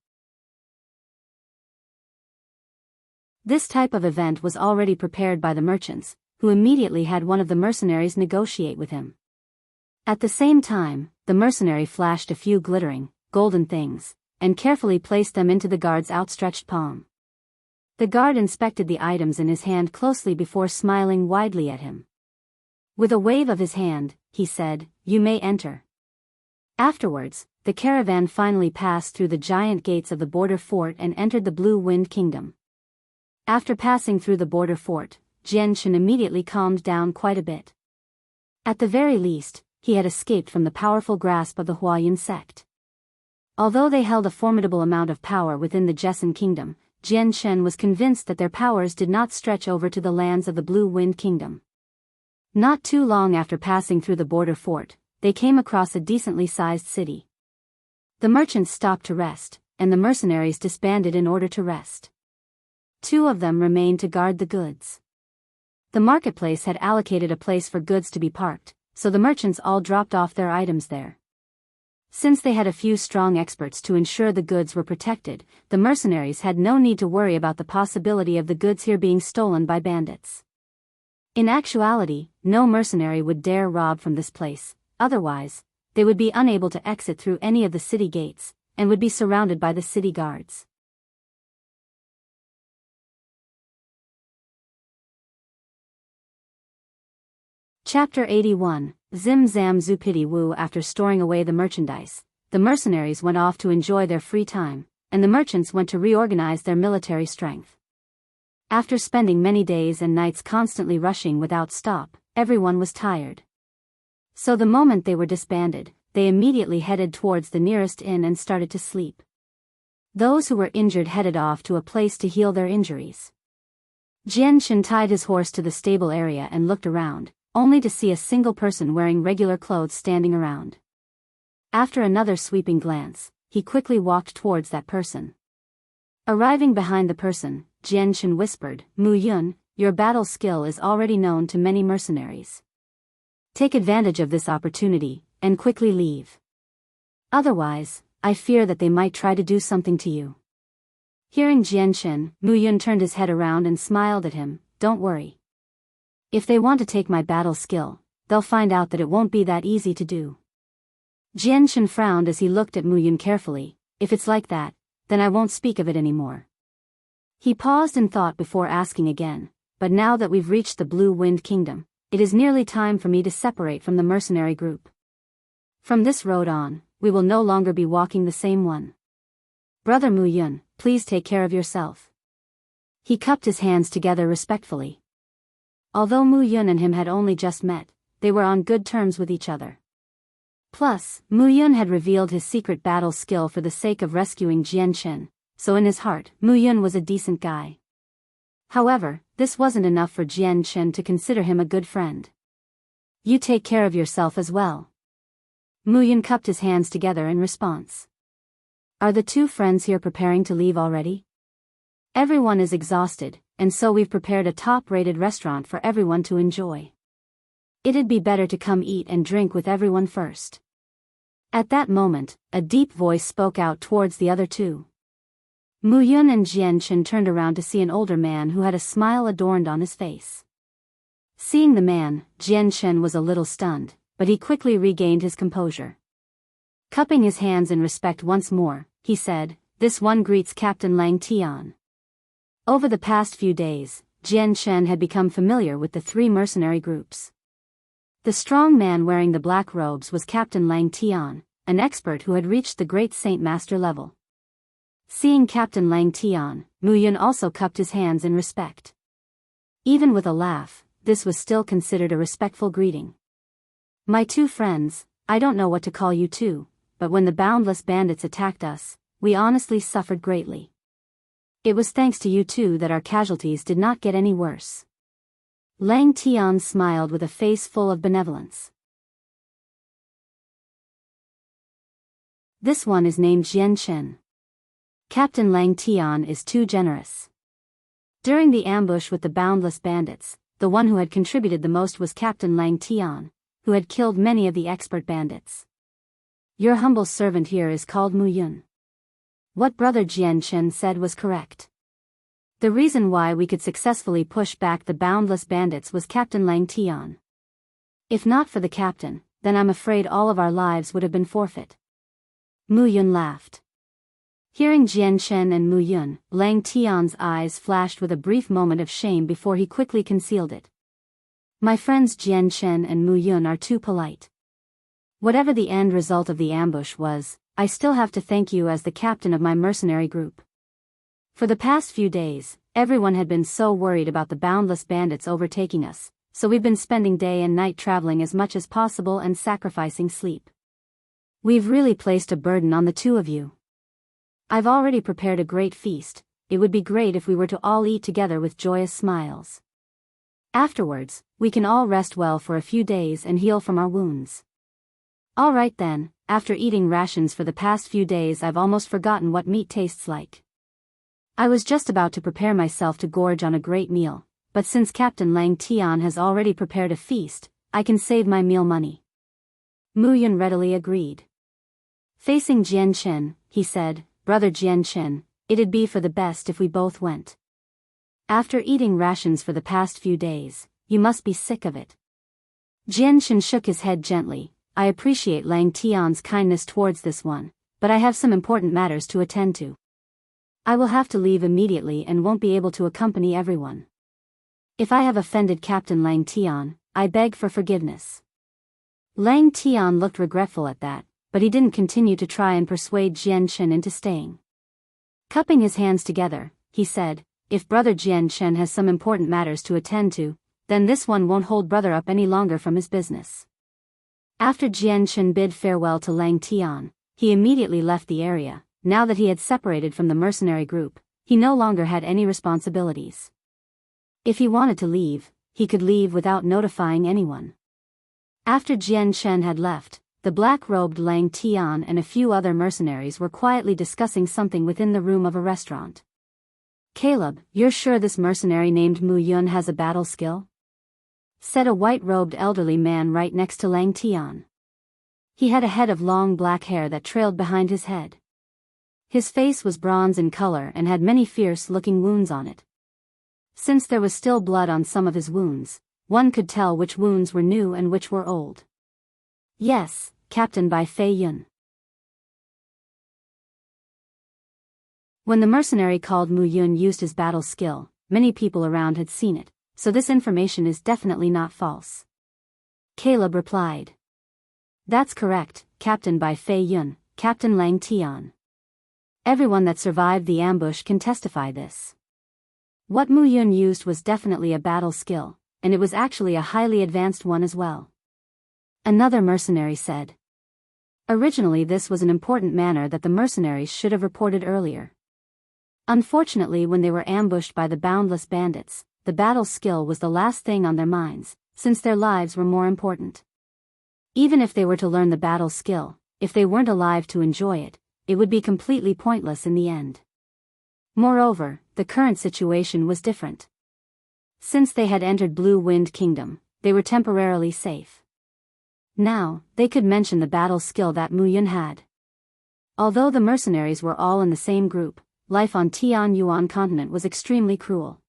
This type of event was already prepared by the merchants, who immediately had one of the mercenaries negotiate with him. At the same time, the mercenary flashed a few glittering, golden things, and carefully placed them into the guard's outstretched palm. The guard inspected the items in his hand closely before smiling widely at him. With a wave of his hand, he said, "You may enter." Afterwards, the caravan finally passed through the giant gates of the border fort and entered the Blue Wind Kingdom. After passing through the border fort, Jian Shen immediately calmed down quite a bit. At the very least, he had escaped from the powerful grasp of the Huayan sect. Although they held a formidable amount of power within the Jessan Kingdom, Jian Shen was convinced that their powers did not stretch over to the lands of the Blue Wind Kingdom. Not too long after passing through the border fort, they came across a decently sized city. The merchants stopped to rest, and the mercenaries disbanded in order to rest. 2 of them remained to guard the goods. The marketplace had allocated a place for goods to be parked, so the merchants all dropped off their items there. Since they had a few strong experts to ensure the goods were protected, the mercenaries had no need to worry about the possibility of the goods here being stolen by bandits. In actuality, no mercenary would dare rob from this place, otherwise, they would be unable to exit through any of the city gates, and would be surrounded by the city guards. Chapter 81, Zim Zam Zupidi Wu. After storing away the merchandise, the mercenaries went off to enjoy their free time, and the merchants went to reorganize their military strength. After spending many days and nights constantly rushing without stop, everyone was tired. So the moment they were disbanded, they immediately headed towards the nearest inn and started to sleep. Those who were injured headed off to a place to heal their injuries. Jian Shen tied his horse to the stable area and looked around. only to see a single person wearing regular clothes standing around. After another sweeping glance, he quickly walked towards that person. Arriving behind the person, Jianghu whispered, "Mu Yun, your battle skill is already known to many mercenaries. Take advantage of this opportunity, and quickly leave. Otherwise, I fear that they might try to do something to you." Hearing Jianghu, Mu Yun turned his head around and smiled at him. "Don't worry. If they want to take my battle skill, they'll find out that it won't be that easy to do." Jianghu frowned as he looked at Mu Yun carefully. "If it's like that, then I won't speak of it anymore." He paused in thought before asking again, "But now that we've reached the Blue Wind Kingdom, it is nearly time for me to separate from the mercenary group. From this road on, we will no longer be walking the same one. Brother Mu Yun, please take care of yourself." He cupped his hands together respectfully. Although Mu Yun and him had only just met, they were on good terms with each other. Plus, Mu Yun had revealed his secret battle skill for the sake of rescuing Jianghu, so in his heart, Mu Yun was a decent guy. However, this wasn't enough for Jianghu to consider him a good friend. "You take care of yourself as well." Mu Yun cupped his hands together in response. "Are the two friends here preparing to leave already?" "Everyone is exhausted, and so we've prepared a top-rated restaurant for everyone to enjoy. It'd be better to come eat and drink with everyone first." At that moment, a deep voice spoke out towards the other two. Mu Yun and Jianghu turned around to see an older man who had a smile adorned on his face. Seeing the man, Jianghu was a little stunned, but he quickly regained his composure. Cupping his hands in respect once more, he said, "This one greets Captain Lang Tian." Over the past few days, Jianghu had become familiar with the three mercenary groups. The strong man wearing the black robes was Captain Lang Tian, an expert who had reached the Great Saint Master level. Seeing Captain Lang Tian, Mu Yun also cupped his hands in respect. Even with a laugh, this was still considered a respectful greeting. "My two friends, I don't know what to call you two, but when the boundless bandits attacked us, we honestly suffered greatly. It was thanks to you two that our casualties did not get any worse." Lang Tian smiled with a face full of benevolence. "This one is named Jianghu. Captain Lang Tian is too generous." During the ambush with the boundless bandits, the one who had contributed the most was Captain Lang Tian, who had killed many of the expert bandits. "Your humble servant here is called Mu Yun." What Brother Jianghu said was correct. The reason why we could successfully push back the boundless bandits was Captain Lang Tian. If not for the captain, then I'm afraid all of our lives would have been forfeit. Mu Yun laughed. Hearing Jianghu and Mu Yun, Lang Tian's eyes flashed with a brief moment of shame before he quickly concealed it. "My friends Jianghu and Mu Yun are too polite. Whatever the end result of the ambush was, I still have to thank you as the captain of my mercenary group. For the past few days, everyone had been so worried about the boundless bandits overtaking us, so we've been spending day and night traveling as much as possible and sacrificing sleep. We've really placed a burden on the two of you. I've already prepared a great feast. It would be great if we were to all eat together with joyous smiles. Afterwards, we can all rest well for a few days and heal from our wounds." "All right then, after eating rations for the past few days I've almost forgotten what meat tastes like. I was just about to prepare myself to gorge on a great meal, but since Captain Lang Tian has already prepared a feast, I can save my meal money." Mu Yun readily agreed. Facing Jianghu, he said, "Brother Jianghu, it'd be for the best if we both went. After eating rations for the past few days, you must be sick of it." Jianghu shook his head gently. "I appreciate Lang Tian's kindness towards this one, but I have some important matters to attend to. I will have to leave immediately and won't be able to accompany everyone. If I have offended Captain Lang Tian, I beg for forgiveness." Lang Tian looked regretful at that, but he didn't continue to try and persuade Jianghu into staying. Cupping his hands together, he said, "If Brother Jianghu has some important matters to attend to, then this one won't hold Brother up any longer from his business." After Jianghu bid farewell to Lang Tian, he immediately left the area. Now that he had separated from the mercenary group, he no longer had any responsibilities. If he wanted to leave, he could leave without notifying anyone. After Jian Chen had left, the black-robed Lang Tian and a few other mercenaries were quietly discussing something within the room of a restaurant. "Caleb, you're sure this mercenary named Mu Yun has a battle skill?" said a white-robed elderly man right next to Lang Tian. He had a head of long black hair that trailed behind his head. His face was bronze in color and had many fierce-looking wounds on it. Since there was still blood on some of his wounds, one could tell which wounds were new and which were old. "Yes, Captain Bai Fei Yun." When the mercenary called Mu Yun used his battle skill, many people around had seen it, so this information is definitely not false. Caleb replied. "That's correct, Captain Bai Fei Yun, Captain Lang Tian. Everyone that survived the ambush can testify this. What Mu Yun used was definitely a battle skill, and it was actually a highly advanced one as well." Another mercenary said. Originally this was an important matter that the mercenaries should have reported earlier. Unfortunately, when they were ambushed by the boundless bandits, the battle skill was the last thing on their minds, since their lives were more important. Even if they were to learn the battle skill, if they weren't alive to enjoy it, it would be completely pointless in the end. Moreover, the current situation was different. Since they had entered Blue Wind Kingdom, they were temporarily safe. Now, they could mention the battle skill that Mu Yun had. Although the mercenaries were all in the same group, life on Tian Yuan continent was extremely cruel.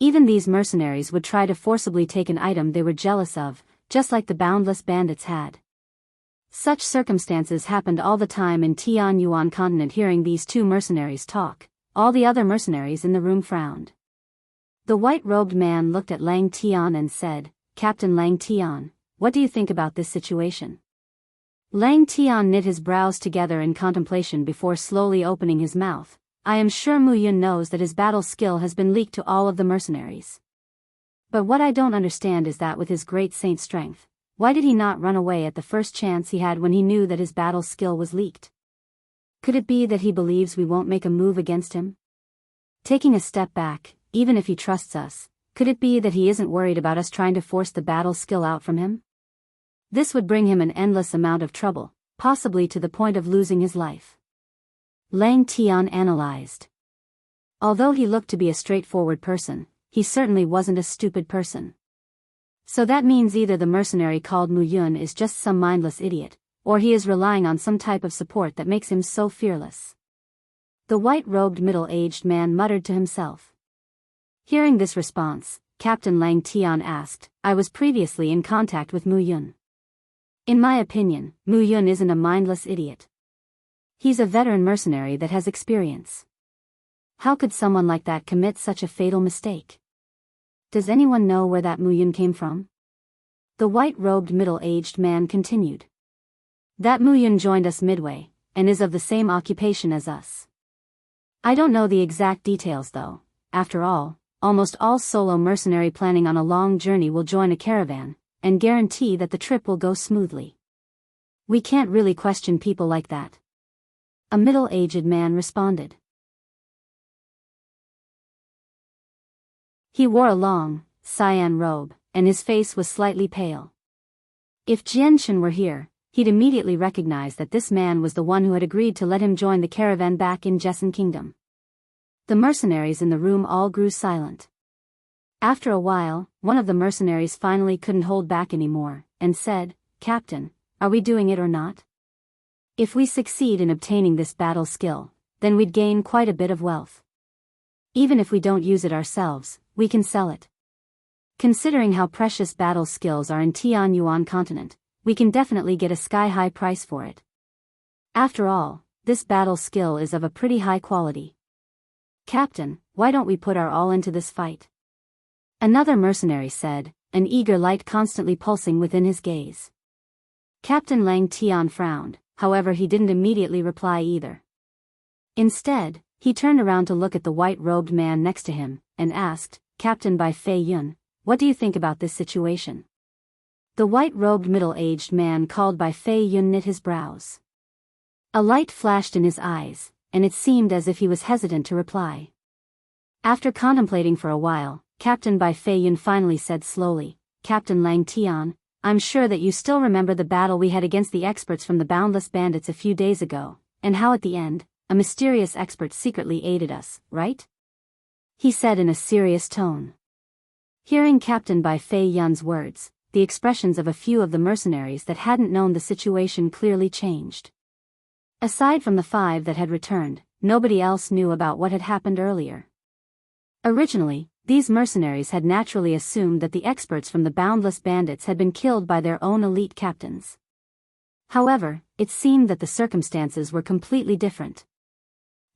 Even these mercenaries would try to forcibly take an item they were jealous of, just like the boundless bandits had. Such circumstances happened all the time in Tian Yuan continent. Hearing these two mercenaries talk, all the other mercenaries in the room frowned. The white-robed man looked at Lang Tian and said, "Captain Lang Tian, what do you think about this situation?" Lang Tian knit his brows together in contemplation before slowly opening his mouth. "I am sure Mu Yun knows that his battle skill has been leaked to all of the mercenaries. But what I don't understand is that with his great saint strength, why did he not run away at the first chance he had when he knew that his battle skill was leaked? Could it be that he believes we won't make a move against him? Taking a step back, even if he trusts us, could it be that he isn't worried about us trying to force the battle skill out from him? This would bring him an endless amount of trouble, possibly to the point of losing his life." Lang Tian analyzed. Although he looked to be a straightforward person, he certainly wasn't a stupid person. So that means either the mercenary called Mu Yun is just some mindless idiot, or he is relying on some type of support that makes him so fearless. The white-robed middle-aged man muttered to himself. Hearing this response, Captain Lang Tian asked, "I was previously in contact with Mu Yun. In my opinion, Mu Yun isn't a mindless idiot. He's a veteran mercenary that has experience. How could someone like that commit such a fatal mistake? Does anyone know where that Mu Yun came from?" The white-robed middle-aged man continued. "That Mu Yun joined us midway, and is of the same occupation as us. I don't know the exact details though. After all, almost all solo mercenary planning on a long journey will join a caravan, and guarantee that the trip will go smoothly. We can't really question people like that." A middle-aged man responded. He wore a long, cyan robe, and his face was slightly pale. If Jianshan were here, he'd immediately recognize that this man was the one who had agreed to let him join the caravan back in Jessan Kingdom. The mercenaries in the room all grew silent. After a while, one of the mercenaries finally couldn't hold back anymore, and said, "Captain, are we doing it or not? If we succeed in obtaining this battle skill, then we'd gain quite a bit of wealth. Even if we don't use it ourselves, we can sell it. Considering how precious battle skills are in Tian Yuan continent, we can definitely get a sky-high price for it. After all, this battle skill is of a pretty high quality. Captain, why don't we put our all into this fight?" Another mercenary said, an eager light constantly pulsing within his gaze. Captain Lang Tian frowned, however he didn't immediately reply either. Instead, he turned around to look at the white-robed man next to him, and asked, "Captain Bai Fei Yun, what do you think about this situation?" The white-robed middle-aged man called Bai Fei Yun knit his brows. A light flashed in his eyes, and it seemed as if he was hesitant to reply. After contemplating for a while, Captain Bai Feiyun finally said slowly, "Captain Lang Tian, I'm sure that you still remember the battle we had against the experts from the Boundless Bandits a few days ago, and how at the end, a mysterious expert secretly aided us, right?" he said in a serious tone. Hearing Captain Bai Feiyun's words, the expressions of a few of the mercenaries that hadn't known the situation clearly changed. Aside from the 5 that had returned, nobody else knew about what had happened earlier. Originally, these mercenaries had naturally assumed that the experts from the Boundless Bandits had been killed by their own elite captains. However, it seemed that the circumstances were completely different.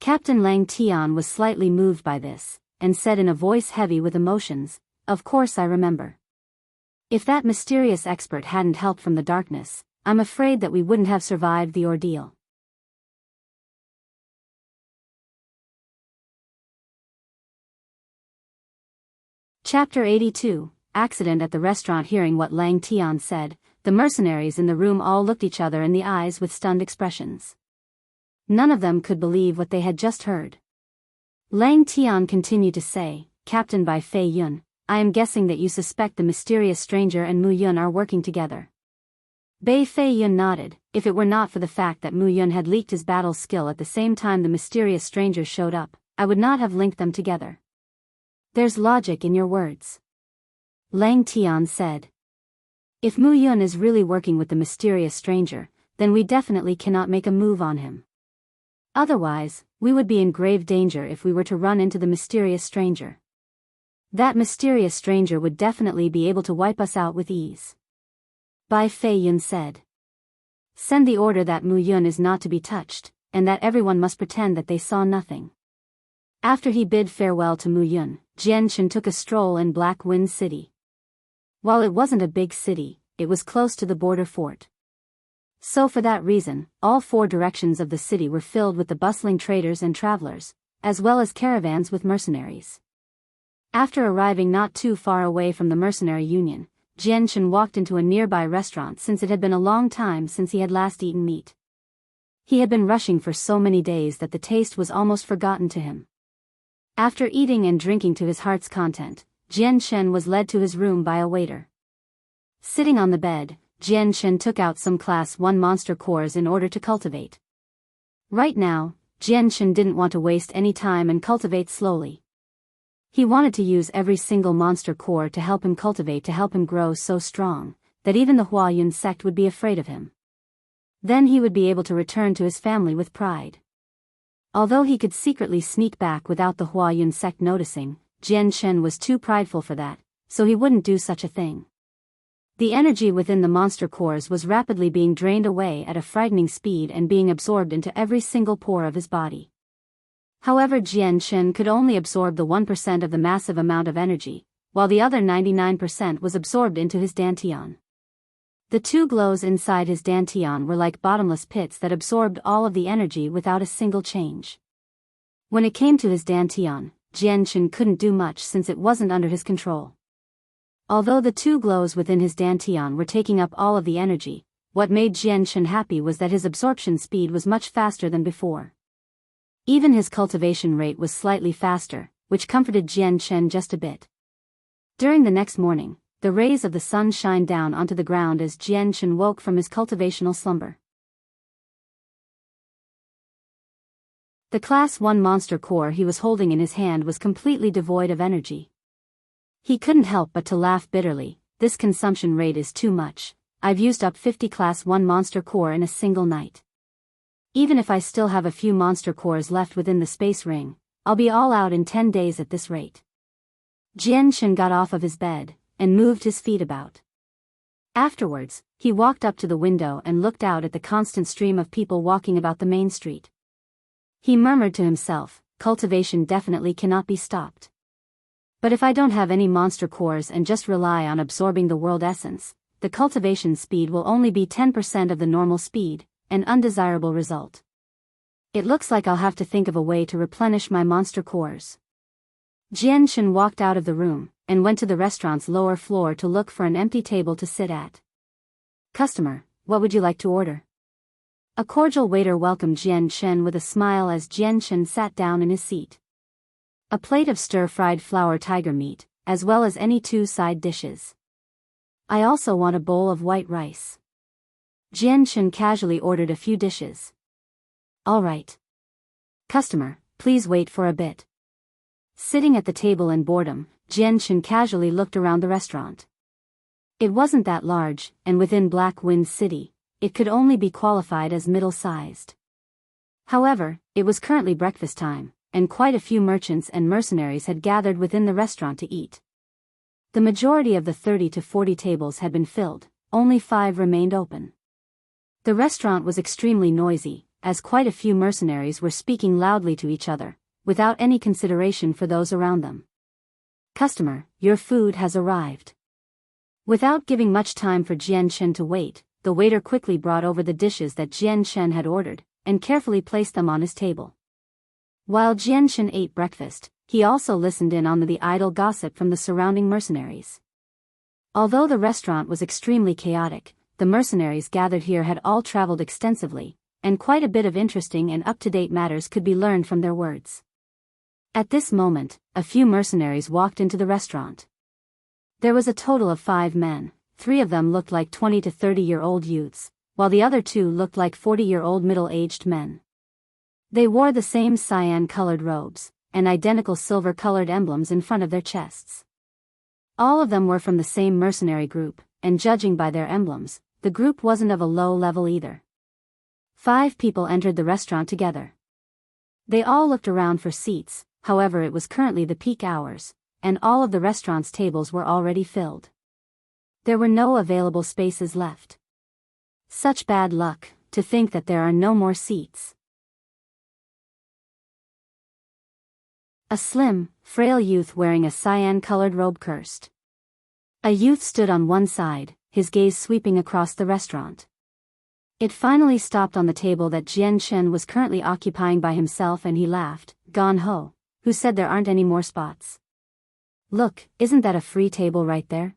Captain Lang Tian was slightly moved by this, and said in a voice heavy with emotions, "Of course I remember. If that mysterious expert hadn't helped from the darkness, I'm afraid that we wouldn't have survived the ordeal." Chapter 82, Accident at the Restaurant. Hearing what Lang Tian said, the mercenaries in the room all looked each other in the eyes with stunned expressions. None of them could believe what they had just heard. Lang Tian continued to say, "Captain Bai Feiyun, I am guessing that you suspect the mysterious stranger and Mu Yun are working together." Bai Feiyun nodded. If it were not for the fact that Mu Yun had leaked his battle skill at the same time the mysterious stranger showed up, I would not have linked them together. "There's logic in your words," Lang Tian said. "If Mu Yun is really working with the mysterious stranger, then we definitely cannot make a move on him. Otherwise, we would be in grave danger if we were to run into the mysterious stranger. That mysterious stranger would definitely be able to wipe us out with ease." Bai Feiyun said. "Send the order that Mu Yun is not to be touched, and that everyone must pretend that they saw nothing." After he bid farewell to Mu Yun, Jianghu took a stroll in Black Wind City. While it wasn't a big city, it was close to the border fort. So for that reason, all 4 directions of the city were filled with the bustling traders and travelers, as well as caravans with mercenaries. After arriving not too far away from the mercenary union, Jianghu walked into a nearby restaurant since it had been a long time since he had last eaten meat. He had been rushing for so many days that the taste was almost forgotten to him. After eating and drinking to his heart's content, Jianghu was led to his room by a waiter. Sitting on the bed, Jianghu took out some Class 1 monster cores in order to cultivate. Right now, Jianghu didn't want to waste any time and cultivate slowly. He wanted to use every single monster core to help him cultivate, to help him grow so strong, that even the Huayun sect would be afraid of him. Then he would be able to return to his family with pride. Although he could secretly sneak back without the Huayun sect noticing, Jianghu was too prideful for that, so he wouldn't do such a thing. The energy within the monster cores was rapidly being drained away at a frightening speed and being absorbed into every single pore of his body. However, Jianghu could only absorb the 1% of the massive amount of energy, while the other 99% was absorbed into his dantian. The 2 glows inside his dantian were like bottomless pits that absorbed all of the energy without a single change. When it came to his dantian, Jianghu couldn't do much since it wasn't under his control. Although the 2 glows within his dantian were taking up all of the energy, what made Jianghu happy was that his absorption speed was much faster than before. Even his cultivation rate was slightly faster, which comforted Jianghu just a bit. During the next morning, the rays of the sun shined down onto the ground as Jianghu woke from his cultivational slumber. The Class 1 monster core he was holding in his hand was completely devoid of energy. He couldn't help but to laugh bitterly. "This consumption rate is too much. I've used up 50 Class 1 monster core in a single night. Even if I still have a few monster cores left within the space ring, I'll be all out in 10 days at this rate." Jianghu got off of his bed and moved his feet about. Afterwards, he walked up to the window and looked out at the constant stream of people walking about the main street. He murmured to himself, "Cultivation definitely cannot be stopped. But if I don't have any monster cores and just rely on absorbing the world essence, the cultivation speed will only be 10% of the normal speed, an undesirable result. It looks like I'll have to think of a way to replenish my monster cores." Jianghu walked out of the room and went to the restaurant's lower floor to look for an empty table to sit at. "Customer, what would you like to order?" A cordial waiter welcomed Jianghu with a smile as Jianghu sat down in his seat. "A plate of stir-fried flour tiger meat, as well as any 2 side dishes. I also want a bowl of white rice. Jian Chen casually ordered a few dishes. All right. Customer, please wait for a bit. Sitting at the table in boredom, Jian Chen casually looked around the restaurant. It wasn't that large, and within Black Wind City, it could only be qualified as middle-sized. However, it was currently breakfast time, and quite a few merchants and mercenaries had gathered within the restaurant to eat. The majority of the 30 to 40 tables had been filled, only 5 remained open. The restaurant was extremely noisy, as quite a few mercenaries were speaking loudly to each other, without any consideration for those around them. Customer, your food has arrived. Without giving much time for Jian Chen to wait, the waiter quickly brought over the dishes that Jian Chen had ordered, and carefully placed them on his table. While Jian Chen ate breakfast, he also listened in on the idle gossip from the surrounding mercenaries. Although the restaurant was extremely chaotic, the mercenaries gathered here had all traveled extensively, and quite a bit of interesting and up-to-date matters could be learned from their words. At this moment, a few mercenaries walked into the restaurant. There was a total of 5 men, 3 of them looked like 20 to 30-year-old youths, while the other 2 looked like 40-year-old middle-aged men. They wore the same cyan-colored robes, and identical silver-colored emblems in front of their chests. All of them were from the same mercenary group, and judging by their emblems, the group wasn't of a low level either. 5 people entered the restaurant together. They all looked around for seats, however it was currently the peak hours, and all of the restaurant's tables were already filled. There were no available spaces left. Such bad luck, to think that there are no more seats. A slim, frail youth wearing a cyan-colored robe cursed. A youth stood on one side, his gaze sweeping across the restaurant. It finally stopped on the table that Jian Chen was currently occupying by himself, and he laughed. Gan Ho, who said there aren't any more spots? Look, isn't that a free table right there?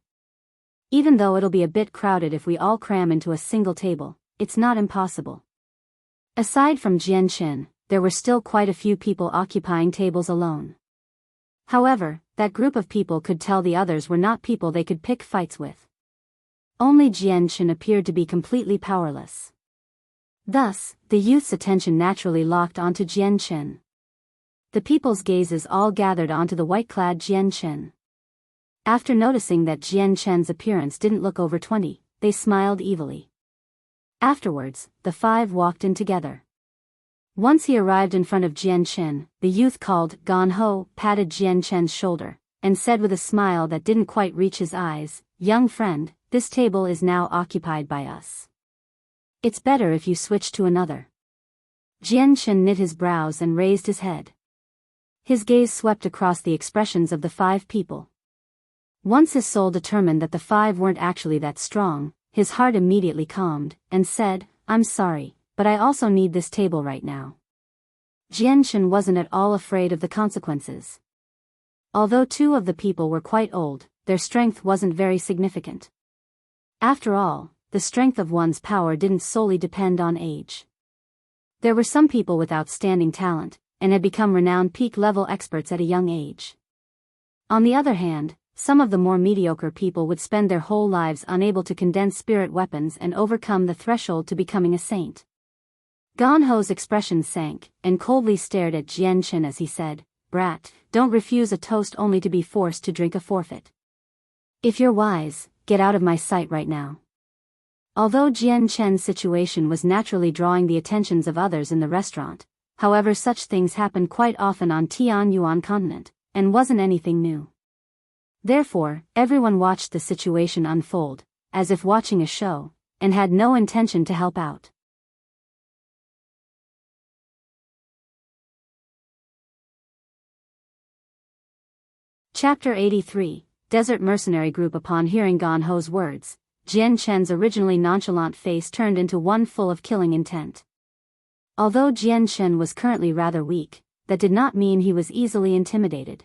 Even though it'll be a bit crowded if we all cram into a single table, it's not impossible. Aside from Jian Chen, there were still quite a few people occupying tables alone. However, that group of people could tell the others were not people they could pick fights with. Only Jian Chen appeared to be completely powerless. Thus, the youth's attention naturally locked onto Jian Chen. The people's gazes all gathered onto the white-clad Jian Chen. After noticing that Jian Chen's appearance didn't look over 20, they smiled evilly. Afterwards, the 5 walked in together. Once he arrived in front of Jian Chen, the youth called Gan Ho, patted Jian Chen's shoulder, and said with a smile that didn't quite reach his eyes, "Young friend, this table is now occupied by us. It's better if you switch to another." Jian Chen knit his brows and raised his head. His gaze swept across the expressions of the 5 people. Once his soul determined that the 5 weren't actually that strong, his heart immediately calmed, and said, "I'm sorry, but I also need this table right now." Jian Chen wasn't at all afraid of the consequences. Although 2 of the people were quite old, their strength wasn't very significant. After all, the strength of one's power didn't solely depend on age. There were some people with outstanding talent, and had become renowned peak-level experts at a young age. On the other hand, some of the more mediocre people would spend their whole lives unable to condense spirit weapons and overcome the threshold to becoming a saint. Gan Ho's expression sank, and coldly stared at Jian Chen as he said, "Brat, don't refuse a toast only to be forced to drink a forfeit. If you're wise, get out of my sight right now." Although Jian Chen's situation was naturally drawing the attentions of others in the restaurant, however such things happened quite often on Tianyuan continent, and wasn't anything new. Therefore, everyone watched the situation unfold, as if watching a show, and had no intention to help out. Chapter 83, Desert Mercenary Group. Upon hearing Gan Ho's words, Jian Chen's originally nonchalant face turned into one full of killing intent. Although Jian Chen was currently rather weak, that did not mean he was easily intimidated.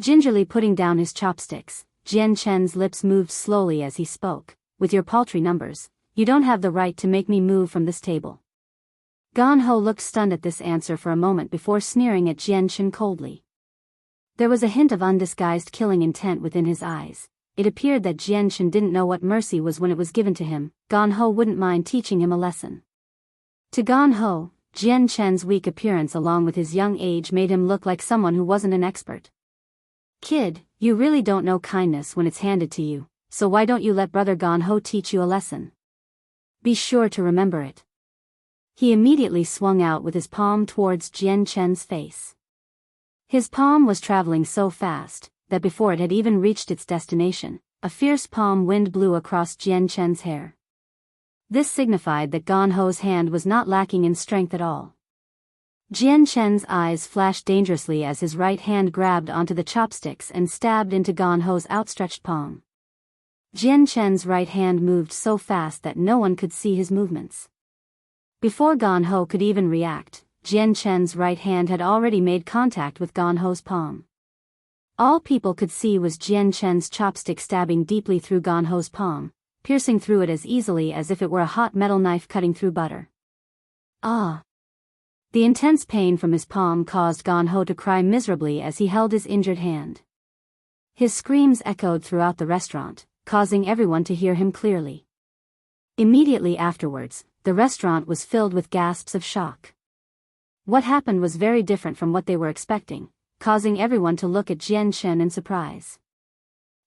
Gingerly putting down his chopsticks, Jian Chen's lips moved slowly as he spoke, "With your paltry numbers, you don't have the right to make me move from this table." Gan Ho looked stunned at this answer for a moment before sneering at Jian Chen coldly. There was a hint of undisguised killing intent within his eyes. It appeared that Jiangchen didn't know what mercy was when it was given to him. Gan Ho wouldn't mind teaching him a lesson. To Gan Ho, Jiangchen's weak appearance along with his young age made him look like someone who wasn't an expert. Kid, you really don't know kindness when it's handed to you, so why don't you let brother Gan Ho teach you a lesson? Be sure to remember it. He immediately swung out with his palm towards Jiangchen's face. His palm was traveling so fast that before it had even reached its destination, a fierce palm wind blew across Jiangchen's hair. This signified that Gan Ho's hand was not lacking in strength at all. Jiangchen's eyes flashed dangerously as his right hand grabbed onto the chopsticks and stabbed into Gan Ho's outstretched palm. Jiangchen's right hand moved so fast that no one could see his movements. Before Gan Ho could even react, Jiangchen's right hand had already made contact with Gan Ho's palm. All people could see was Jiangchen's chopstick stabbing deeply through Gan Ho's palm, piercing through it as easily as if it were a hot metal knife cutting through butter. Ah! The intense pain from his palm caused Gan Ho to cry miserably as he held his injured hand. His screams echoed throughout the restaurant, causing everyone to hear him clearly. Immediately afterwards, the restaurant was filled with gasps of shock. What happened was very different from what they were expecting, causing everyone to look at Jiangchen in surprise.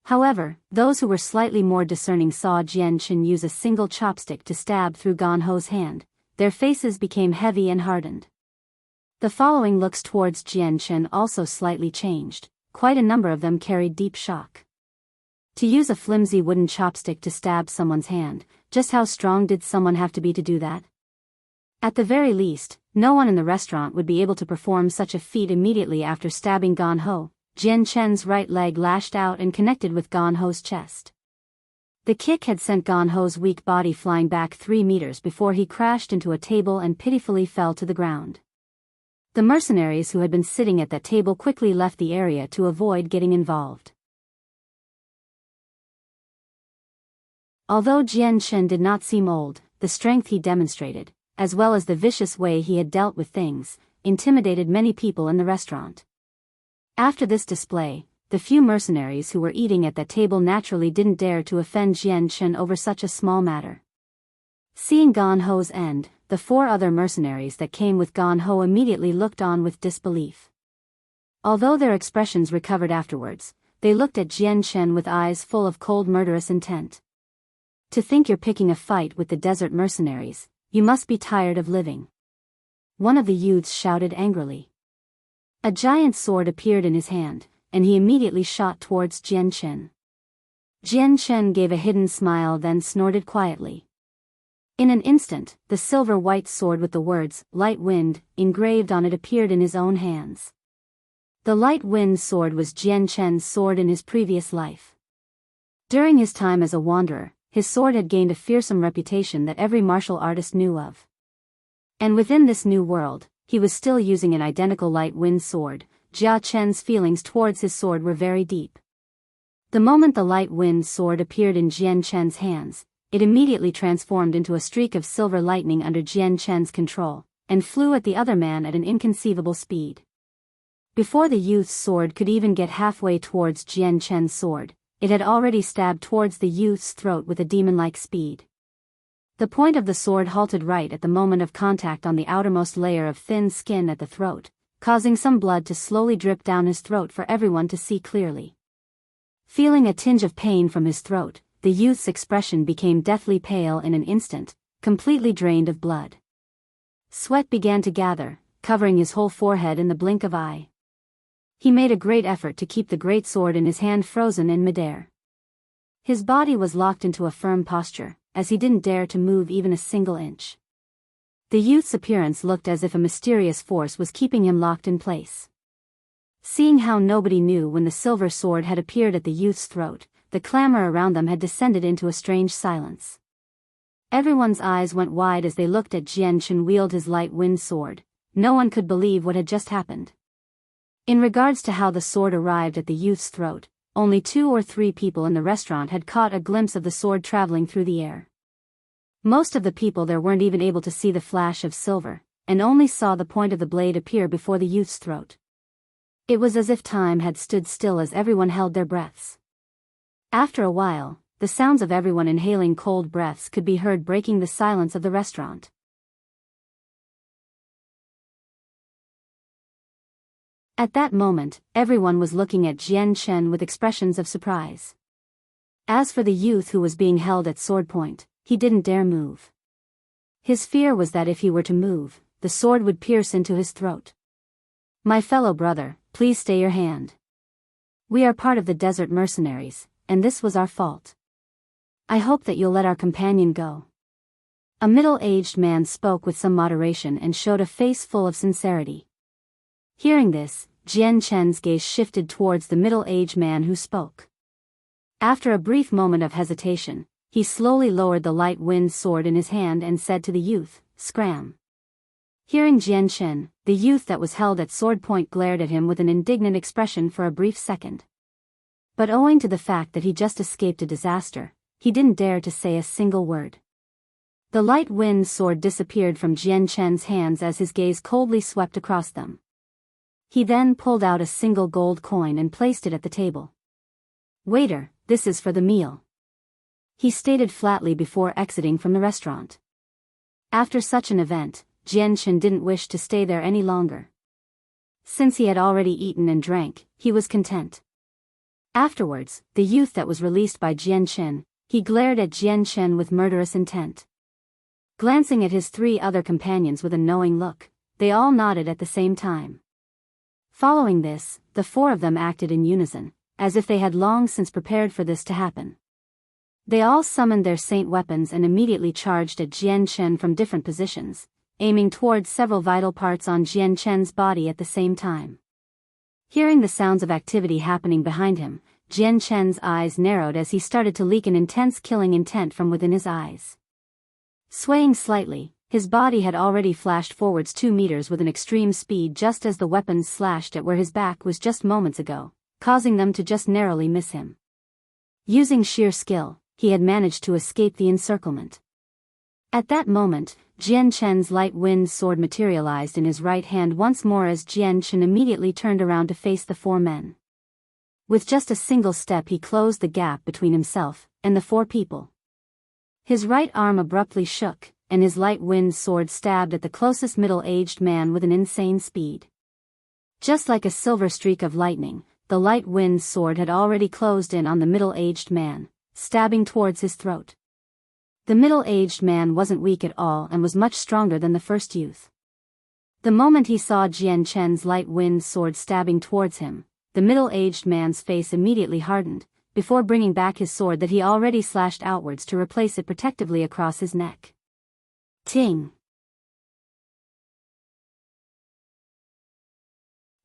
However, those who were slightly more discerning saw Jiangchen use a single chopstick to stab through Gan Ho's hand. Their faces became heavy and hardened. The following looks towards Jiangchen also slightly changed. Quite a number of them carried deep shock. To use a flimsy wooden chopstick to stab someone's hand, just how strong did someone have to be to do that? At the very least, no one in the restaurant would be able to perform such a feat immediately after stabbing Gan Ho. Jiangchen's right leg lashed out and connected with Gan Ho's chest. The kick had sent Gan Ho's weak body flying back 3 meters before he crashed into a table and pitifully fell to the ground. The mercenaries who had been sitting at that table quickly left the area to avoid getting involved. Although Jiangchen did not seem old, the strength he demonstrated, as well as the vicious way he had dealt with things, intimidated many people in the restaurant. After this display, the few mercenaries who were eating at that table naturally didn't dare to offend Jiangchen over such a small matter. Seeing Gan Ho's end, the 4 other mercenaries that came with Gan Ho immediately looked on with disbelief. Although their expressions recovered afterwards, they looked at Jiangchen with eyes full of cold murderous intent. To think you're picking a fight with the desert mercenaries, you must be tired of living. One of the youths shouted angrily. A giant sword appeared in his hand, and he immediately shot towards Jiangchen. Jiangchen gave a hidden smile then snorted quietly. In an instant, the silver-white sword with the words, "Light Wind," engraved on it appeared in his own hands. The Light Wind sword was Jiangchen's sword in his previous life. During his time as a wanderer, his sword had gained a fearsome reputation that every martial artist knew of. And within this new world, he was still using an identical Light Wind sword. Jia Chen's feelings towards his sword were very deep. The moment the Light Wind sword appeared in Jiangchen's hands, it immediately transformed into a streak of silver lightning under Jiangchen's control, and flew at the other man at an inconceivable speed. Before the youth's sword could even get halfway towards Jiangchen's sword, it had already stabbed towards the youth's throat with a demon-like speed. The point of the sword halted right at the moment of contact on the outermost layer of thin skin at the throat, causing some blood to slowly drip down his throat for everyone to see clearly. Feeling a tinge of pain from his throat, the youth's expression became deathly pale in an instant, completely drained of blood. Sweat began to gather, covering his whole forehead in the blink of eye. He made a great effort to keep the great sword in his hand frozen in midair. His body was locked into a firm posture, as he didn't dare to move even a single inch. The youth's appearance looked as if a mysterious force was keeping him locked in place. Seeing how nobody knew when the silver sword had appeared at the youth's throat, the clamor around them had descended into a strange silence. Everyone's eyes went wide as they looked at Jiangchen wield his Light Wind sword. No one could believe what had just happened. In regards to how the sword arrived at the youth's throat, only 2 or 3 people in the restaurant had caught a glimpse of the sword traveling through the air. Most of the people there weren't even able to see the flash of silver, and only saw the point of the blade appear before the youth's throat. It was as if time had stood still as everyone held their breaths. After a while, the sounds of everyone inhaling cold breaths could be heard breaking the silence of the restaurant. At that moment, everyone was looking at Jian Chen with expressions of surprise. As for the youth who was being held at sword point, he didn't dare move. His fear was that if he were to move, the sword would pierce into his throat. "My fellow brother, please stay your hand. We are part of the desert mercenaries, and this was our fault. I hope that you'll let our companion go." A middle-aged man spoke with some moderation and showed a face full of sincerity. Hearing this, Jian Chen's gaze shifted towards the middle-aged man who spoke. After a brief moment of hesitation, he slowly lowered the light wind sword in his hand and said to the youth, "Scram." Hearing Jian Chen, the youth that was held at sword point glared at him with an indignant expression for a brief second. But owing to the fact that he just escaped a disaster, he didn't dare to say a single word. The light wind sword disappeared from Jian Chen's hands as his gaze coldly swept across them. He then pulled out a single gold coin and placed it at the table. "Waiter, this is for the meal," he stated flatly before exiting from the restaurant. After such an event, Jian Chen didn't wish to stay there any longer. Since he had already eaten and drank, he was content. Afterwards, the youth that was released by Jian Chen, he glared at Jian Chen with murderous intent. Glancing at his 3 other companions with a knowing look, they all nodded at the same time. Following this, the 4 of them acted in unison, as if they had long since prepared for this to happen. They all summoned their saint weapons and immediately charged at Jian Chen from different positions, aiming towards several vital parts on Jian Chen's body at the same time. Hearing the sounds of activity happening behind him, Jian Chen's eyes narrowed as he started to leak an intense killing intent from within his eyes. Swaying slightly, his body had already flashed forwards 2 meters with an extreme speed just as the weapons slashed at where his back was just moments ago, causing them to just narrowly miss him. Using sheer skill, he had managed to escape the encirclement. At that moment, Jian Chen's light wind sword materialized in his right hand once more as Jian Chen immediately turned around to face the 4 men. With just a single step he closed the gap between himself and the 4 people. His right arm abruptly shook, and his light wind sword stabbed at the closest middle-aged man with an insane speed. Just like a silver streak of lightning, the light wind sword had already closed in on the middle-aged man, stabbing towards his throat. The middle-aged man wasn't weak at all and was much stronger than the first youth. The moment he saw Jian Chen's light wind sword stabbing towards him, the middle-aged man's face immediately hardened, before bringing back his sword that he already slashed outwards to replace it protectively across his neck. Ting!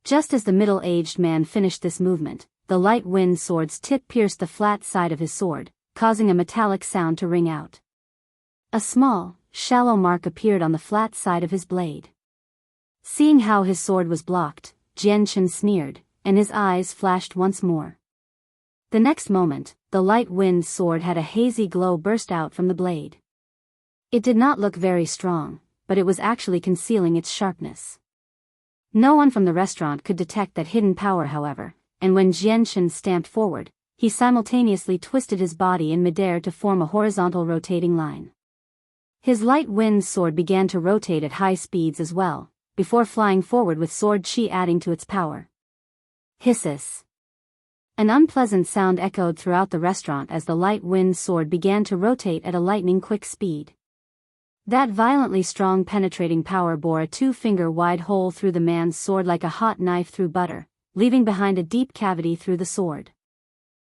Just as the middle-aged man finished this movement, the light wind sword's tip pierced the flat side of his sword, causing a metallic sound to ring out. A small, shallow mark appeared on the flat side of his blade. Seeing how his sword was blocked, Jian Chen sneered, and his eyes flashed once more. The next moment, the light wind sword had a hazy glow burst out from the blade. It did not look very strong, but it was actually concealing its sharpness. No one from the restaurant could detect that hidden power, however, and when Jian Chen stamped forward, he simultaneously twisted his body in midair to form a horizontal rotating line. His light wind sword began to rotate at high speeds as well, before flying forward with sword chi adding to its power. Hisses! An unpleasant sound echoed throughout the restaurant as the light wind sword began to rotate at a lightning-quick speed. That violently strong penetrating power bore a 2-finger-wide hole through the man's sword like a hot knife through butter, leaving behind a deep cavity through the sword.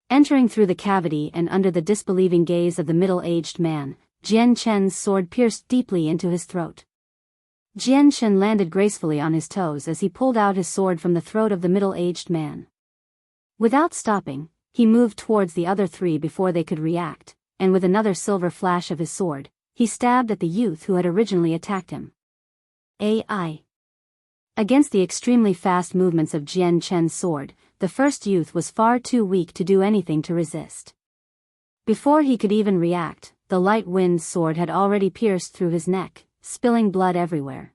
Entering through the cavity and under the disbelieving gaze of the middle-aged man, Jian Chen's sword pierced deeply into his throat. Jian Chen landed gracefully on his toes as he pulled out his sword from the throat of the middle-aged man. Without stopping, he moved towards the other 3 before they could react, and with another silver flash of his sword, he stabbed at the youth who had originally attacked him. AI. Against the extremely fast movements of Jian Chen's sword, the first youth was far too weak to do anything to resist. Before he could even react, the light wind sword had already pierced through his neck, spilling blood everywhere.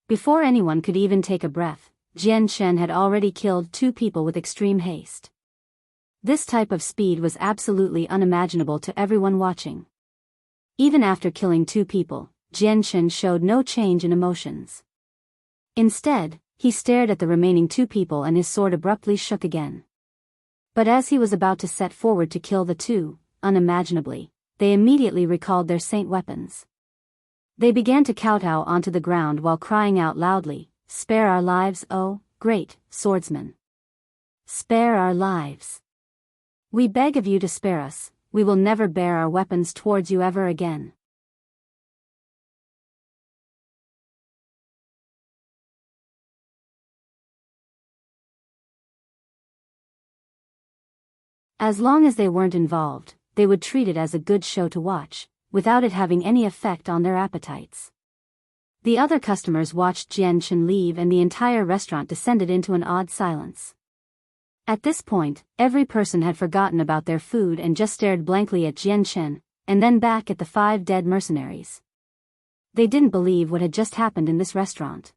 Before anyone could even take a breath, Jian Chen had already killed 2 people with extreme haste. This type of speed was absolutely unimaginable to everyone watching. Even after killing 2 people, Jian Chen showed no change in emotions. Instead, he stared at the remaining 2 people and his sword abruptly shook again. But as he was about to set forward to kill the 2, unimaginably, they immediately recalled their saint weapons. They began to kowtow onto the ground while crying out loudly, "Spare our lives, oh, great swordsman! Spare our lives! We beg of you to spare us, we will never bear our weapons towards you ever again." As long as they weren't involved, they would treat it as a good show to watch, without it having any effect on their appetites. The other customers watched Jian Chen leave and the entire restaurant descended into an odd silence. At this point, every person had forgotten about their food and just stared blankly at Jian Chen, and then back at the 5 dead mercenaries. They didn't believe what had just happened in this restaurant.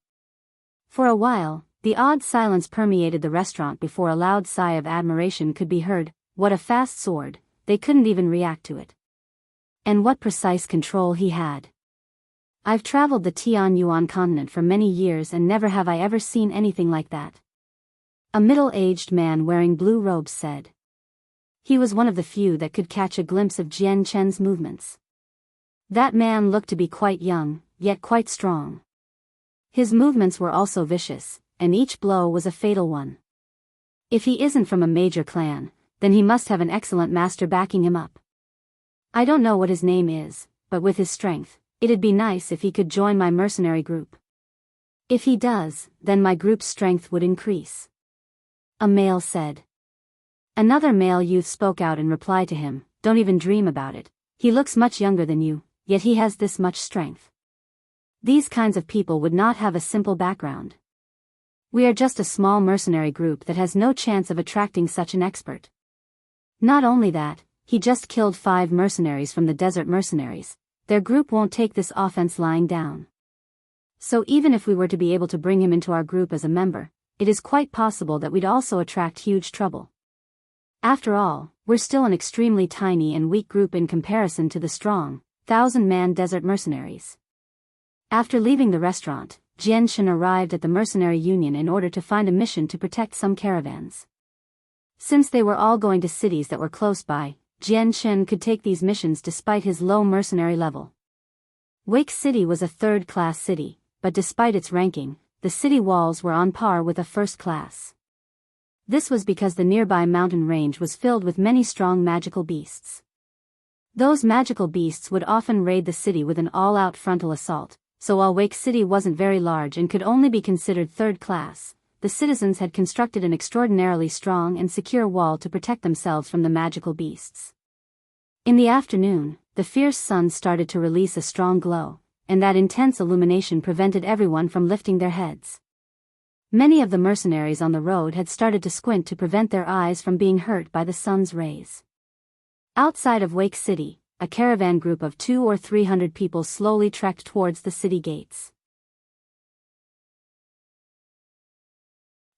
For a while, the odd silence permeated the restaurant before a loud sigh of admiration could be heard. What a fast sword, they couldn't even react to it. And what precise control he had. I've traveled the Tianyuan continent for many years and never have I ever seen anything like that. A middle-aged man wearing blue robes said. He was one of the few that could catch a glimpse of Jian Chen's movements. That man looked to be quite young, yet quite strong. His movements were also vicious, and each blow was a fatal one. If he isn't from a major clan, then he must have an excellent master backing him up. I don't know what his name is, but with his strength, it'd be nice if he could join my mercenary group. If he does, then my group's strength would increase. A male said. Another male youth spoke out in reply to him, "Don't even dream about it. He looks much younger than you, yet he has this much strength. These kinds of people would not have a simple background. We are just a small mercenary group that has no chance of attracting such an expert." Not only that, he just killed 5 mercenaries from the desert mercenaries. Their group won't take this offense lying down. So even if we were to be able to bring him into our group as a member, it is quite possible that we'd also attract huge trouble. After all, we're still an extremely tiny and weak group in comparison to the strong, 1,000-man desert mercenaries. After leaving the restaurant, Jian Chen arrived at the mercenary union in order to find a mission to protect some caravans. Since they were all going to cities that were close by, Jian Chen could take these missions despite his low mercenary level. Wake City was a 3rd-class city, but despite its ranking, the city walls were on par with a 1st class. This was because the nearby mountain range was filled with many strong magical beasts. Those magical beasts would often raid the city with an all-out frontal assault, so while Wake City wasn't very large and could only be considered 3rd class, the citizens had constructed an extraordinarily strong and secure wall to protect themselves from the magical beasts. In the afternoon, the fierce sun started to release a strong glow, and that intense illumination prevented everyone from lifting their heads. Many of the mercenaries on the road had started to squint to prevent their eyes from being hurt by the sun's rays. Outside of Wake City, a caravan group of 200 or 300 people slowly trekked towards the city gates.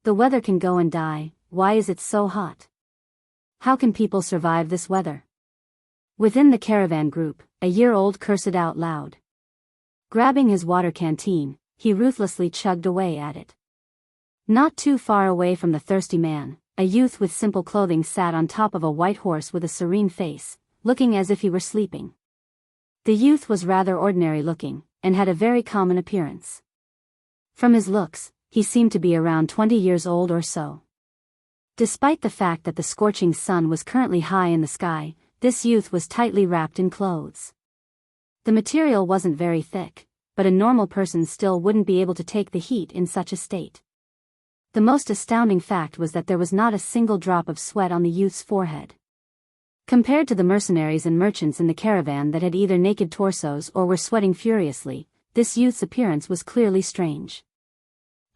The weather can go and die, why is it so hot? How can people survive this weather? Within the caravan group, a year-old cursed out loud. Grabbing his water canteen, he ruthlessly chugged away at it. Not too far away from the thirsty man, a youth with simple clothing sat on top of a white horse with a serene face, looking as if he were sleeping. The youth was rather ordinary looking, and had a very common appearance. From his looks, he seemed to be around 20 years old or so. Despite the fact that the scorching sun was currently high in the sky, this youth was tightly wrapped in clothes. The material wasn't very thick, but a normal person still wouldn't be able to take the heat in such a state. The most astounding fact was that there was not a single drop of sweat on the youth's forehead. Compared to the mercenaries and merchants in the caravan that had either naked torsos or were sweating furiously, this youth's appearance was clearly strange.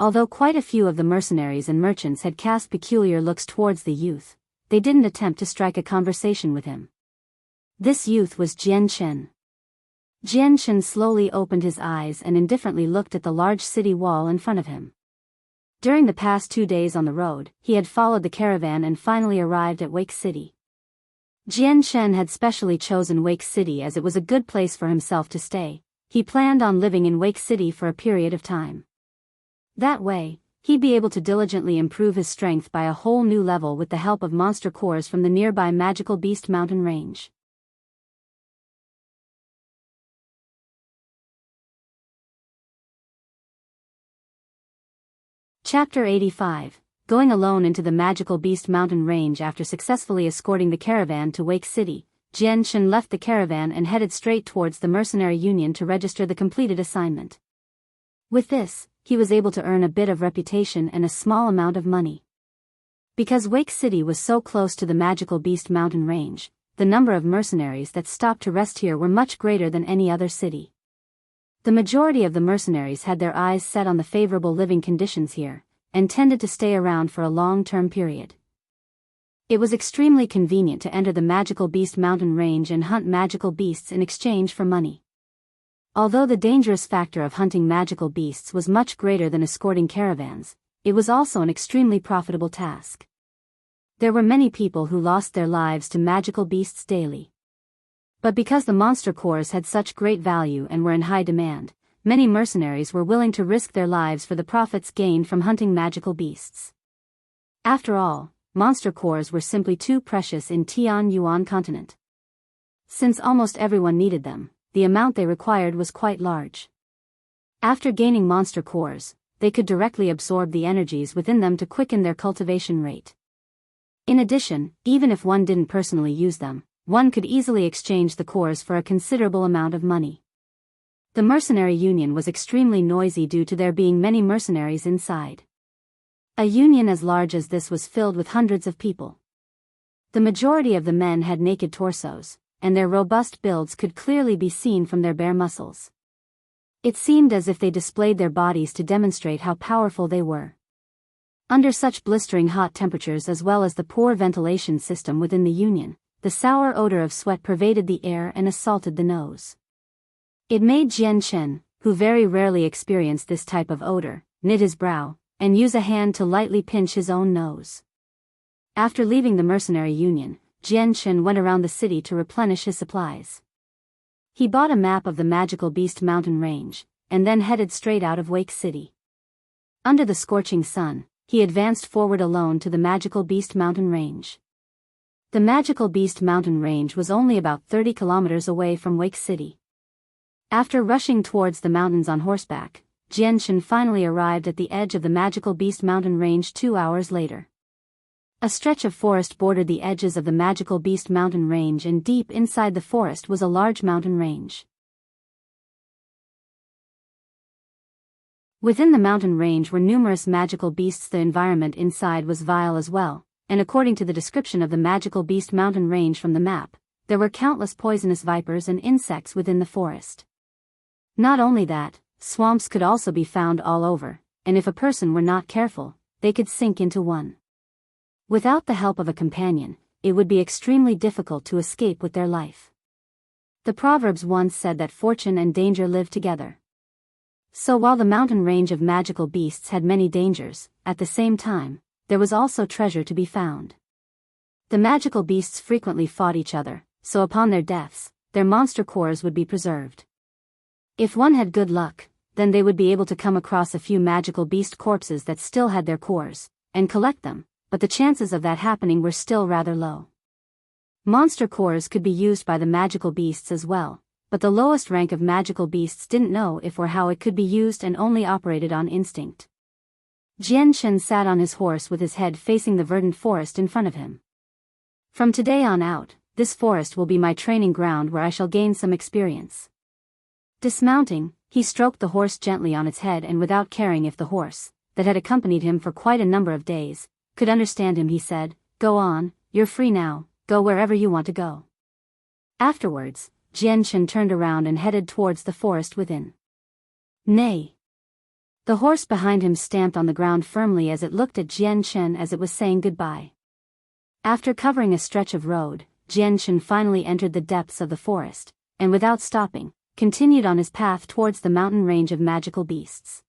Although quite a few of the mercenaries and merchants had cast peculiar looks towards the youth, they didn't attempt to strike a conversation with him. This youth was Jian Chen. Jian Chen slowly opened his eyes and indifferently looked at the large city wall in front of him. During the past 2 days on the road, he had followed the caravan and finally arrived at Wake City. Jian Shen had specially chosen Wake City as it was a good place for himself to stay. He planned on living in Wake City for a period of time. That way, he'd be able to diligently improve his strength by a whole new level with the help of monster cores from the nearby Magical Beast mountain range. Chapter 85. Going alone into the Magical Beast mountain range. After successfully escorting the caravan to Wake City, Jian Shen left the caravan and headed straight towards the Mercenary Union to register the completed assignment. With this, he was able to earn a bit of reputation and a small amount of money. Because Wake City was so close to the Magical Beast mountain range, the number of mercenaries that stopped to rest here were much greater than any other city. The majority of the mercenaries had their eyes set on the favorable living conditions here, and tended to stay around for a long-term period. It was extremely convenient to enter the Magical Beast mountain range and hunt magical beasts in exchange for money. Although the dangerous factor of hunting magical beasts was much greater than escorting caravans, it was also an extremely profitable task. There were many people who lost their lives to magical beasts daily. But because the monster cores had such great value and were in high demand, many mercenaries were willing to risk their lives for the profits gained from hunting magical beasts. After all, monster cores were simply too precious in Tian Yuan continent. Since almost everyone needed them, the amount they required was quite large. After gaining monster cores, they could directly absorb the energies within them to quicken their cultivation rate. In addition, even if one didn't personally use them, one could easily exchange the cores for a considerable amount of money. The Mercenary Union was extremely noisy due to there being many mercenaries inside. A union as large as this was filled with hundreds of people. The majority of the men had naked torsos, and their robust builds could clearly be seen from their bare muscles. It seemed as if they displayed their bodies to demonstrate how powerful they were. Under such blistering hot temperatures as well as the poor ventilation system within the union, the sour odor of sweat pervaded the air and assaulted the nose. It made Jian Shen, who very rarely experienced this type of odor, knit his brow, and use a hand to lightly pinch his own nose. After leaving the Mercenary Union, Jian Shen went around the city to replenish his supplies. He bought a map of the Magical Beast mountain range, and then headed straight out of Wake City. Under the scorching sun, he advanced forward alone to the Magical Beast mountain range. The Magical Beast mountain range was only about 30 kilometers away from Wake City. After rushing towards the mountains on horseback, Jian Shen finally arrived at the edge of the Magical Beast mountain range 2 hours later. A stretch of forest bordered the edges of the Magical Beast mountain range, and deep inside the forest was a large mountain range. Within the mountain range were numerous magical beasts. The environment inside was vile as well, and according to the description of the Magical Beast mountain range from the map, there were countless poisonous vipers and insects within the forest. Not only that, swamps could also be found all over, and if a person were not careful, they could sink into one. Without the help of a companion, it would be extremely difficult to escape with their life. The proverbs once said that fortune and danger live together. So while the mountain range of magical beasts had many dangers, at the same time, there was also treasure to be found. The magical beasts frequently fought each other, so upon their deaths, their monster cores would be preserved. If one had good luck, then they would be able to come across a few magical beast corpses that still had their cores, and collect them, but the chances of that happening were still rather low. Monster cores could be used by the magical beasts as well, but the lowest rank of magical beasts didn't know if or how it could be used and only operated on instinct. Jian Shen sat on his horse with his head facing the verdant forest in front of him. From today on out, this forest will be my training ground where I shall gain some experience. Dismounting, he stroked the horse gently on its head, and without caring if the horse, that had accompanied him for quite a number of days, could understand him, he said, "Go on, you're free now, go wherever you want to go." Afterwards, Jian Shen turned around and headed towards the forest within. Nay! The horse behind him stamped on the ground firmly as it looked at Jian Shen as it was saying goodbye. After covering a stretch of road, Jian Shen finally entered the depths of the forest, and without stopping, continued on his path towards the mountain range of magical beasts.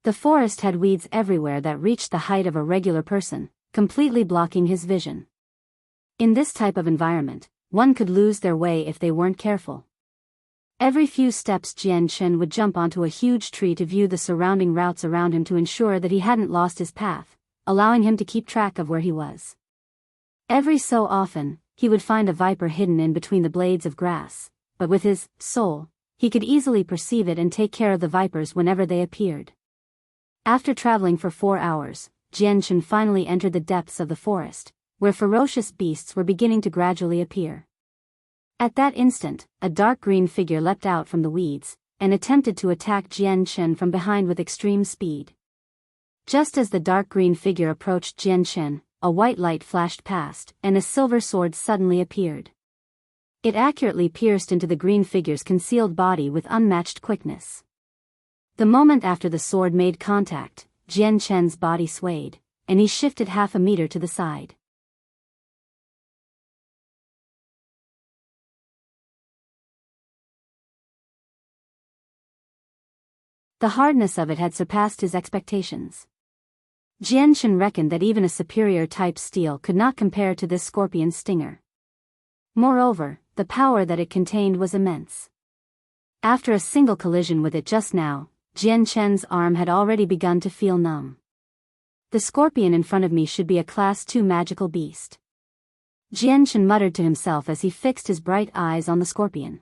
The forest had weeds everywhere that reached the height of a regular person, completely blocking his vision. In this type of environment, one could lose their way if they weren't careful. Every few steps Jian Chen would jump onto a huge tree to view the surrounding routes around him to ensure that he hadn't lost his path, allowing him to keep track of where he was. Every so often, he would find a viper hidden in between the blades of grass, but with his soul, he could easily perceive it and take care of the vipers whenever they appeared. After traveling for 4 hours, Jian Chen finally entered the depths of the forest, where ferocious beasts were beginning to gradually appear. At that instant, a dark green figure leapt out from the weeds, and attempted to attack Jian Chen from behind with extreme speed. Just as the dark green figure approached Jian Chen, a white light flashed past, and a silver sword suddenly appeared. It accurately pierced into the green figure's concealed body with unmatched quickness. The moment after the sword made contact, Jian Chen's body swayed, and he shifted half a meter to the side. The hardness of it had surpassed his expectations. Jian Chen reckoned that even a superior type steel could not compare to this scorpion's stinger. Moreover, the power that it contained was immense. After a single collision with it just now, Jian Chen's arm had already begun to feel numb. The scorpion in front of me should be a Class 2 magical beast. Jian Chen muttered to himself as he fixed his bright eyes on the scorpion.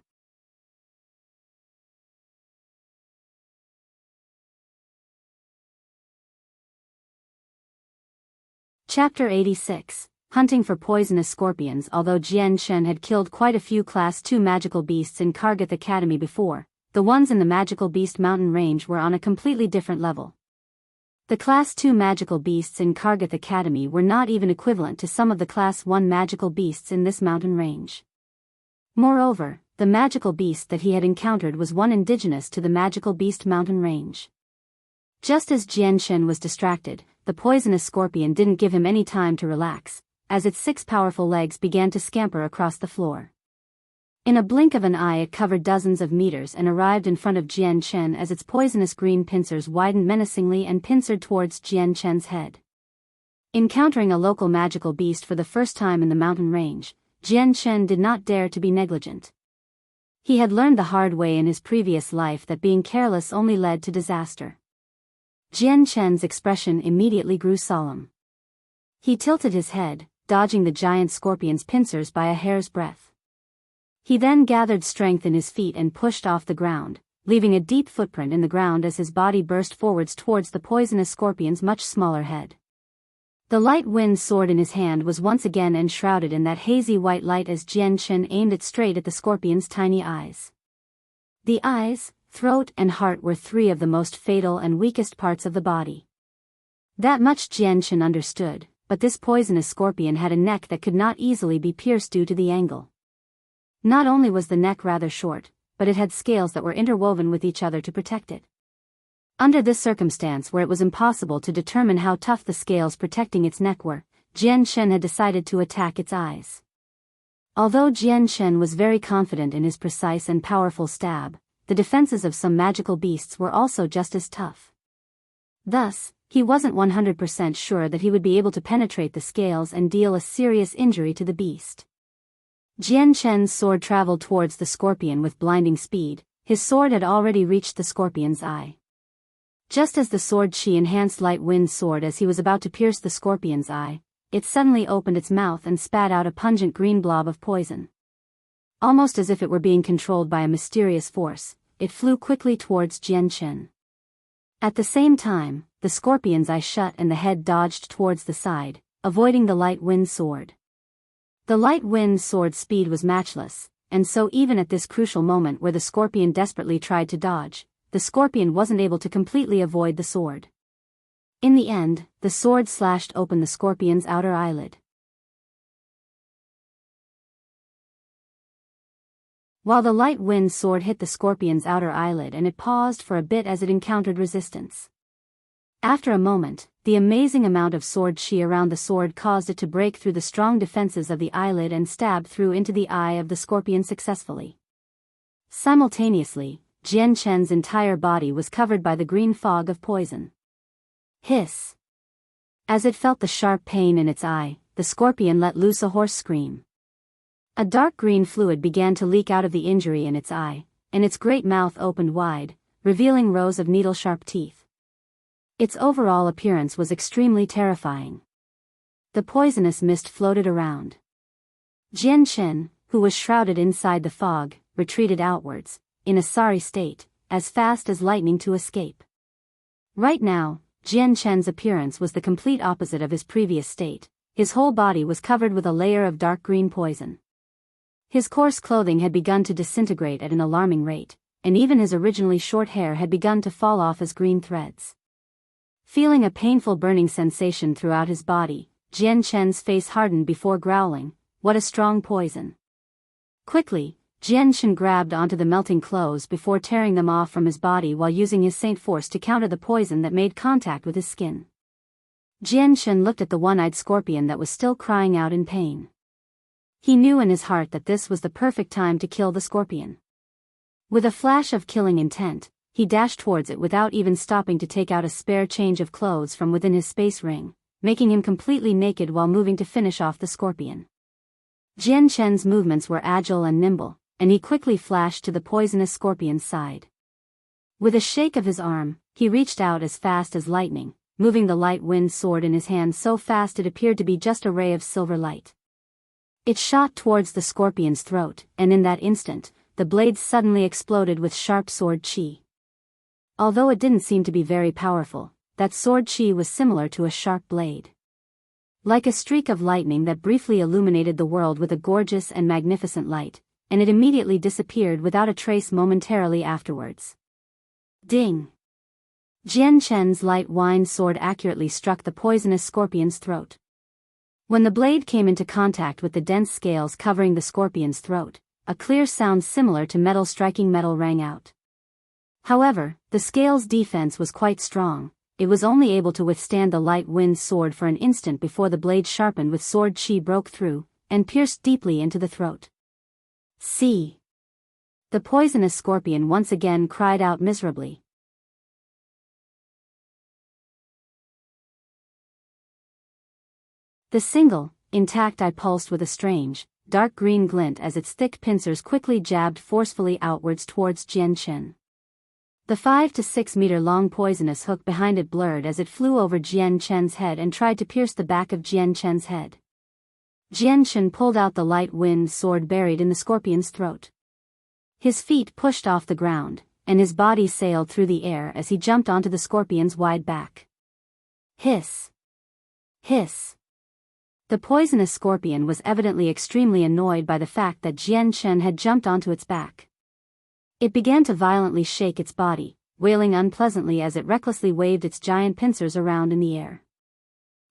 Chapter 86, Hunting for Poisonous Scorpions. Although Jian Chen had killed quite a few Class 2 magical beasts in Kargath Academy before, the ones in the Magical Beast Mountain Range were on a completely different level. The Class 2 magical beasts in Kargath Academy were not even equivalent to some of the Class 1 magical beasts in this mountain range. Moreover, the magical beast that he had encountered was one indigenous to the Magical Beast Mountain Range. Just as Jian Chen was distracted, the poisonous scorpion didn't give him any time to relax, as its 6 powerful legs began to scamper across the floor. In a blink of an eye it covered dozens of meters and arrived in front of Jian Chen as its poisonous green pincers widened menacingly and pincered towards Jian Chen's head. Encountering a local magical beast for the first time in the mountain range, Jian Chen did not dare to be negligent. He had learned the hard way in his previous life that being careless only led to disaster. Jian Chen's expression immediately grew solemn. He tilted his head, dodging the giant scorpion's pincers by a hair's breadth. He then gathered strength in his feet and pushed off the ground, leaving a deep footprint in the ground as his body burst forwards towards the poisonous scorpion's much smaller head. The light wind sword in his hand was once again enshrouded in that hazy white light as Jian Chen aimed it straight at the scorpion's tiny eyes. The eyes, throat and heart were 3 of the most fatal and weakest parts of the body. That much Jian Chen understood, but this poisonous scorpion had a neck that could not easily be pierced due to the angle. Not only was the neck rather short, but it had scales that were interwoven with each other to protect it. Under this circumstance where it was impossible to determine how tough the scales protecting its neck were, Jian Chen had decided to attack its eyes. Although Jian Chen was very confident in his precise and powerful stab, the defenses of some magical beasts were also just as tough. Thus, he wasn't 100% sure that he would be able to penetrate the scales and deal a serious injury to the beast. Jian Chen's sword traveled towards the scorpion with blinding speed. His sword had already reached the scorpion's eye. Just as the sword chi-enhanced light wind sword as he was about to pierce the scorpion's eye, it suddenly opened its mouth and spat out a pungent green blob of poison. Almost as if it were being controlled by a mysterious force, it flew quickly towards Jian Chen. At the same time, the scorpion's eye shut and the head dodged towards the side, avoiding the light wind sword. The light wind sword's speed was matchless, and so even at this crucial moment where the scorpion desperately tried to dodge, the scorpion wasn't able to completely avoid the sword. In the end, the sword slashed open the scorpion's outer eyelid. While the light wind sword hit the scorpion's outer eyelid and it paused for a bit as it encountered resistance. After a moment, the amazing amount of sword chi around the sword caused it to break through the strong defenses of the eyelid and stab through into the eye of the scorpion successfully. Simultaneously, Jian Chen's entire body was covered by the green fog of poison. Hiss. As it felt the sharp pain in its eye, the scorpion let loose a hoarse scream. A dark green fluid began to leak out of the injury in its eye, and its great mouth opened wide, revealing rows of needle-sharp teeth. Its overall appearance was extremely terrifying. The poisonous mist floated around. Jian Chen, who was shrouded inside the fog, retreated outwards, in a sorry state, as fast as lightning to escape. Right now, Jian Chen's appearance was the complete opposite of his previous state. His whole body was covered with a layer of dark green poison. His coarse clothing had begun to disintegrate at an alarming rate, and even his originally short hair had begun to fall off as green threads. Feeling a painful burning sensation throughout his body, Jian Chen's face hardened before growling, "What a strong poison." Quickly, Jian Chen grabbed onto the melting clothes before tearing them off from his body while using his Saint Force to counter the poison that made contact with his skin. Jian Chen looked at the one-eyed scorpion that was still crying out in pain. He knew in his heart that this was the perfect time to kill the scorpion. With a flash of killing intent, he dashed towards it without even stopping to take out a spare change of clothes from within his space ring, making him completely naked while moving to finish off the scorpion. Jian Chen's movements were agile and nimble, and he quickly flashed to the poisonous scorpion's side. With a shake of his arm, he reached out as fast as lightning, moving the light wind sword in his hand so fast it appeared to be just a ray of silver light. It shot towards the scorpion's throat, and in that instant, the blade suddenly exploded with sharp sword chi. Although it didn't seem to be very powerful, that sword chi was similar to a sharp blade. Like a streak of lightning that briefly illuminated the world with a gorgeous and magnificent light, and it immediately disappeared without a trace momentarily afterwards. Ding! Jian Chen's light wine sword accurately struck the poisonous scorpion's throat. When the blade came into contact with the dense scales covering the scorpion's throat, a clear sound similar to metal striking metal rang out. However, the scale's defense was quite strong. It was only able to withstand the light wind sword for an instant before the blade sharpened with sword chi broke through, and pierced deeply into the throat. See! The poisonous scorpion once again cried out miserably. The single, intact eye pulsed with a strange, dark green glint as its thick pincers quickly jabbed forcefully outwards towards Jian Chen. The 5 to 6 meter long poisonous hook behind it blurred as it flew over Jian Chen's head and tried to pierce the back of Jian Chen's head. Jian Chen pulled out the light wind sword buried in the scorpion's throat. His feet pushed off the ground, and his body sailed through the air as he jumped onto the scorpion's wide back. Hiss! Hiss! The poisonous scorpion was evidently extremely annoyed by the fact that Jian Chen had jumped onto its back. It began to violently shake its body, wailing unpleasantly as it recklessly waved its giant pincers around in the air.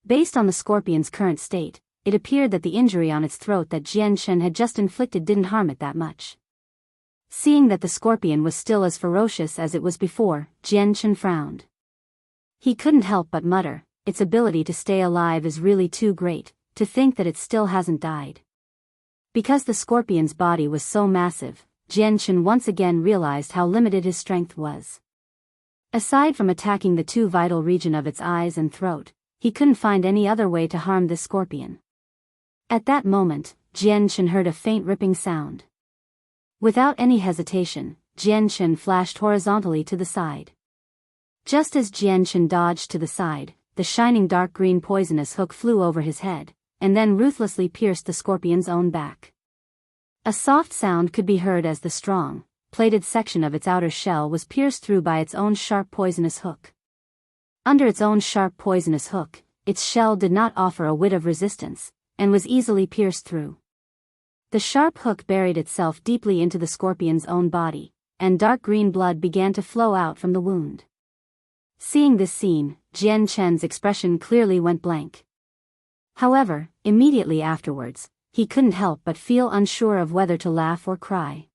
Based on the scorpion's current state, it appeared that the injury on its throat that Jian Chen had just inflicted didn't harm it that much. Seeing that the scorpion was still as ferocious as it was before, Jian Chen frowned. He couldn't help but mutter, "Its ability to stay alive is really too great, to think that it still hasn't died." Because the scorpion's body was so massive, Jian Chen once again realized how limited his strength was. Aside from attacking the two vital regions of its eyes and throat, he couldn't find any other way to harm this scorpion. At that moment, Jian Chen heard a faint ripping sound. Without any hesitation, Jian Chen flashed horizontally to the side. Just as Jian Chen dodged to the side, the shining dark green poisonous hook flew over his head, and then ruthlessly pierced the scorpion's own back. A soft sound could be heard as the strong, plated section of its outer shell was pierced through by its own sharp poisonous hook. Under its own sharp poisonous hook, its shell did not offer a whit of resistance, and was easily pierced through. The sharp hook buried itself deeply into the scorpion's own body, and dark green blood began to flow out from the wound. Seeing this scene, Jian Chen's expression clearly went blank. However, immediately afterwards, he couldn't help but feel unsure of whether to laugh or cry.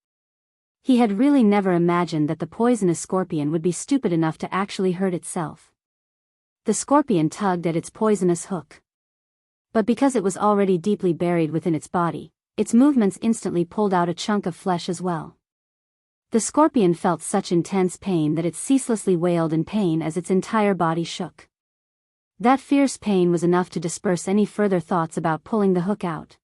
He had really never imagined that the poisonous scorpion would be stupid enough to actually hurt itself. The scorpion tugged at its poisonous hook. But because it was already deeply buried within its body, its movements instantly pulled out a chunk of flesh as well. The scorpion felt such intense pain that it ceaselessly wailed in pain as its entire body shook. That fierce pain was enough to disperse any further thoughts about pulling the hook out.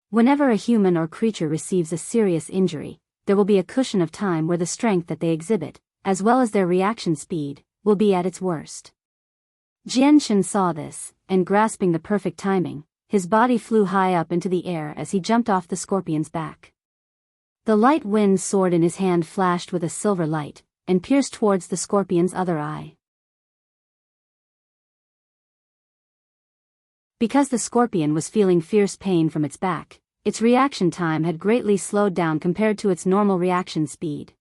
Whenever a human or creature receives a serious injury, there will be a cushion of time where the strength that they exhibit, as well as their reaction speed, will be at its worst. Jianghu saw this, and grasping the perfect timing, his body flew high up into the air as he jumped off the scorpion's back. The light wind sword in his hand flashed with a silver light, and pierced towards the scorpion's other eye. Because the scorpion was feeling fierce pain from its back, its reaction time had greatly slowed down compared to its normal reaction speed.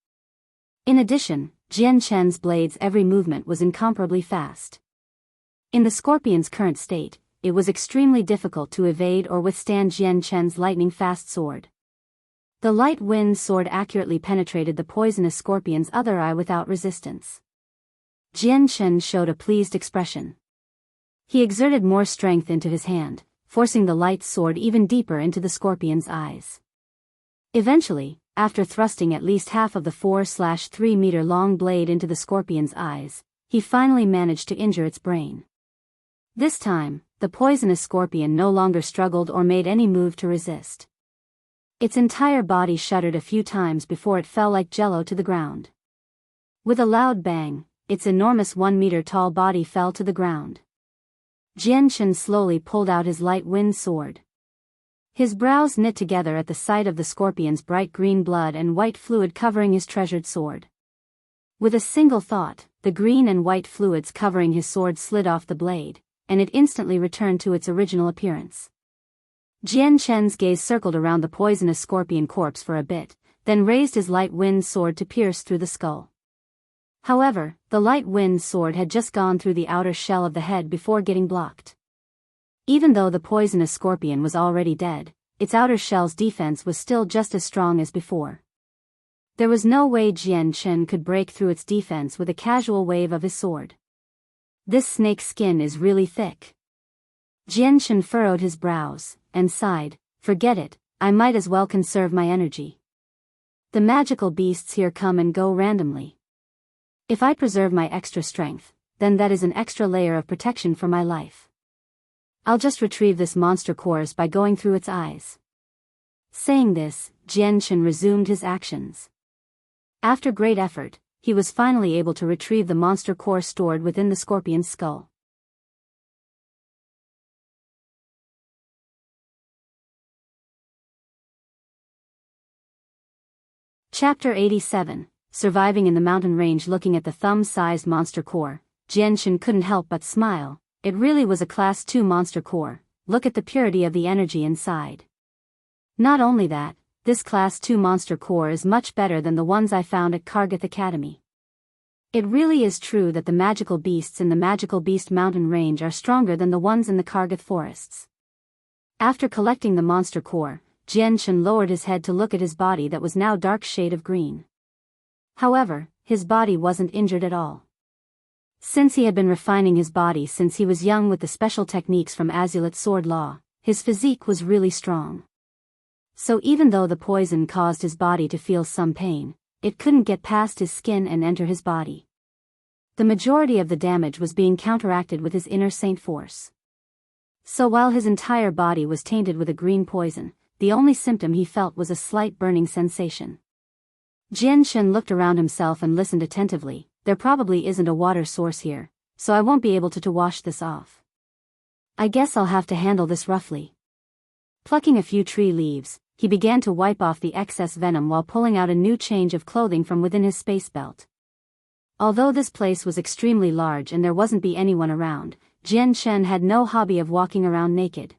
In addition, Jianghu's blade's every movement was incomparably fast. In the scorpion's current state, it was extremely difficult to evade or withstand Jianghu's lightning-fast sword. The light wind sword accurately penetrated the poisonous scorpion's other eye without resistance. Jianghu showed a pleased expression. He exerted more strength into his hand, forcing the light sword even deeper into the scorpion's eyes. Eventually, after thrusting at least half of the 4/3 meter long blade into the scorpion's eyes, he finally managed to injure its brain. This time, the poisonous scorpion no longer struggled or made any move to resist. Its entire body shuddered a few times before it fell like jello to the ground. With a loud bang, its enormous 1-meter-tall body fell to the ground. Jianghu slowly pulled out his light wind sword. His brows knit together at the sight of the scorpion's bright green blood and white fluid covering his treasured sword. With a single thought, the green and white fluids covering his sword slid off the blade, and it instantly returned to its original appearance. Jianghu's gaze circled around the poisonous scorpion corpse for a bit, then raised his light wind sword to pierce through the skull. However, the light wind sword had just gone through the outer shell of the head before getting blocked. Even though the poisonous scorpion was already dead, its outer shell's defense was still just as strong as before. There was no way Jianghu could break through its defense with a casual wave of his sword. This snake's skin is really thick. Jianghu furrowed his brows, and sighed, "Forget it, I might as well conserve my energy. The magical beasts here come and go randomly. If I preserve my extra strength, then that is an extra layer of protection for my life. I'll just retrieve this monster course by going through its eyes." Saying this, Jianghu resumed his actions. After great effort, he was finally able to retrieve the monster core stored within the scorpion's skull. Chapter 87, Surviving in the Mountain Range. Looking at the thumb-sized monster core, Jianghu couldn't help but smile. It really was a Class 2 monster core. Look at the purity of the energy inside. Not only that, this Class 2 monster core is much better than the ones I found at Kargath Academy. It really is true that the magical beasts in the Magical Beast Mountain Range are stronger than the ones in the Kargath forests. After collecting the monster core, Jianghu lowered his head to look at his body that was now dark shade of green. However, his body wasn't injured at all. Since he had been refining his body since he was young with the special techniques from Azulet Sword Law, his physique was really strong. So even though the poison caused his body to feel some pain, it couldn't get past his skin and enter his body. The majority of the damage was being counteracted with his inner saint force. So while his entire body was tainted with a green poison, the only symptom he felt was a slight burning sensation. Jianghu looked around himself and listened attentively. There probably isn't a water source here, so I won't be able to wash this off. I guess I'll have to handle this roughly. Plucking a few tree leaves, he began to wipe off the excess venom while pulling out a new change of clothing from within his space belt. Although this place was extremely large and there wasn't anyone around, Jianghu had no hobby of walking around naked.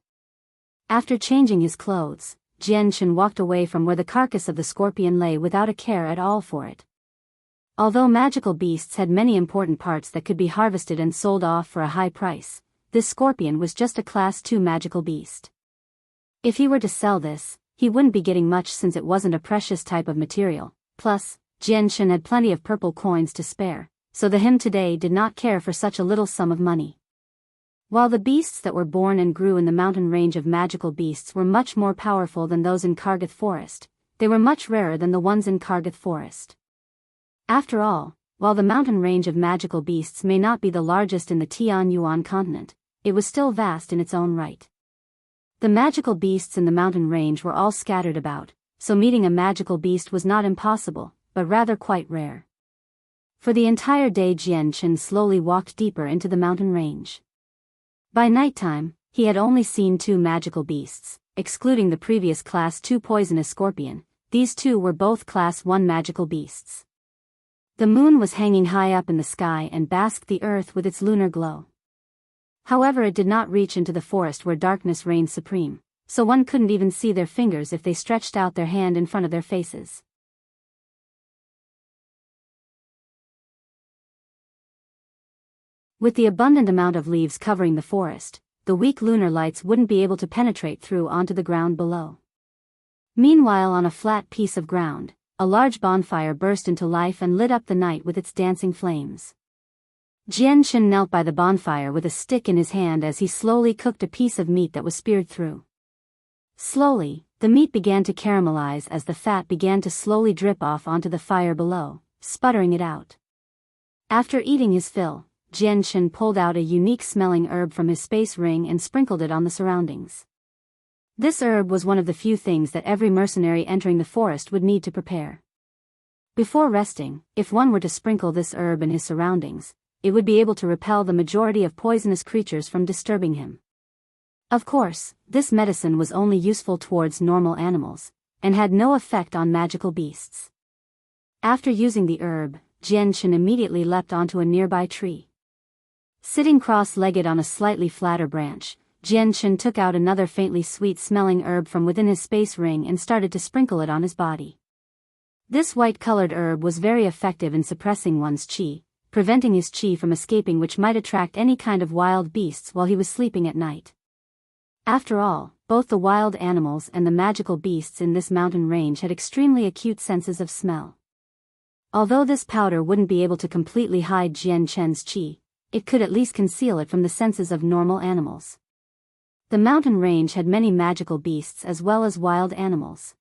After changing his clothes, Jianghu walked away from where the carcass of the scorpion lay without a care at all for it. Although magical beasts had many important parts that could be harvested and sold off for a high price, this scorpion was just a Class 2 magical beast. If he were to sell this, he wouldn't be getting much since it wasn't a precious type of material. Plus, Jianghu had plenty of purple coins to spare, so the him today did not care for such a little sum of money. While the beasts that were born and grew in the mountain range of magical beasts were much more powerful than those in Kargath Forest, they were much rarer than the ones in Kargath Forest. After all, while the mountain range of magical beasts may not be the largest in the Tianyuan continent, it was still vast in its own right. The magical beasts in the mountain range were all scattered about, so meeting a magical beast was not impossible, but rather quite rare. For the entire day Jian Chen slowly walked deeper into the mountain range. By nighttime, he had only seen 2 magical beasts, excluding the previous Class 2 poisonous scorpion. These 2 were both Class 1 magical beasts. The moon was hanging high up in the sky and basked the earth with its lunar glow. However, it did not reach into the forest where darkness reigned supreme, so one couldn't even see their fingers if they stretched out their hand in front of their faces. With the abundant amount of leaves covering the forest, the weak lunar lights wouldn't be able to penetrate through onto the ground below. Meanwhile, on a flat piece of ground, a large bonfire burst into life and lit up the night with its dancing flames. Jian Chen knelt by the bonfire with a stick in his hand as he slowly cooked a piece of meat that was speared through. Slowly, the meat began to caramelize as the fat began to slowly drip off onto the fire below, sputtering it out. After eating his fill, Jian Chen pulled out a unique-smelling herb from his space ring and sprinkled it on the surroundings. This herb was one of the few things that every mercenary entering the forest would need to prepare. Before resting, if one were to sprinkle this herb in his surroundings, it would be able to repel the majority of poisonous creatures from disturbing him. Of course, this medicine was only useful towards normal animals, and had no effect on magical beasts. After using the herb, Jian Chen immediately leapt onto a nearby tree. Sitting cross-legged on a slightly flatter branch, Jian Chen took out another faintly sweet-smelling herb from within his space ring and started to sprinkle it on his body. This white-colored herb was very effective in suppressing one's qi, preventing his qi from escaping, which might attract any kind of wild beasts while he was sleeping at night. After all, both the wild animals and the magical beasts in this mountain range had extremely acute senses of smell. Although this powder wouldn't be able to completely hide Jian Chen's qi, it could at least conceal it from the senses of normal animals. The mountain range had many magical beasts as well as wild animals.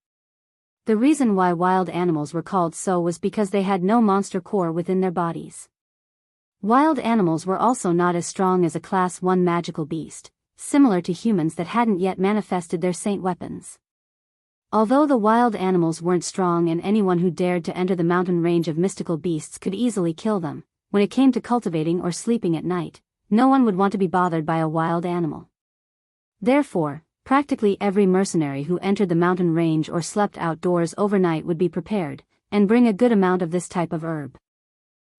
The reason why wild animals were called so was because they had no monster core within their bodies. Wild animals were also not as strong as a Class 1 magical beast, similar to humans that hadn't yet manifested their saint weapons. Although the wild animals weren't strong and anyone who dared to enter the mountain range of mystical beasts could easily kill them, when it came to cultivating or sleeping at night, no one would want to be bothered by a wild animal. Therefore, practically every mercenary who entered the mountain range or slept outdoors overnight would be prepared, and bring a good amount of this type of herb.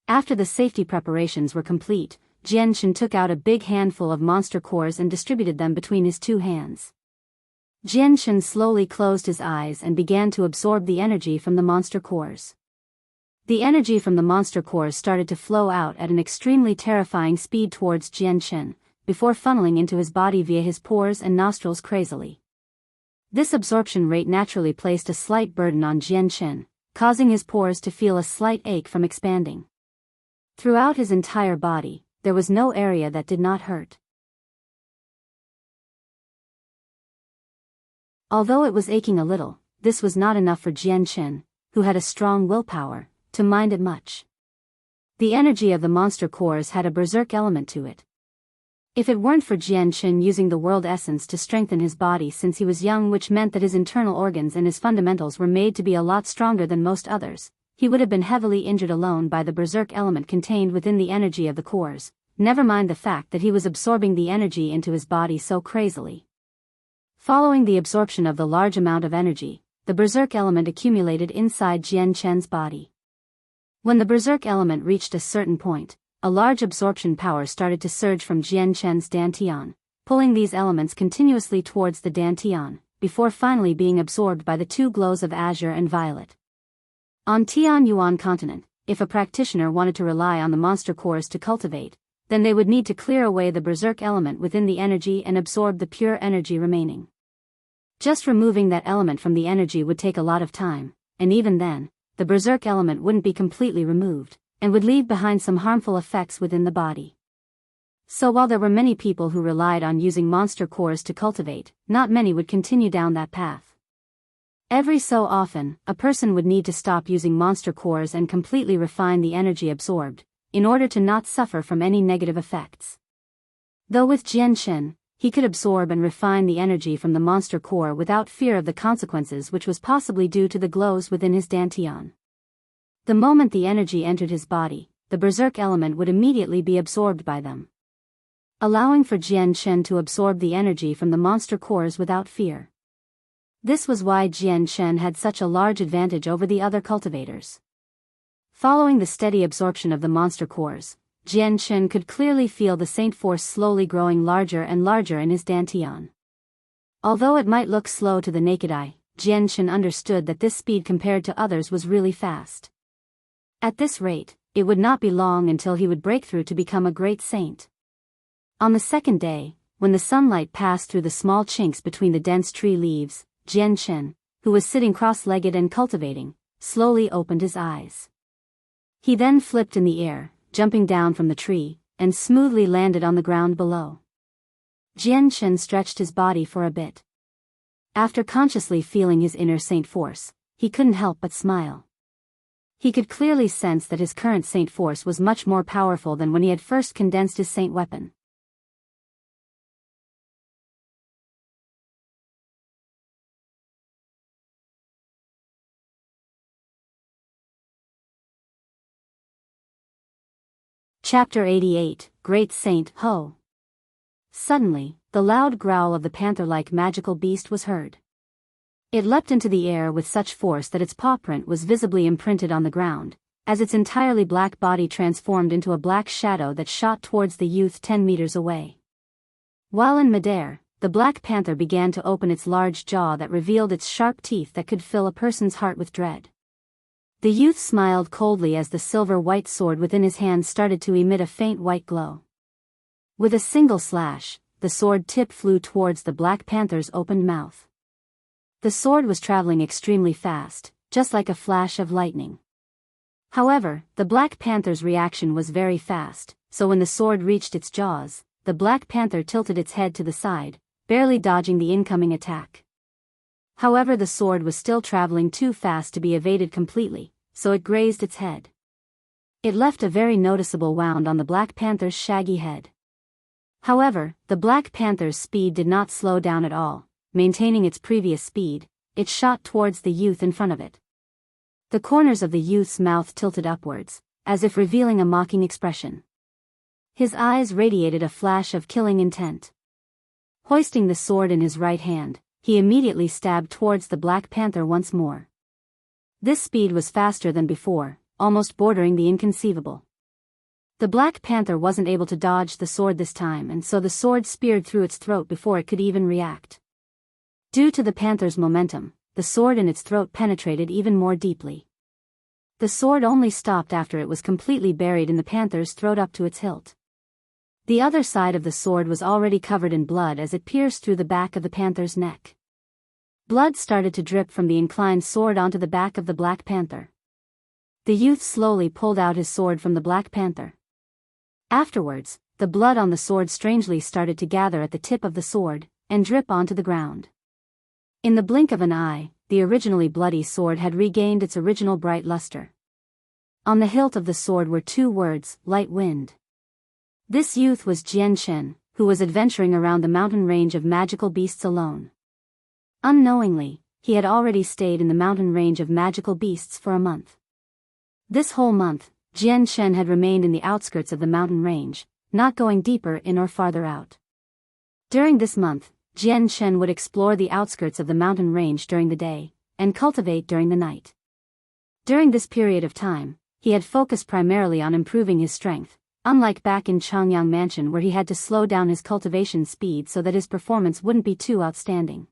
After the safety preparations were complete, Jian Chen took out a big handful of monster cores and distributed them between his 2 hands. Jian Chen slowly closed his eyes and began to absorb the energy from the monster cores. The energy from the monster cores started to flow out at an extremely terrifying speed towards Jian Chen, before funneling into his body via his pores and nostrils crazily. This absorption rate naturally placed a slight burden on Jian Chen, causing his pores to feel a slight ache from expanding. Throughout his entire body, there was no area that did not hurt. Although it was aching a little, this was not enough for Jian Chen, who had a strong willpower, to mind it much. The energy of the monster cores had a berserk element to it. If it weren't for Jian Chen using the world essence to strengthen his body since he was young, which meant that his internal organs and his fundamentals were made to be a lot stronger than most others, he would have been heavily injured alone by the berserk element contained within the energy of the cores, never mind the fact that he was absorbing the energy into his body so crazily. Following the absorption of the large amount of energy, the berserk element accumulated inside Jian Chen's body. When the berserk element reached a certain point, a large absorption power started to surge from Jian Chen's dantian, pulling these elements continuously towards the dantian, before finally being absorbed by the 2 glows of azure and violet. On Tianyuan continent, if a practitioner wanted to rely on the monster cores to cultivate, then they would need to clear away the berserk element within the energy and absorb the pure energy remaining. Just removing that element from the energy would take a lot of time, and even then, the berserk element wouldn't be completely removed, and would leave behind some harmful effects within the body. So while there were many people who relied on using monster cores to cultivate, not many would continue down that path. Every so often, a person would need to stop using monster cores and completely refine the energy absorbed, in order to not suffer from any negative effects. Though with Jian Shen, he could absorb and refine the energy from the monster core without fear of the consequences, which was possibly due to the glows within his dantian. The moment the energy entered his body, the berserk element would immediately be absorbed by them, allowing for Jian Shen to absorb the energy from the monster cores without fear. This was why Jian Shen had such a large advantage over the other cultivators. Following the steady absorption of the monster cores, Jian Shen could clearly feel the saint force slowly growing larger and larger in his dantian. Although it might look slow to the naked eye, Jian Shen understood that this speed compared to others was really fast. At this rate, it would not be long until he would break through to become a great saint. On the second day, when the sunlight passed through the small chinks between the dense tree leaves, Jian Shen, who was sitting cross-legged and cultivating, slowly opened his eyes. He then flipped in the air, jumping down from the tree, and smoothly landed on the ground below. Jian Shen stretched his body for a bit. After consciously feeling his inner saint force, he couldn't help but smile. He could clearly sense that his current saint force was much more powerful than when he had first condensed his saint weapon. Chapter 88, Great Saint Ho. Suddenly, the loud growl of the panther-like magical beast was heard. It leapt into the air with such force that its paw print was visibly imprinted on the ground, as its entirely black body transformed into a black shadow that shot towards the youth 10 meters away. While in midair, the black panther began to open its large jaw that revealed its sharp teeth that could fill a person's heart with dread. The youth smiled coldly as the silver-white sword within his hand started to emit a faint white glow. With a single slash, the sword tip flew towards the Black Panther's opened mouth. The sword was traveling extremely fast, just like a flash of lightning. However, the Black Panther's reaction was very fast, so when the sword reached its jaws, the Black Panther tilted its head to the side, barely dodging the incoming attack. However, the sword was still traveling too fast to be evaded completely, so it grazed its head. It left a very noticeable wound on the Black Panther's shaggy head. However, the Black Panther's speed did not slow down at all. Maintaining its previous speed, it shot towards the youth in front of it. The corners of the youth's mouth tilted upwards, as if revealing a mocking expression. His eyes radiated a flash of killing intent. Hoisting the sword in his right hand, he immediately stabbed towards the Black Panther once more. This speed was faster than before, almost bordering the inconceivable. The Black Panther wasn't able to dodge the sword this time, and so the sword speared through its throat before it could even react. Due to the panther's momentum, the sword in its throat penetrated even more deeply. The sword only stopped after it was completely buried in the panther's throat up to its hilt. The other side of the sword was already covered in blood as it pierced through the back of the panther's neck. Blood started to drip from the inclined sword onto the back of the Black Panther. The youth slowly pulled out his sword from the Black Panther. Afterwards, the blood on the sword strangely started to gather at the tip of the sword, and drip onto the ground. In the blink of an eye, the originally bloody sword had regained its original bright luster. On the hilt of the sword were 2 words, Light Wind. This youth was Jian Shen, who was adventuring around the mountain range of magical beasts alone. Unknowingly, he had already stayed in the mountain range of magical beasts for a month. This whole month, Jian Shen had remained in the outskirts of the mountain range, not going deeper in or farther out. During this month, Jian Shen would explore the outskirts of the mountain range during the day, and cultivate during the night. During this period of time, he had focused primarily on improving his strength, unlike back in Changyang Mansion where he had to slow down his cultivation speed so that his performance wouldn't be too outstanding.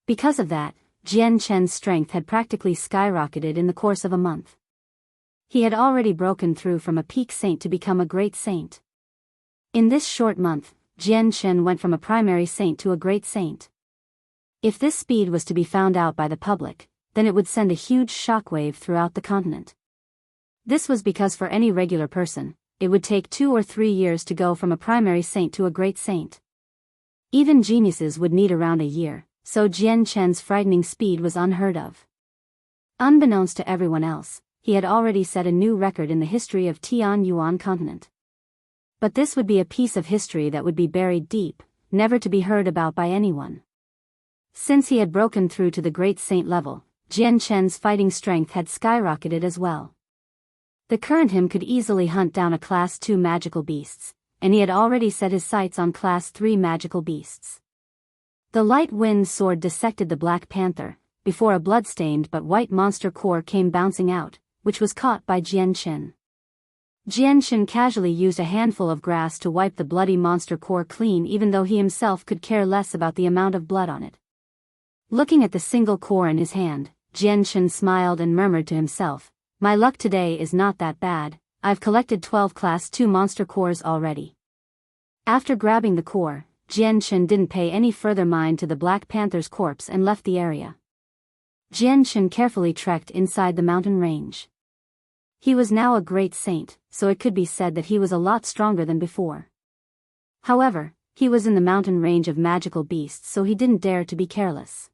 Because of that, Jian Shen's strength had practically skyrocketed in the course of a month. He had already broken through from a peak saint to become a great saint. In this short month, Jian Shen went from a primary saint to a great saint. If this speed was to be found out by the public, then it would send a huge shockwave throughout the continent. This was because for any regular person, it would take 2 or 3 years to go from a primary saint to a great saint. Even geniuses would need around a year, so Jian Chen's frightening speed was unheard of. Unbeknownst to everyone else, he had already set a new record in the history of Tianyuan continent. But this would be a piece of history that would be buried deep, never to be heard about by anyone. Since he had broken through to the great saint level, Jian Chen's fighting strength had skyrocketed as well. The current him could easily hunt down a Class 2 magical beasts, and he had already set his sights on Class 3 magical beasts. The light wind sword dissected the Black Panther, before a blood-stained but white monster core came bouncing out, which was caught by Jian Chen. Jian Chen casually used a handful of grass to wipe the bloody monster core clean, even though he himself could care less about the amount of blood on it. Looking at the single core in his hand, Jian Chen smiled and murmured to himself, "My luck today is not that bad, I've collected 12 Class 2 monster cores already." After grabbing the core, Jian Chen didn't pay any further mind to the Black Panther's corpse and left the area. Jian Chen carefully trekked inside the mountain range. He was now a great saint, so it could be said that he was a lot stronger than before. However, he was in the mountain range of magical beasts, so he didn't dare to be careless.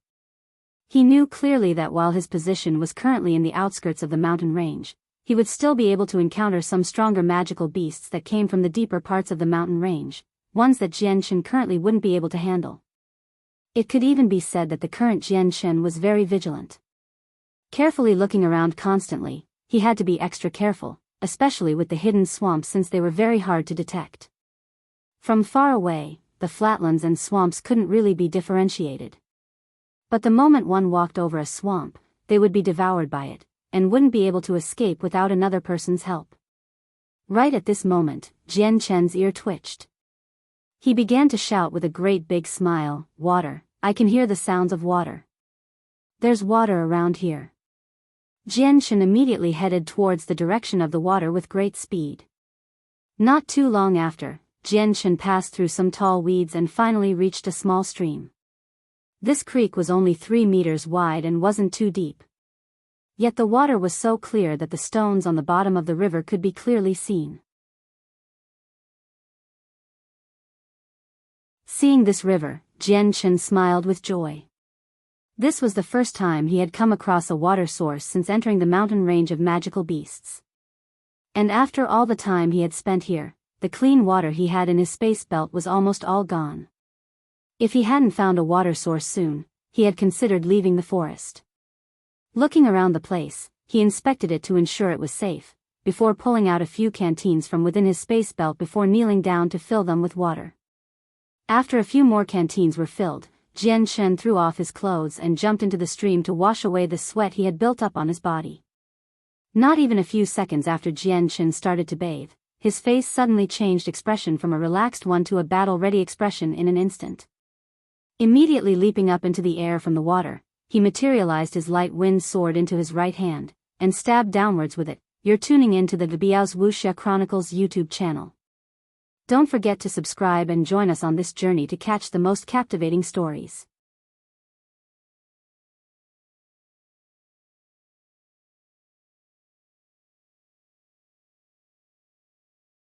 He knew clearly that while his position was currently in the outskirts of the mountain range, he would still be able to encounter some stronger magical beasts that came from the deeper parts of the mountain range, ones that Jian Chen currently wouldn't be able to handle. It could even be said that the current Jian Chen was very vigilant. Carefully looking around constantly, he had to be extra careful, especially with the hidden swamps since they were very hard to detect. From far away, the flatlands and swamps couldn't really be differentiated. But the moment one walked over a swamp, they would be devoured by it, and wouldn't be able to escape without another person's help. Right at this moment, Jian Chen's ear twitched. He began to shout with a great big smile, "Water, I can hear the sounds of water. There's water around here." Jian Chen immediately headed towards the direction of the water with great speed. Not too long after, Jian Chen passed through some tall weeds and finally reached a small stream. This creek was only 3 meters wide and wasn't too deep. Yet the water was so clear that the stones on the bottom of the river could be clearly seen. Seeing this river, Jian Chen smiled with joy. This was the first time he had come across a water source since entering the mountain range of magical beasts. And after all the time he had spent here, the clean water he had in his space belt was almost all gone. If he hadn't found a water source soon, he had considered leaving the forest. Looking around the place, he inspected it to ensure it was safe, before pulling out a few canteens from within his space belt before kneeling down to fill them with water. After a few more canteens were filled, Jian Chen threw off his clothes and jumped into the stream to wash away the sweat he had built up on his body. Not even a few seconds after Jian Chen started to bathe, his face suddenly changed expression from a relaxed one to a battle-ready expression in an instant. Immediately leaping up into the air from the water, he materialized his light wind sword into his right hand, and stabbed downwards with it. You're tuning in to the Biyao's Wuxia Chronicles YouTube channel. Don't forget to subscribe and join us on this journey to catch the most captivating stories.